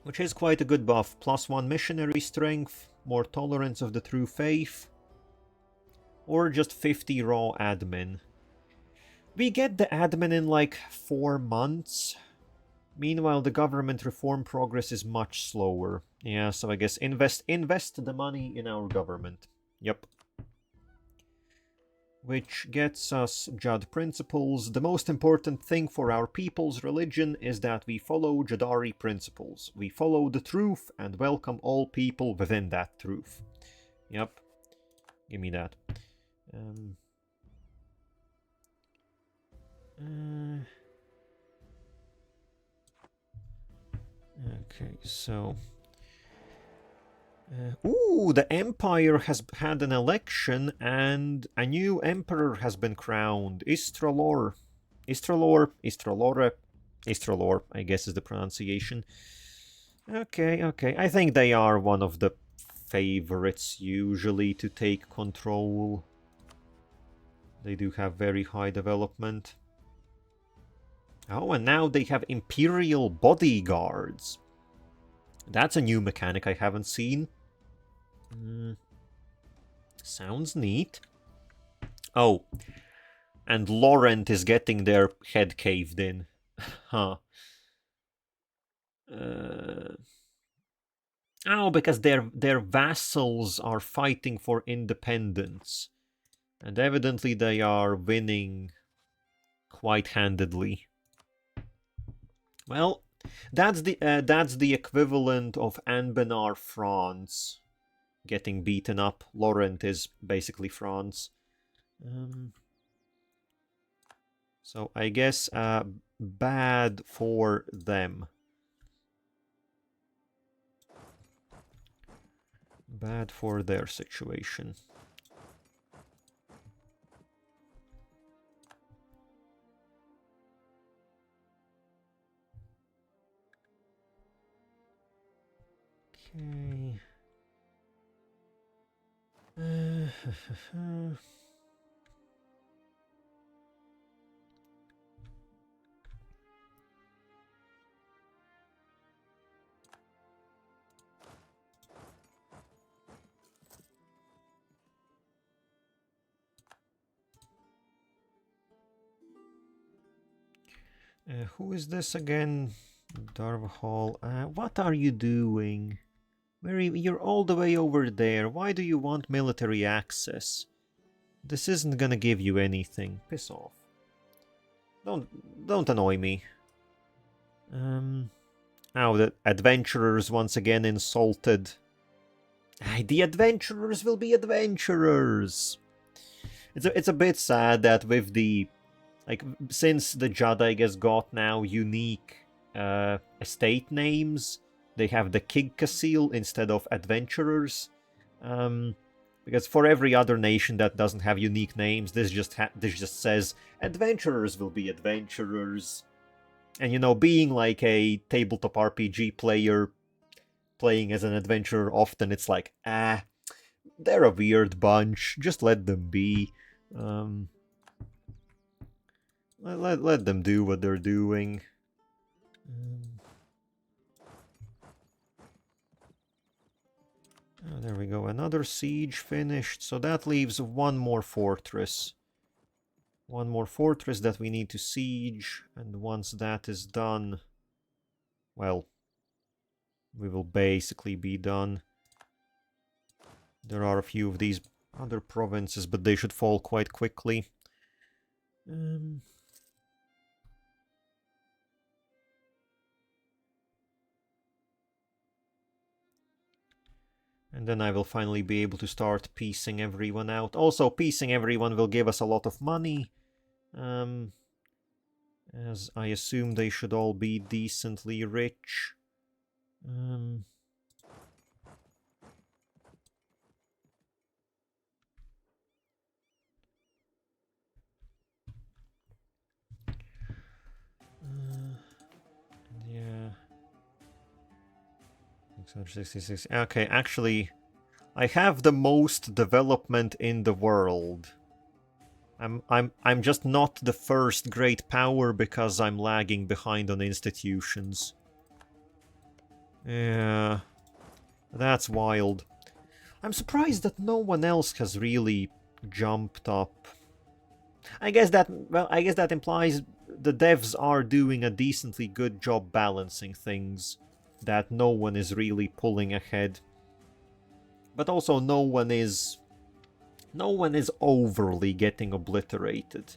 Which is quite a good buff. +1 missionary strength, more tolerance of the true faith, or just 50 raw admin. We get the admin in like 4 months. Meanwhile, the government reform progress is much slower. Yeah, so I guess invest the money in our government. Yep. Which gets us Jadd Principles. The most important thing for our people's religion is that we follow Jaddari principles. We follow the truth and welcome all people within that truth. Yep. Give me that. Okay, so... ooh, the Empire has had an election and a new Emperor has been crowned. Istralor, I guess is the pronunciation. Okay. I think they are one of the favorites usually to take control. They do have very high development. Oh, and now they have Imperial bodyguards. That's a new mechanic I haven't seen. Sounds neat. Oh, and Laurent is getting their head caved in. Huh. Oh, because their vassals are fighting for independence. And evidently they are winning quite handedly. Well, that's the equivalent of Anbennar France getting beaten up. Laurent is basically France. So I guess bad for them. Bad for their situation. Okay. Who is this again? Darvahal. What are you doing? You're all the way over there. Why do you want military access? This isn't gonna give you anything. Piss off. Don't annoy me. Now the adventurers once again insulted. The adventurers will be adventurers. It's a bit sad that with the since the Jadd, I guess, got now unique estate names, they have the Kigkasil instead of adventurers. Because for every other nation that doesn't have unique names, this just says adventurers will be adventurers. And you know, being like a tabletop RPG player, playing as an adventurer, often it's like, they're a weird bunch. Just let them be. Let them do what they're doing. Oh, there we go. Another siege finished. So that leaves one more fortress. One more fortress that we need to siege. And once that is done, well, we will basically be done. There are a few of these other provinces, but they should fall quite quickly. And then I will finally be able to start piecing everyone out. Also, piecing everyone will give us a lot of money. And as I assume they should all be decently rich. Yeah. 666. Okay, actually, I have the most development in the world. I'm just not the first great power because I'm lagging behind on institutions. Yeah, that's wild. I'm surprised that no one else has really jumped up. I guess that implies the devs are doing a decently good job balancing things, that no one is really pulling ahead. But also no one is overly getting obliterated.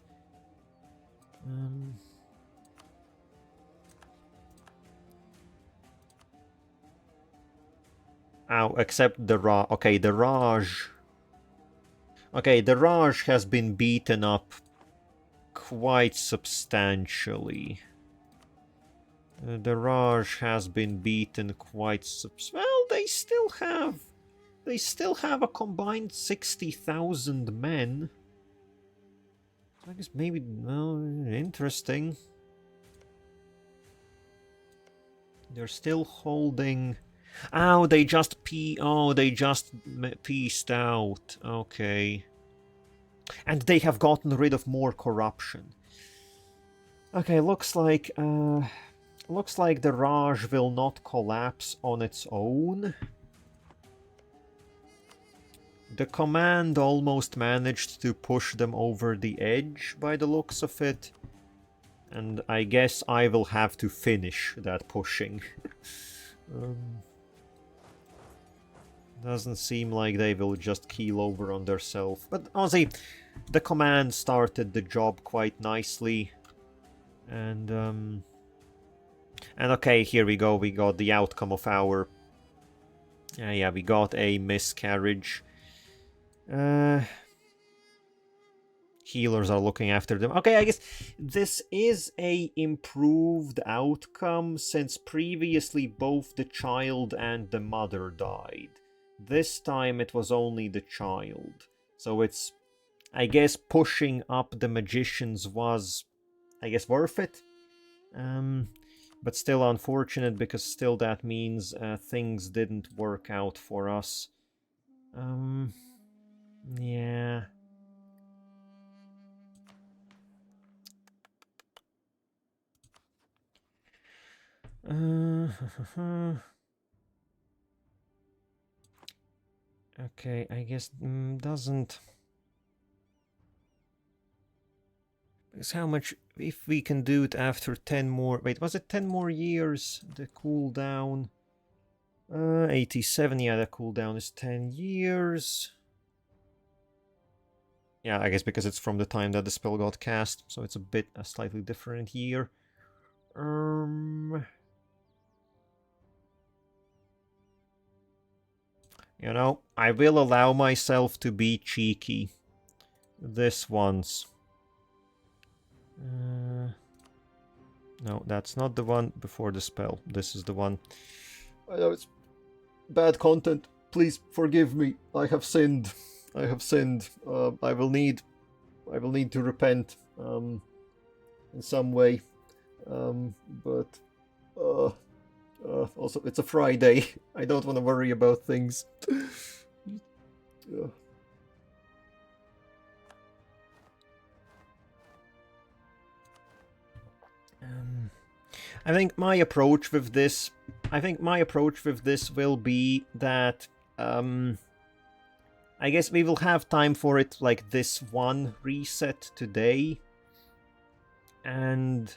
Except the Raj. Okay, the Raj. Okay, the Raj has been beaten up quite substantially. The Raj has been beaten quite well, they still have a combined 60,000 men. I guess maybe, well, interesting. They're still holding. Oh, they just pieced out. Okay. And they have gotten rid of more corruption. Okay, looks like the Raj will not collapse on its own. The command almost managed to push them over the edge by the looks of it. And I guess I will have to finish that pushing. Doesn't seem like they will just keel over on themselves. But honestly, the command started the job quite nicely. And okay, here we go. We got the outcome of our... yeah, we got a miscarriage. Healers are looking after them. Okay, I guess this is a improved outcome, since previously both the child and the mother died. This time it was only the child. So it's, I guess, pushing up the magicians was, I guess, worth it. But still unfortunate, because still that means things didn't work out for us. Yeah. Okay, I guess doesn't... Because how much... If we can do it after 10 more... Wait, was it 10 more years? The cooldown... 87, yeah, the cooldown is 10 years. Yeah, I guess because it's from the time that the spell got cast, so it's a slightly different year. You know, I will allow myself to be cheeky. This once. No, that's not the one before the spell. This is the one. I know it's bad content. Please forgive me. I have sinned. I have sinned. I will need to repent in some way. But also it's a Friday. I don't want to worry about things. I think my approach with this will be that I guess we will have time for it, like this one reset today. And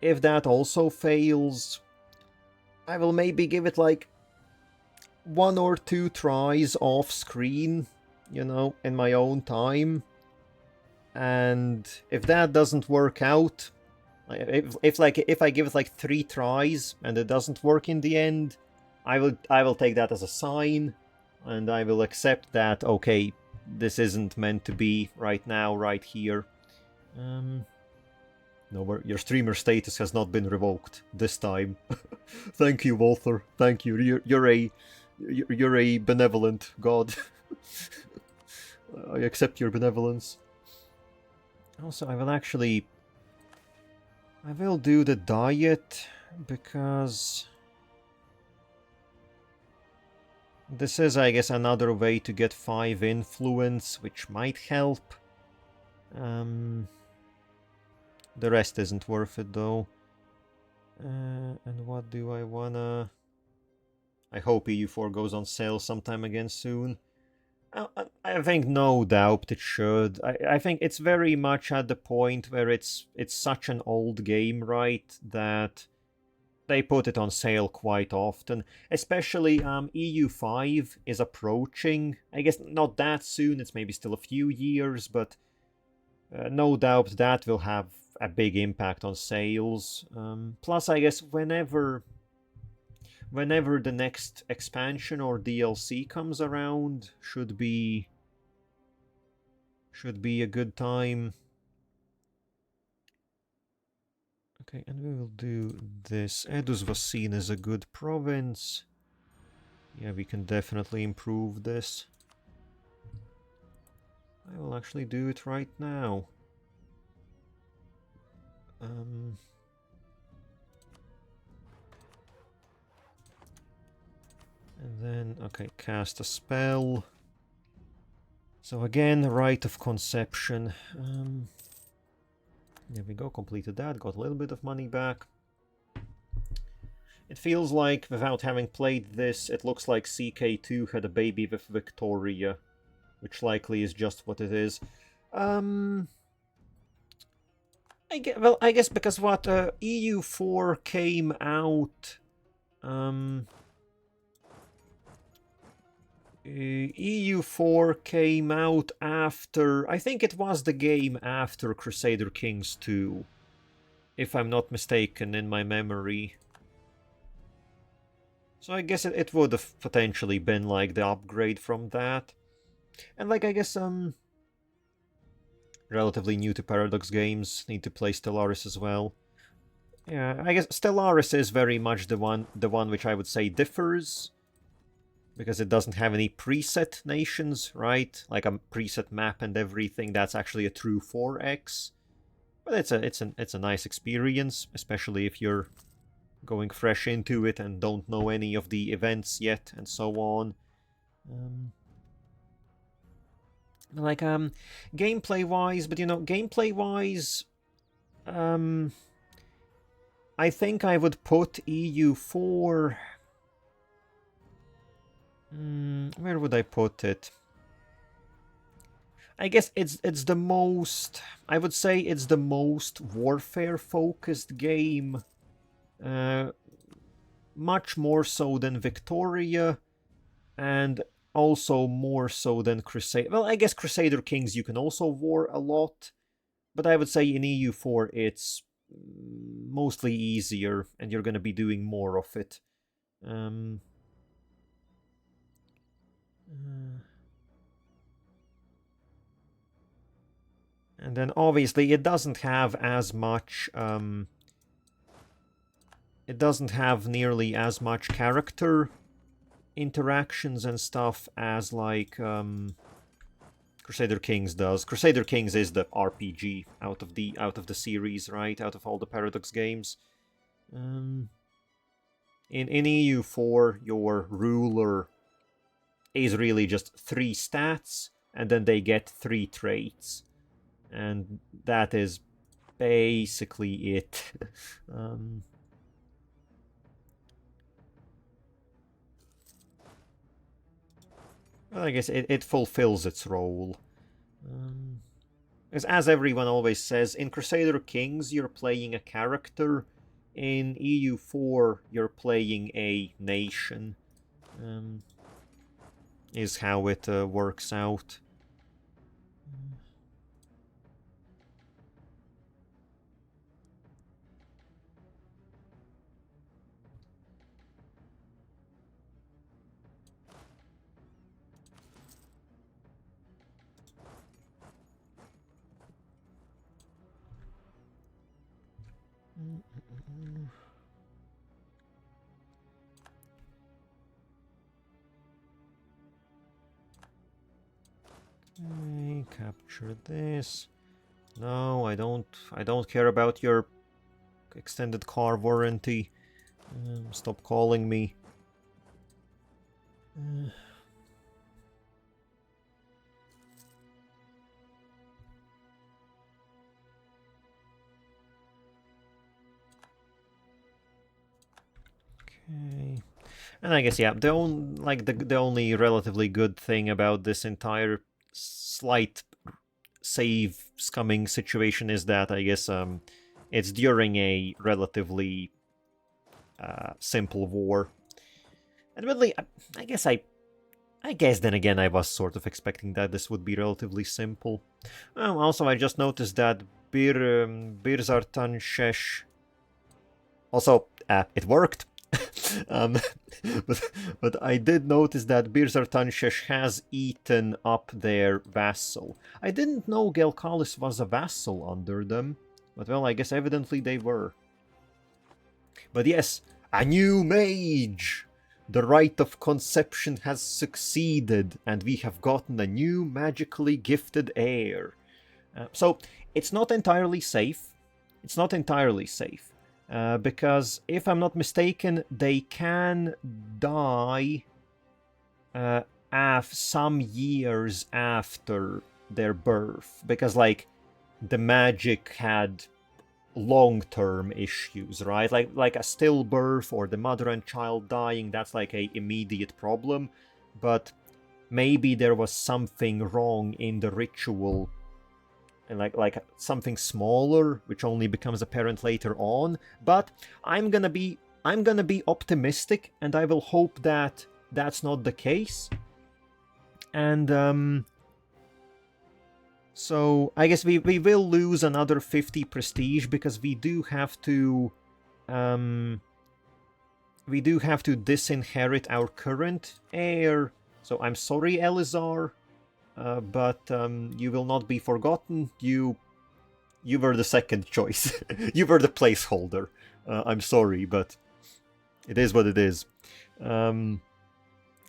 if that also fails, I will maybe give it like 1 or 2 tries off screen, you know, in my own time. And if that doesn't work out, if I give it like 3 tries and it doesn't work in the end, I will take that as a sign, and I will accept that, okay, this isn't meant to be right now, right here. No, your streamer status has not been revoked this time. Thank you, Walther. Thank you. You're a benevolent god. I accept your benevolence. Also, I will do the diet because this is, I guess, another way to get 5 influence, which might help. The rest isn't worth it, though. And what do I wanna... I hope EU4 goes on sale sometime again soon. I think no doubt it should. I think it's very much at the point where it's such an old game, right, that they put it on sale quite often. Especially EU5 is approaching. I guess not that soon, it's maybe still a few years, but no doubt that will have a big impact on sales. Plus, I guess whenever the next expansion or DLC comes around, should be a good time. Okay, and we will do this. Edus was seen as a good province. Yeah, we can definitely improve this. I will actually do it right now. And then, okay, cast a spell. So again, Rite of Conception. There we go, completed that, got a little bit of money back. It feels like, without having played this, it looks like CK2 had a baby with Victoria, which likely is just what it is. I guess because what, EU4 came out... EU4 came out after... I think it was the game after Crusader Kings 2. If I'm not mistaken in my memory. So I guess it would have potentially been like the upgrade from that. And like, I guess, relatively new to Paradox games, need to play Stellaris as well. Yeah, I guess Stellaris is very much the one which I would say differs. Because it doesn't have any preset nations, right? Like a preset map and everything. That's actually a true 4X. But it's a nice experience, especially if you're going fresh into it and don't know any of the events yet and so on. Like gameplay-wise, but you know, gameplay-wise, I think I would put EU4. Where would I put it? I guess it's the most... I would say it's the most warfare-focused game. Much more so than Victoria, and also more so than Crusader. Well, I guess Crusader Kings you can also war a lot, but I would say in EU4 it's mostly easier, and you're going to be doing more of it. And then obviously it doesn't have as much... it doesn't have nearly as much character interactions and stuff as like Crusader Kings does. Crusader Kings is the RPG out of the series, right? Out of all the Paradox games. In EU4, your ruler is really just 3 stats, and then they get 3 traits. And that is basically it. Well, I guess it fulfills its role. As everyone always says, in Crusader Kings you're playing a character. In EU4 you're playing a nation. Is how it works out. Okay, capture this. No, I don't care about your extended car warranty. Stop calling me. Okay. And I guess, yeah, the only relatively good thing about this entire slight save scumming situation is that I guess it's during a relatively simple war. Admittedly, I guess then again I was sort of expecting that this would be relatively simple. Well, also I just noticed that Birzartan Shesh. Also, it worked. um, but I did notice that Birzartanshesh has eaten up their vassal. I didn't know Gelkalis was a vassal under them, but well, I guess evidently they were. But yes, a new mage! The rite of conception has succeeded, and we have gotten a new magically gifted heir. So, it's not entirely safe. It's not entirely safe. Because, if I'm not mistaken, they can die some years after their birth. Because, like, the magic had long-term issues, right? Like a stillbirth or the mother and child dying, that's like a immediate problem. But maybe there was something wrong in the ritual, and like something smaller, which only becomes apparent later on. But I'm gonna be optimistic, and I will hope that that's not the case. And so I guess we will lose another 50 prestige because we do have to disinherit our current heir. So I'm sorry, Elizar. But you will not be forgotten. You were the second choice. You were the placeholder. I'm sorry, but it is what it is.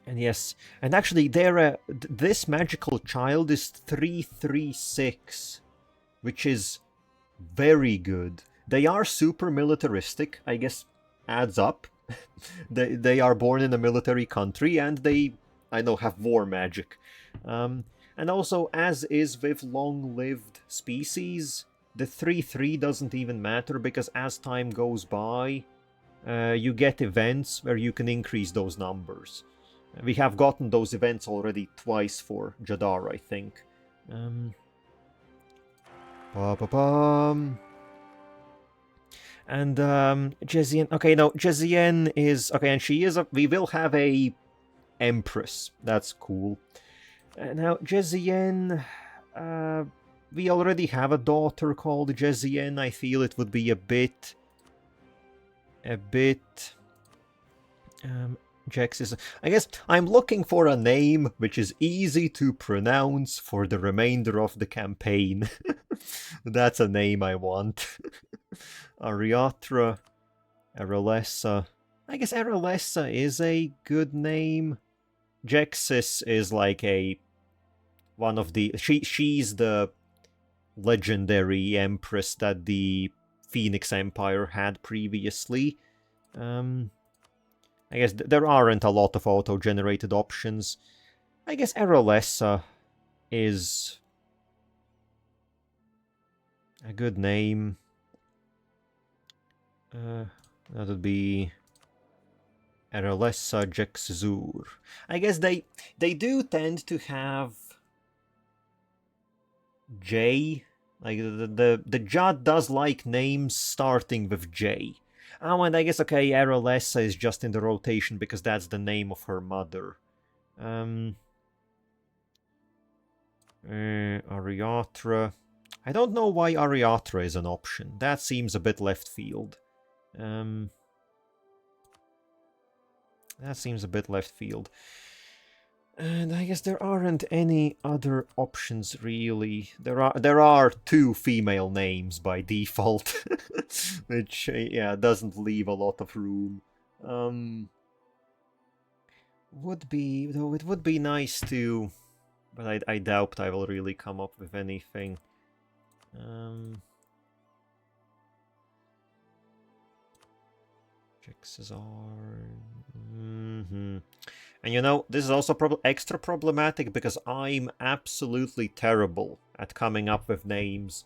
And yes, and actually, this magical child is 336, which is very good. They are super militaristic. I guess adds up. They are born in a military country, and they, I know, have war magic. And also, as is with long-lived species, the 3-3 doesn't even matter, because as time goes by, you get events where you can increase those numbers. We have gotten those events already twice for Jadar, I think. And Jezian, okay, no, Jezian is, okay, and she is we will have a Empress. That's cool. Now, Jezian, we already have a daughter called Jezian. I feel it would be a bit, Jex is, I guess I'm looking for a name which is easy to pronounce for the remainder of the campaign. That's a name I want. Ariatra, Aralessa. I guess Aralessa is a good name. Jexis is like one of the, she's the legendary empress that the Phoenix Empire had previously. I guess there aren't a lot of auto-generated options. I guess Aralessa is a good name. That would be Aralessa Jexzur. I guess they do tend to have J. Like the Jadd does like names starting with J. Oh, and I guess, okay, Aralessa is just in the rotation because that's the name of her mother. Ariatra. I don't know why Ariatra is an option. That seems a bit left field. That seems a bit left field. And I guess there aren't any other options really. There are two female names by default, which yeah doesn't leave a lot of room. Would be though it would be nice to, but I doubt I will really come up with anything. Cesar. And you know, this is also extra problematic because I'm absolutely terrible at coming up with names.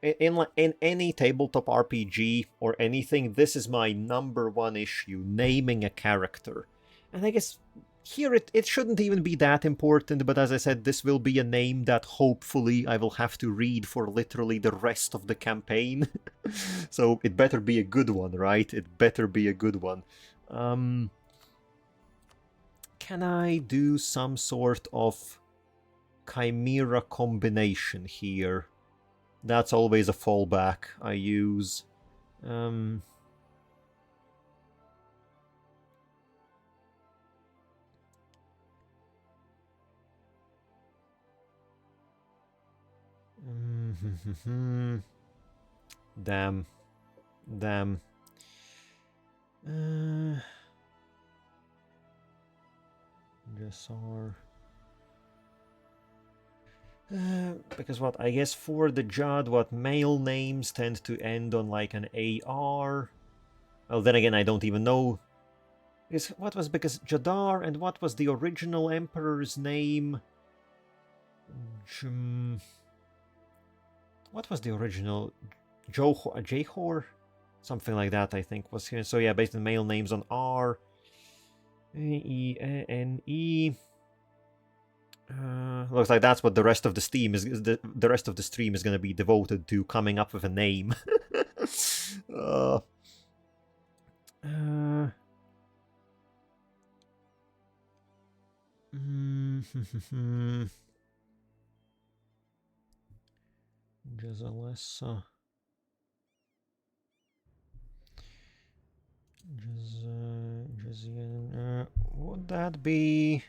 In any tabletop RPG or anything, this is my #1 issue, naming a character. And I guess here it shouldn't even be that important, but as I said, this will be a name that hopefully I will have to read for literally the rest of the campaign. So it better be a good one, right? It better be a good one. Can I do some sort of chimera combination here? That's always a fallback I use. Damn. Jassar. Because what, I guess for the Jadd, what male names tend to end on like an AR. Well, then again, I don't even know. Because Jadar, and what was the original emperor's name? What was the original? Jahor? Something like that, I think, was here. So yeah, based on male names on R. E-N-E. Looks like that's what the rest of the stream is. The rest of the stream is going to be devoted to coming up with a name. Jazalessa. Would that be?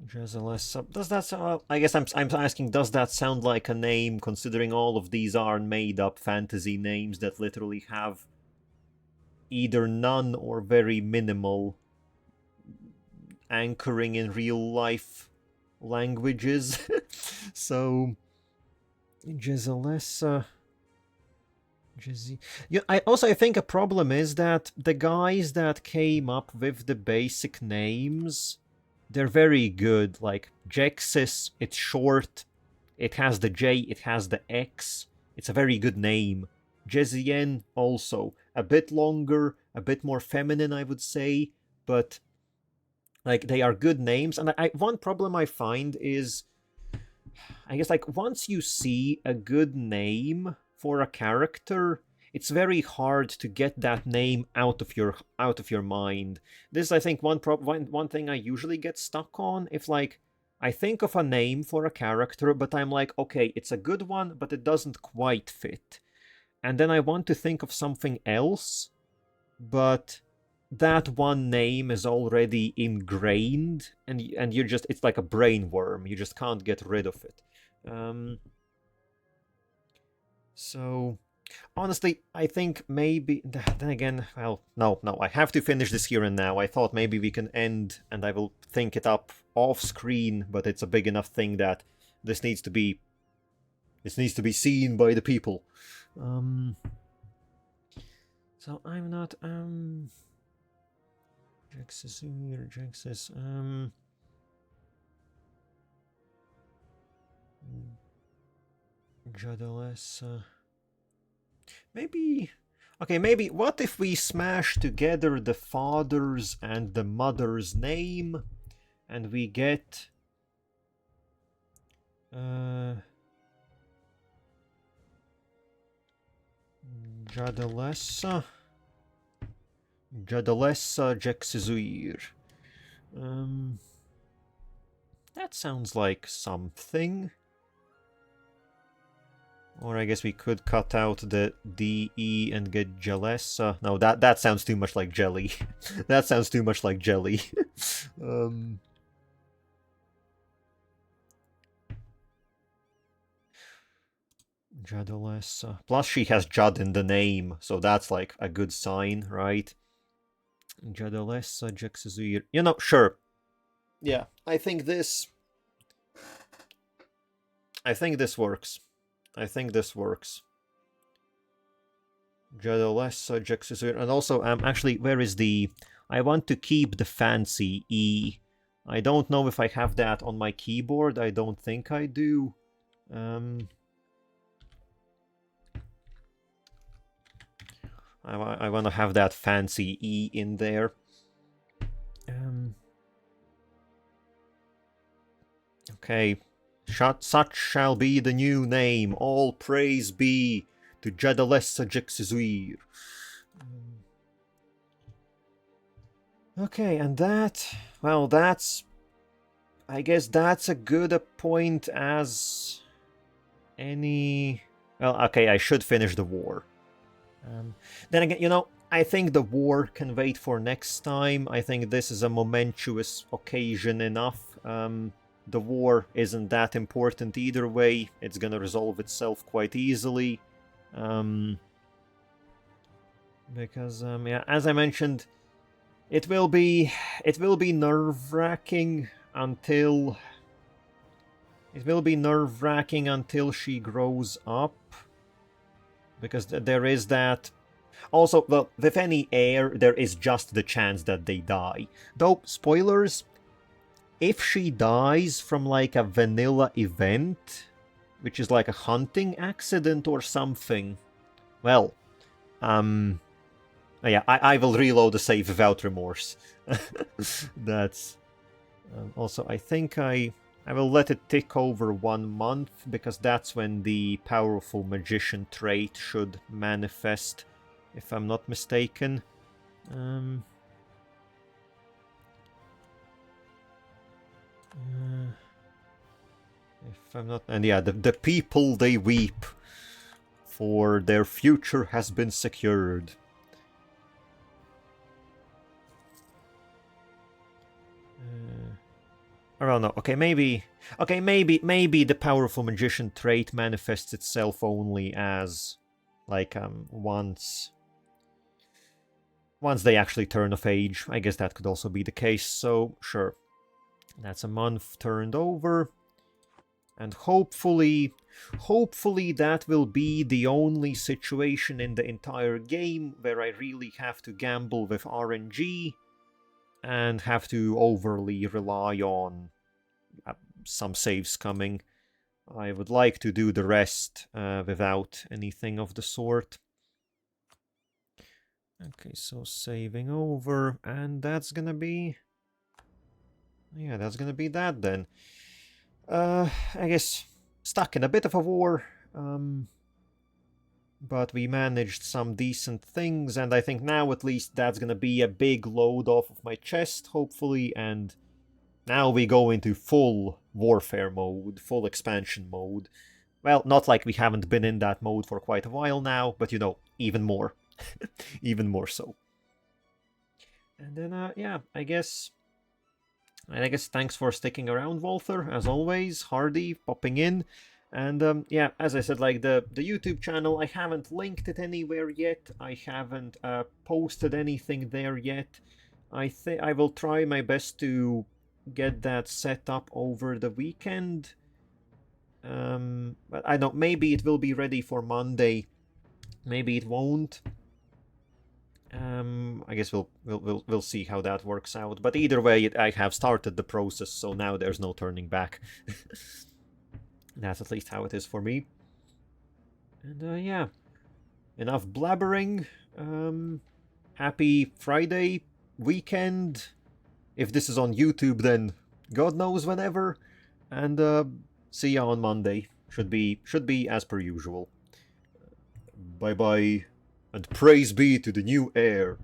Jazalessa. Does that sound? I guess I'm asking. Does that sound like a name? Considering all of these are made-up fantasy names that literally have either none or very minimal anchoring in real life languages. So Jazalessa. Yeah, I think a problem is that the guys that came up with the basic names, they're very good. Like Jexis, it's short, it has the J, it has the X. It's a very good name. Jezien also a bit longer, a bit more feminine, I would say, but like they are good names. And one problem I find is, I guess, like once you see a good name for a character, it's very hard to get that name out of your mind. This is, I think, one thing I usually get stuck on. If like I think of a name for a character, but I'm like, okay, it's a good one, but it doesn't quite fit. And then I want to think of something else, but that one name is already ingrained, and you're just, it's like a brain worm. You just can't get rid of it. So honestly, I think maybe then again, well, no, I have to finish this here and now. I thought maybe we can end and I will think it up off screen, but it's a big enough thing that this needs to be seen by the people. So I'm not Jexis here, Jexis Jadalessa. Maybe. Okay, maybe. What if we smash together the father's and the mother's name, and we get Jadalessa Jexizuir. That sounds like something. Or I guess we could cut out the DE and get Jalessa. No, that sounds too much like jelly. That sounds too much like jelly. Jadalessa. Plus she has Judd in the name, so that's like a good sign, right? Jadalessa, Jexazir. You know, sure. Yeah, I think this works. I think this works. Jadalessa, Jexazir. And also, actually, where is the... I want to keep the fancy E. I don't know if I have that on my keyboard. I don't think I do. I want to have that fancy E in there. Okay. Such shall be the new name. All praise be to Jadalessa Jexizir. Okay, and that... Well, that's... I guess that's a good a point as... any... Well, okay, I should finish the war. Then again, you know, I think the war can wait for next time. I think this is a momentous occasion enough. The war isn't that important either way. It's gonna resolve itself quite easily. Because, yeah, as I mentioned, it will be nerve-wracking until... It will be nerve-wracking until she grows up. Because there is that... Also, well, with any heir, there is just the chance that they die. Though, spoilers, if she dies from like a vanilla event, which is like a hunting accident or something, well, yeah, I will reload the save without remorse. That's... also, I think I will let it tick over 1 month, because that's when the powerful magician trait should manifest, if I'm not mistaken. If I'm not... And yeah, the people, they weep, for their future has been secured. I don't know. Okay, maybe the powerful magician trait manifests itself only as, like, once they actually turn of age. I guess that could also be the case. So sure, that's a month turned over, and hopefully that will be the only situation in the entire game where I really have to gamble with RNG and have to overly rely on some saves coming. I would like to do the rest without anything of the sort. Okay, so saving over, and that's gonna be... Yeah, that's gonna be that then. I guess stuck in a bit of a war, but we managed some decent things, and I think now at least that's gonna be a big load off of my chest, hopefully, and now we go into full warfare mode, full expansion mode. Well, not like we haven't been in that mode for quite a while now, but you know, even more. Even more so. And then, yeah, I guess thanks for sticking around, Walther, as always. Hardy, popping in. And, yeah, as I said, like, the YouTube channel, I haven't linked it anywhere yet. I haven't posted anything there yet. I will try my best to get that set up over the weekend. But I don't... Maybe it will be ready for Monday. Maybe it won't. I guess we'll see how that works out. But either way, I have started the process, so now there's no turning back. That's at least how it is for me. And yeah, enough blabbering. Happy Friday weekend. If this is on YouTube, then God knows whenever. And see ya on Monday. Should be as per usual. Bye bye. And praise be to the new heir.